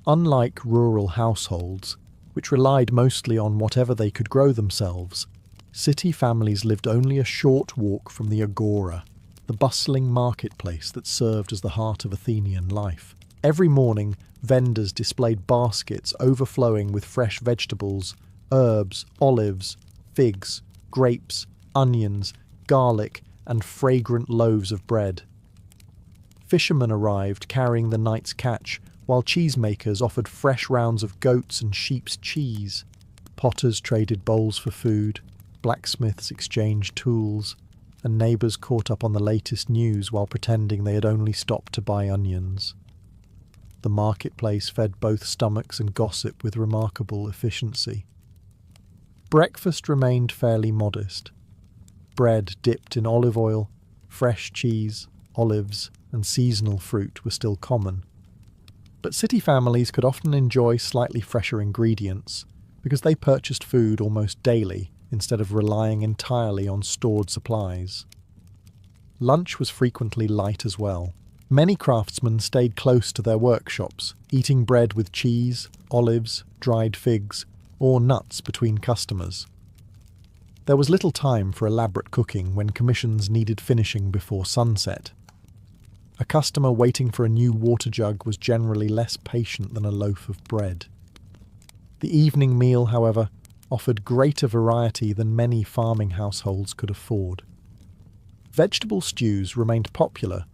Unlike rural households, which relied mostly on whatever they could grow themselves, city families lived only a short walk from the agora, the bustling marketplace that served as the heart of Athenian life. Every morning, vendors displayed baskets overflowing with fresh vegetables, herbs, olives, figs, grapes, onions, garlic, and fragrant loaves of bread. Fishermen arrived carrying the night's catch, while cheesemakers offered fresh rounds of goats and sheep's cheese. Potters traded bowls for food, blacksmiths exchanged tools, and neighbours caught up on the latest news while pretending they had only stopped to buy onions. The marketplace fed both stomachs and gossip with remarkable efficiency. Breakfast remained fairly modest. Bread dipped in olive oil, fresh cheese, olives, and seasonal fruit were still common. But city families could often enjoy slightly fresher ingredients because they purchased food almost daily instead of relying entirely on stored supplies. Lunch was frequently light as well. Many craftsmen stayed close to their workshops, eating bread with cheese, olives, dried figs, or nuts between customers. There was little time for elaborate cooking when commissions needed finishing before sunset. A customer waiting for a new water jug was generally less patient than a loaf of bread. The evening meal, however, offered greater variety than many farming households could afford. Vegetable stews remained popular,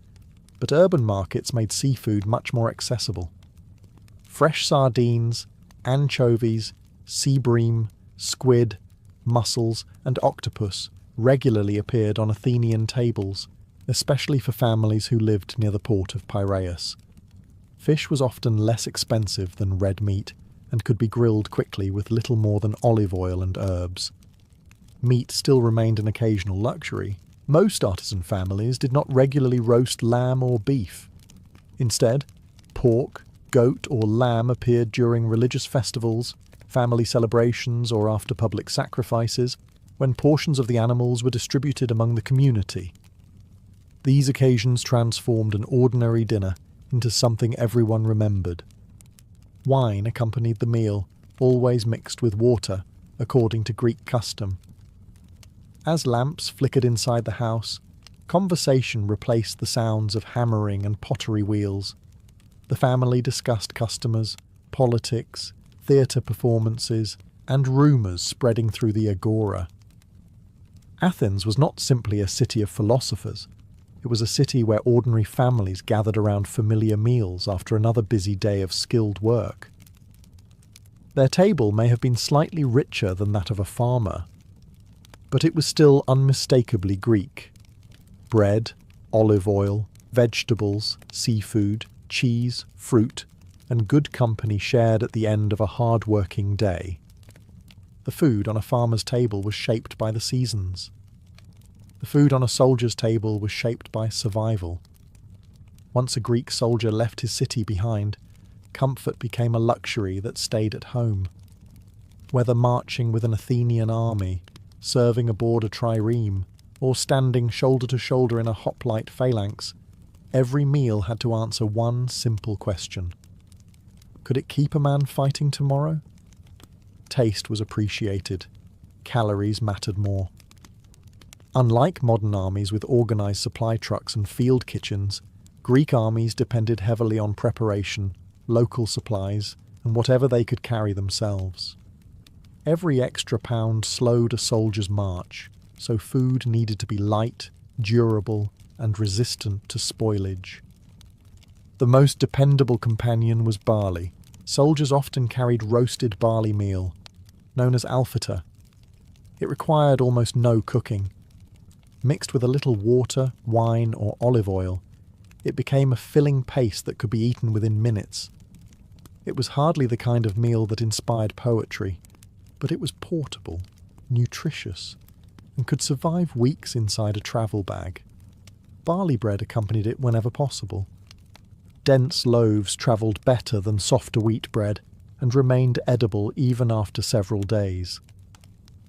but urban markets made seafood much more accessible. Fresh sardines, anchovies, sea bream, squid, mussels, and octopus regularly appeared on Athenian tables, especially for families who lived near the port of Piraeus. Fish was often less expensive than red meat and could be grilled quickly with little more than olive oil and herbs. Meat still remained an occasional luxury. Most artisan families did not regularly roast lamb or beef. Instead, pork, goat, or lamb appeared during religious festivals, family celebrations, or after public sacrifices, when portions of the animals were distributed among the community. These occasions transformed an ordinary dinner into something everyone remembered. Wine accompanied the meal, always mixed with water, according to Greek custom. As lamps flickered inside the house, conversation replaced the sounds of hammering and pottery wheels. The family discussed customers, politics, theatre performances, and rumours spreading through the agora. Athens was not simply a city of philosophers. It was a city where ordinary families gathered around familiar meals after another busy day of skilled work. Their table may have been slightly richer than that of a farmer, but it was still unmistakably Greek. Bread, olive oil, vegetables, seafood, cheese, fruit, and good company shared at the end of a hard-working day. The food on a farmer's table was shaped by the seasons. The food on a soldier's table was shaped by survival. Once a Greek soldier left his city behind, comfort became a luxury that stayed at home. Whether marching with an Athenian army, serving aboard a trireme, or standing shoulder to shoulder in a hoplite phalanx, every meal had to answer one simple question. Could it keep a man fighting tomorrow? Taste was appreciated. Calories mattered more. Unlike modern armies with organised supply trucks and field kitchens, Greek armies depended heavily on preparation, local supplies, and whatever they could carry themselves. Every extra pound slowed a soldier's march, so food needed to be light, durable, and resistant to spoilage. The most dependable companion was barley. Soldiers often carried roasted barley meal, known as alphata. It required almost no cooking. Mixed with a little water, wine, or olive oil, it became a filling paste that could be eaten within minutes. It was hardly the kind of meal that inspired poetry, but it was portable, nutritious, and could survive weeks inside a travel bag. Barley bread accompanied it whenever possible. Dense loaves travelled better than softer wheat bread and remained edible even after several days.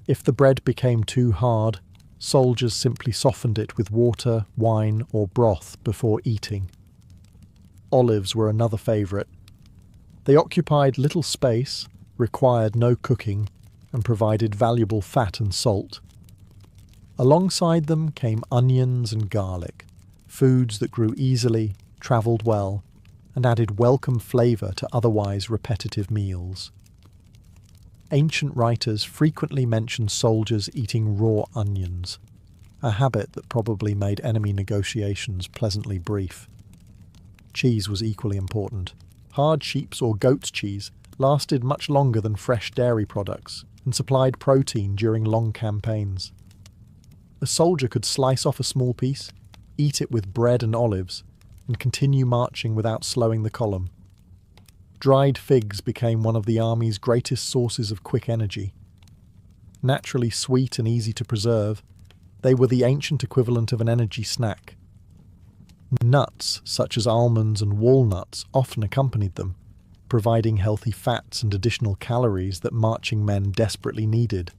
If the bread became too hard, soldiers simply softened it with water, wine, or broth before eating. Olives were another favourite. They occupied little space, required no cooking, and provided valuable fat and salt. Alongside them came onions and garlic, foods that grew easily, travelled well, and added welcome flavour to otherwise repetitive meals. Ancient writers frequently mention soldiers eating raw onions, a habit that probably made enemy negotiations pleasantly brief. Cheese was equally important. Hard sheep's or goat's cheese lasted much longer than fresh dairy products and supplied protein during long campaigns. A soldier could slice off a small piece, eat it with bread and olives, and continue marching without slowing the column. Dried figs became one of the army's greatest sources of quick energy. Naturally sweet and easy to preserve, they were the ancient equivalent of an energy snack. Nuts, such as almonds and walnuts, often accompanied them, providing healthy fats and additional calories that marching men desperately needed.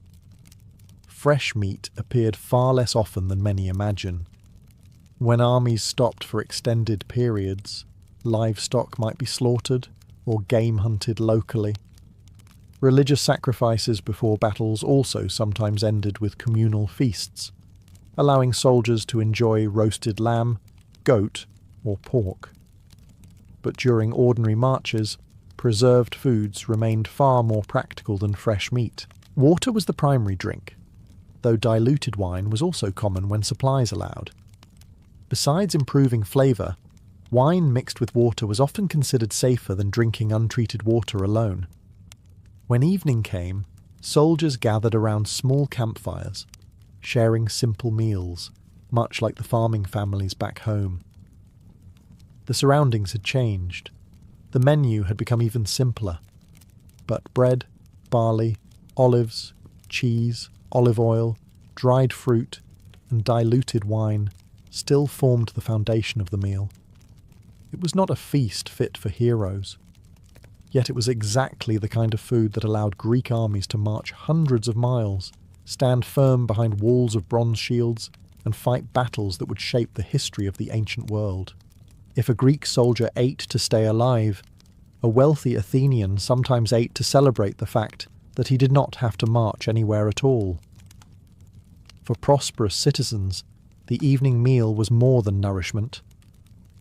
Fresh meat appeared far less often than many imagine. When armies stopped for extended periods, livestock might be slaughtered or game hunted locally. Religious sacrifices before battles also sometimes ended with communal feasts, allowing soldiers to enjoy roasted lamb, goat, or pork. But during ordinary marches, preserved foods remained far more practical than fresh meat. Water was the primary drink, though diluted wine was also common when supplies allowed. Besides improving flavour, wine mixed with water was often considered safer than drinking untreated water alone. When evening came, soldiers gathered around small campfires, sharing simple meals, much like the farming families back home. The surroundings had changed. The menu had become even simpler. But bread, barley, olives, cheese, olive oil, dried fruit, and diluted wine still formed the foundation of the meal. It was not a feast fit for heroes. Yet it was exactly the kind of food that allowed Greek armies to march hundreds of miles, stand firm behind walls of bronze shields, and fight battles that would shape the history of the ancient world. If a Greek soldier ate to stay alive, a wealthy Athenian sometimes ate to celebrate the fact that he did not have to march anywhere at all. For prosperous citizens, the evening meal was more than nourishment.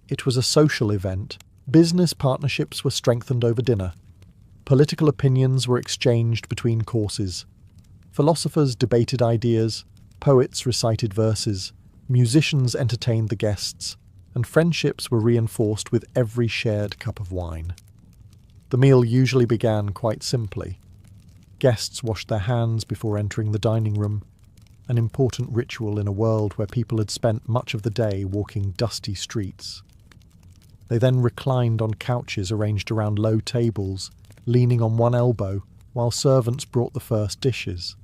It was a social event. Business partnerships were strengthened over dinner. Political opinions were exchanged between courses. Philosophers debated ideas, poets recited verses, musicians entertained the guests, and friendships were reinforced with every shared cup of wine. The meal usually began quite simply. Guests washed their hands before entering the dining room, an important ritual in a world where people had spent much of the day walking dusty streets. They then reclined on couches arranged around low tables, leaning on one elbow, while servants brought the first dishes.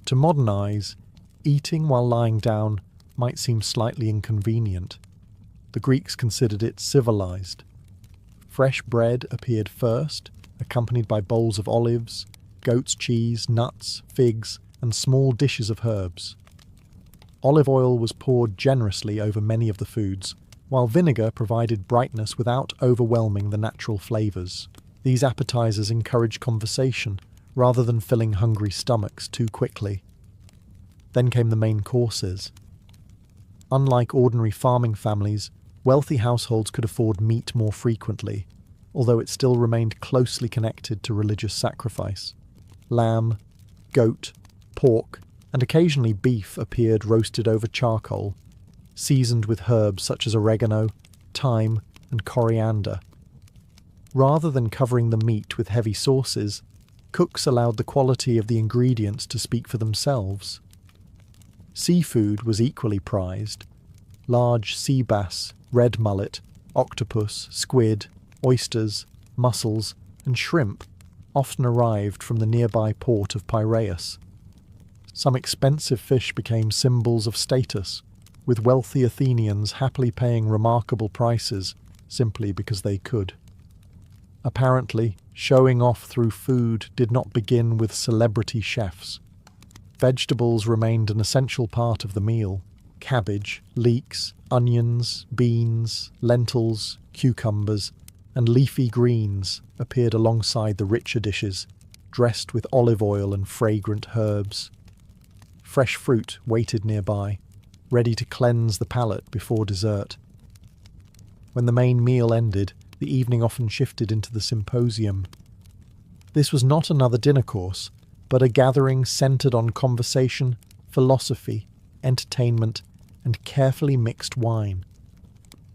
To modern eyes, eating while lying down might seem slightly inconvenient. The Greeks considered it civilized. Fresh bread appeared first, accompanied by bowls of olives, goat's cheese, nuts, figs, and small dishes of herbs. Olive oil was poured generously over many of the foods, while vinegar provided brightness without overwhelming the natural flavours. These appetizers encouraged conversation, rather than filling hungry stomachs too quickly. Then came the main courses. Unlike ordinary farming families, wealthy households could afford meat more frequently, although it still remained closely connected to religious sacrifice. Lamb, goat, pork, and occasionally beef appeared roasted over charcoal, seasoned with herbs such as oregano, thyme, and coriander. Rather than covering the meat with heavy sauces, cooks allowed the quality of the ingredients to speak for themselves. Seafood was equally prized. Large sea bass, red mullet, octopus, squid, oysters, mussels, and shrimp often arrived from the nearby port of Piraeus. Some expensive fish became symbols of status, with wealthy Athenians happily paying remarkable prices simply because they could. Apparently, showing off through food did not begin with celebrity chefs. Vegetables remained an essential part of the meal. Cabbage, leeks, onions, beans, lentils, cucumbers, and leafy greens appeared alongside the richer dishes, dressed with olive oil and fragrant herbs. Fresh fruit waited nearby, ready to cleanse the palate before dessert. When the main meal ended, the evening often shifted into the symposium. This was not another dinner course, but a gathering centered on conversation, philosophy, entertainment, and carefully mixed wine.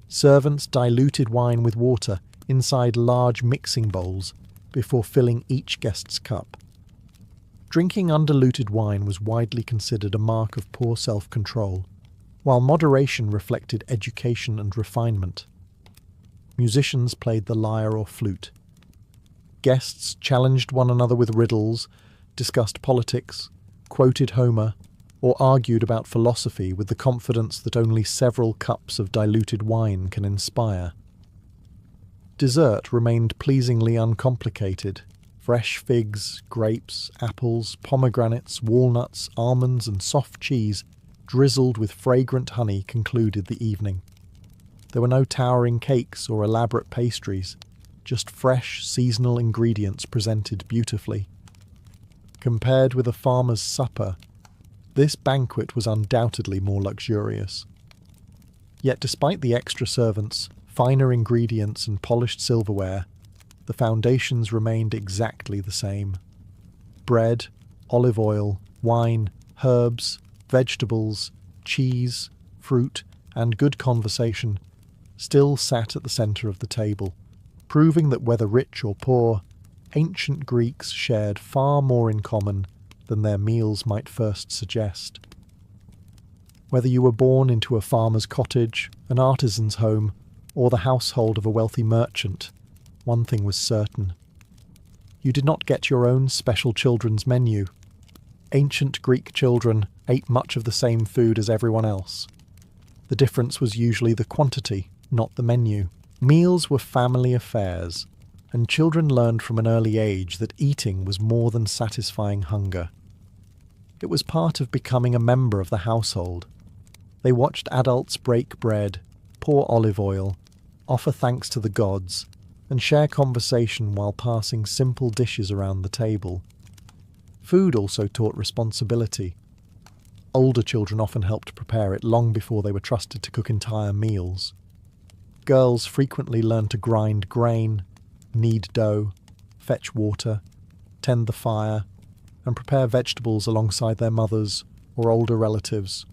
Servants diluted wine with water inside large mixing bowls before filling each guest's cup. Drinking undiluted wine was widely considered a mark of poor self-control, while moderation reflected education and refinement. Musicians played the lyre or flute. Guests challenged one another with riddles, discussed politics, quoted Homer, or argued about philosophy with the confidence that only several cups of diluted wine can inspire. Dessert remained pleasingly uncomplicated. Fresh figs, grapes, apples, pomegranates, walnuts, almonds, and soft cheese drizzled with fragrant honey, concluded the evening. There were no towering cakes or elaborate pastries, just fresh, seasonal ingredients presented beautifully. Compared with a farmer's supper, this banquet was undoubtedly more luxurious. Yet despite the extra servants, finer ingredients and polished silverware, the foundations remained exactly the same. Bread, olive oil, wine, herbs, vegetables, cheese, fruit, and good conversation still sat at the centre of the table, proving that whether rich or poor, ancient Greeks shared far more in common than their meals might first suggest. Whether you were born into a farmer's cottage, an artisan's home, or the household of a wealthy merchant, one thing was certain. You did not get your own special children's menu. Ancient Greek children ate much of the same food as everyone else. The difference was usually the quantity, not the menu. Meals were family affairs, and children learned from an early age that eating was more than satisfying hunger. It was part of becoming a member of the household. They watched adults break bread, pour olive oil, offer thanks to the gods, and share conversation while passing simple dishes around the table. Food also taught responsibility. Older children often helped prepare it long before they were trusted to cook entire meals. Girls frequently learned to grind grain, knead dough, fetch water, tend the fire, and prepare vegetables alongside their mothers or older relatives.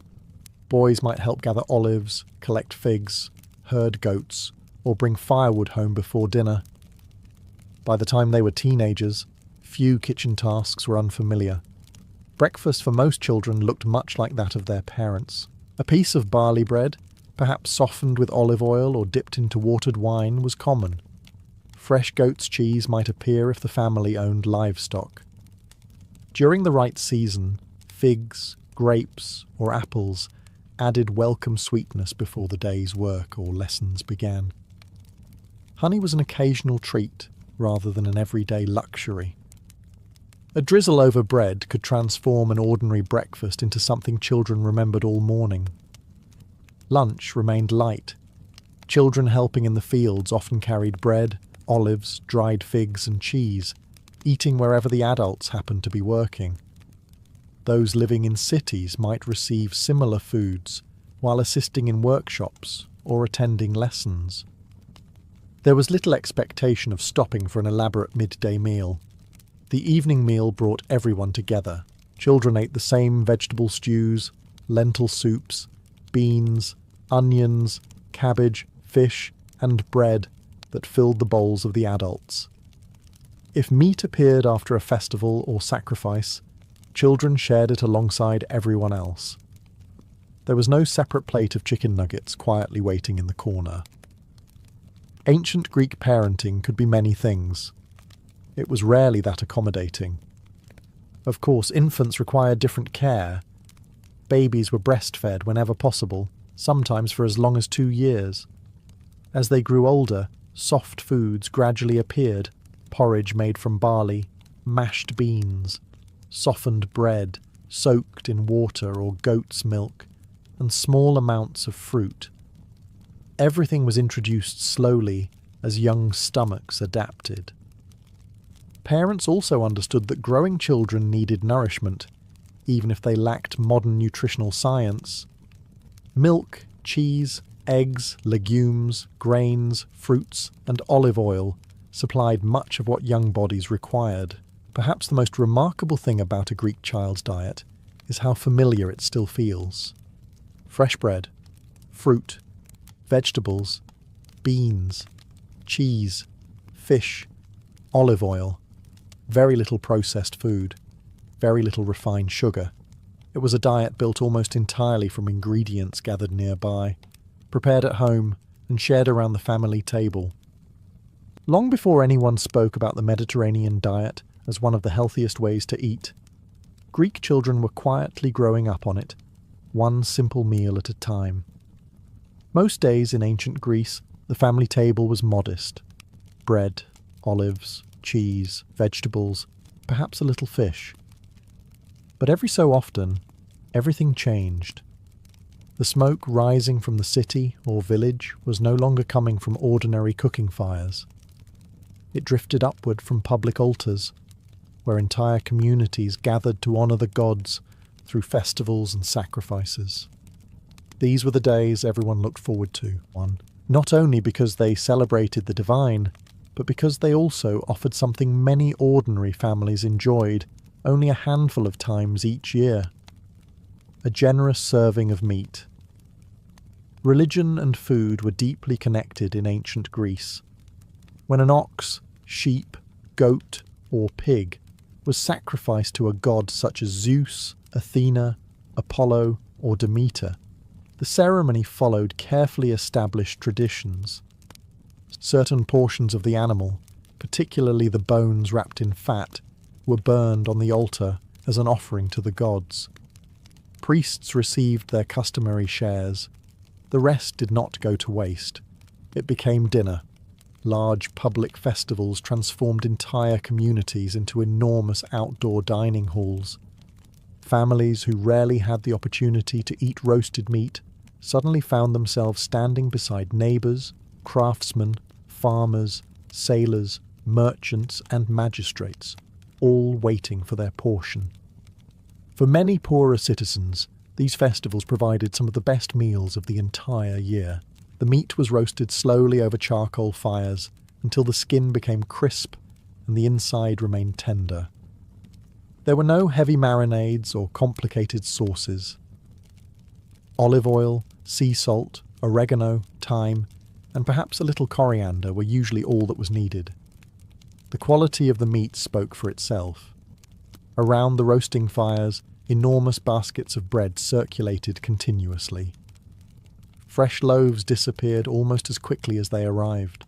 Boys might help gather olives, collect figs, herd goats, or bring firewood home before dinner. By the time they were teenagers, few kitchen tasks were unfamiliar. Breakfast for most children looked much like that of their parents. A piece of barley bread, perhaps softened with olive oil or dipped into watered wine, was common. Fresh goat's cheese might appear if the family owned livestock. During the right season, figs, grapes, or apples added welcome sweetness before the day's work or lessons began. Honey was an occasional treat rather than an everyday luxury. A drizzle over bread could transform an ordinary breakfast into something children remembered all morning. Lunch remained light. Children helping in the fields often carried bread, olives, dried figs, and cheese, eating wherever the adults happened to be working. Those living in cities might receive similar foods while assisting in workshops or attending lessons. There was little expectation of stopping for an elaborate midday meal. The evening meal brought everyone together. Children ate the same vegetable stews, lentil soups, beans, onions, cabbage, fish, and bread that filled the bowls of the adults. If meat appeared after a festival or sacrifice, children shared it alongside everyone else. There was no separate plate of chicken nuggets quietly waiting in the corner. Ancient Greek parenting could be many things. It was rarely that accommodating. Of course, infants required different care. Babies were breastfed whenever possible, sometimes for as long as 2 years. As they grew older, soft foods gradually appeared: porridge made from barley, mashed beans, softened bread soaked in water or goat's milk, and small amounts of fruit. Everything was introduced slowly as young stomachs adapted. Parents also understood that growing children needed nourishment, even if they lacked modern nutritional science. Milk, cheese, eggs, legumes, grains, fruits, and olive oil supplied much of what young bodies required. Perhaps the most remarkable thing about a Greek child's diet is how familiar it still feels. Fresh bread, fruit, vegetables, beans, cheese, fish, olive oil, very little processed food, very little refined sugar. It was a diet built almost entirely from ingredients gathered nearby, prepared at home and shared around the family table. Long before anyone spoke about the Mediterranean diet as one of the healthiest ways to eat, Greek children were quietly growing up on it, one simple meal at a time. Most days in ancient Greece, the family table was modest: bread, olives, cheese, vegetables, perhaps a little fish. But every so often, everything changed. The smoke rising from the city or village was no longer coming from ordinary cooking fires. It drifted upward from public altars, where entire communities gathered to honour the gods through festivals and sacrifices. These were the days everyone looked forward to, not only because they celebrated the divine, but because they also offered something many ordinary families enjoyed only a handful of times each year: a generous serving of meat. Religion and food were deeply connected in ancient Greece. When an ox, sheep, goat, or pig was sacrificed to a god such as Zeus, Athena, Apollo, or Demeter, the ceremony followed carefully established traditions. Certain portions of the animal, particularly the bones wrapped in fat, were burned on the altar as an offering to the gods. Priests received their customary shares. The rest did not go to waste. It became dinner. Large public festivals transformed entire communities into enormous outdoor dining halls. Families who rarely had the opportunity to eat roasted meat suddenly found themselves standing beside neighbours, craftsmen, farmers, sailors, merchants, and magistrates, all waiting for their portion. For many poorer citizens, these festivals provided some of the best meals of the entire year. The meat was roasted slowly over charcoal fires until the skin became crisp and the inside remained tender. There were no heavy marinades or complicated sauces. Olive oil, sea salt, oregano, thyme, and perhaps a little coriander were usually all that was needed. The quality of the meat spoke for itself. Around the roasting fires, enormous baskets of bread circulated continuously. Fresh loaves disappeared almost as quickly as they arrived.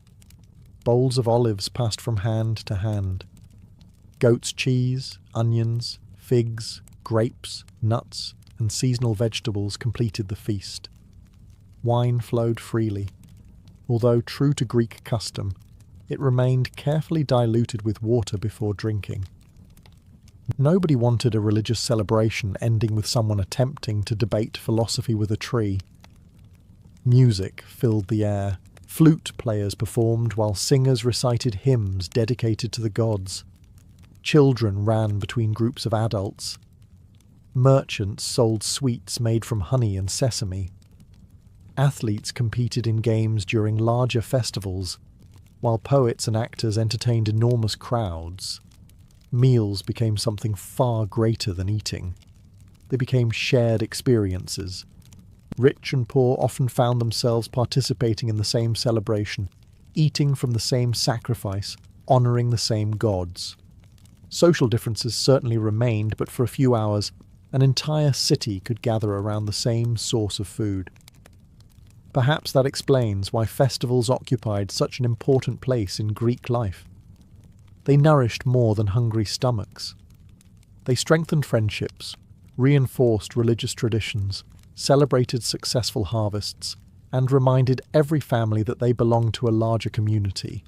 Bowls of olives passed from hand to hand. Goat's cheese, onions, figs, grapes, nuts, and seasonal vegetables completed the feast. Wine flowed freely. Although true to Greek custom, it remained carefully diluted with water before drinking. Nobody wanted a religious celebration ending with someone attempting to debate philosophy with a tree. Music filled the air. Flute players performed while singers recited hymns dedicated to the gods. Children ran between groups of adults. Merchants sold sweets made from honey and sesame. Athletes competed in games during larger festivals, while poets and actors entertained enormous crowds. Meals became something far greater than eating. They became shared experiences. Rich and poor often found themselves participating in the same celebration, eating from the same sacrifice, honouring the same gods. Social differences certainly remained, but for a few hours, an entire city could gather around the same source of food. Perhaps that explains why festivals occupied such an important place in Greek life. They nourished more than hungry stomachs. They strengthened friendships, reinforced religious traditions, celebrated successful harvests, and reminded every family that they belonged to a larger community.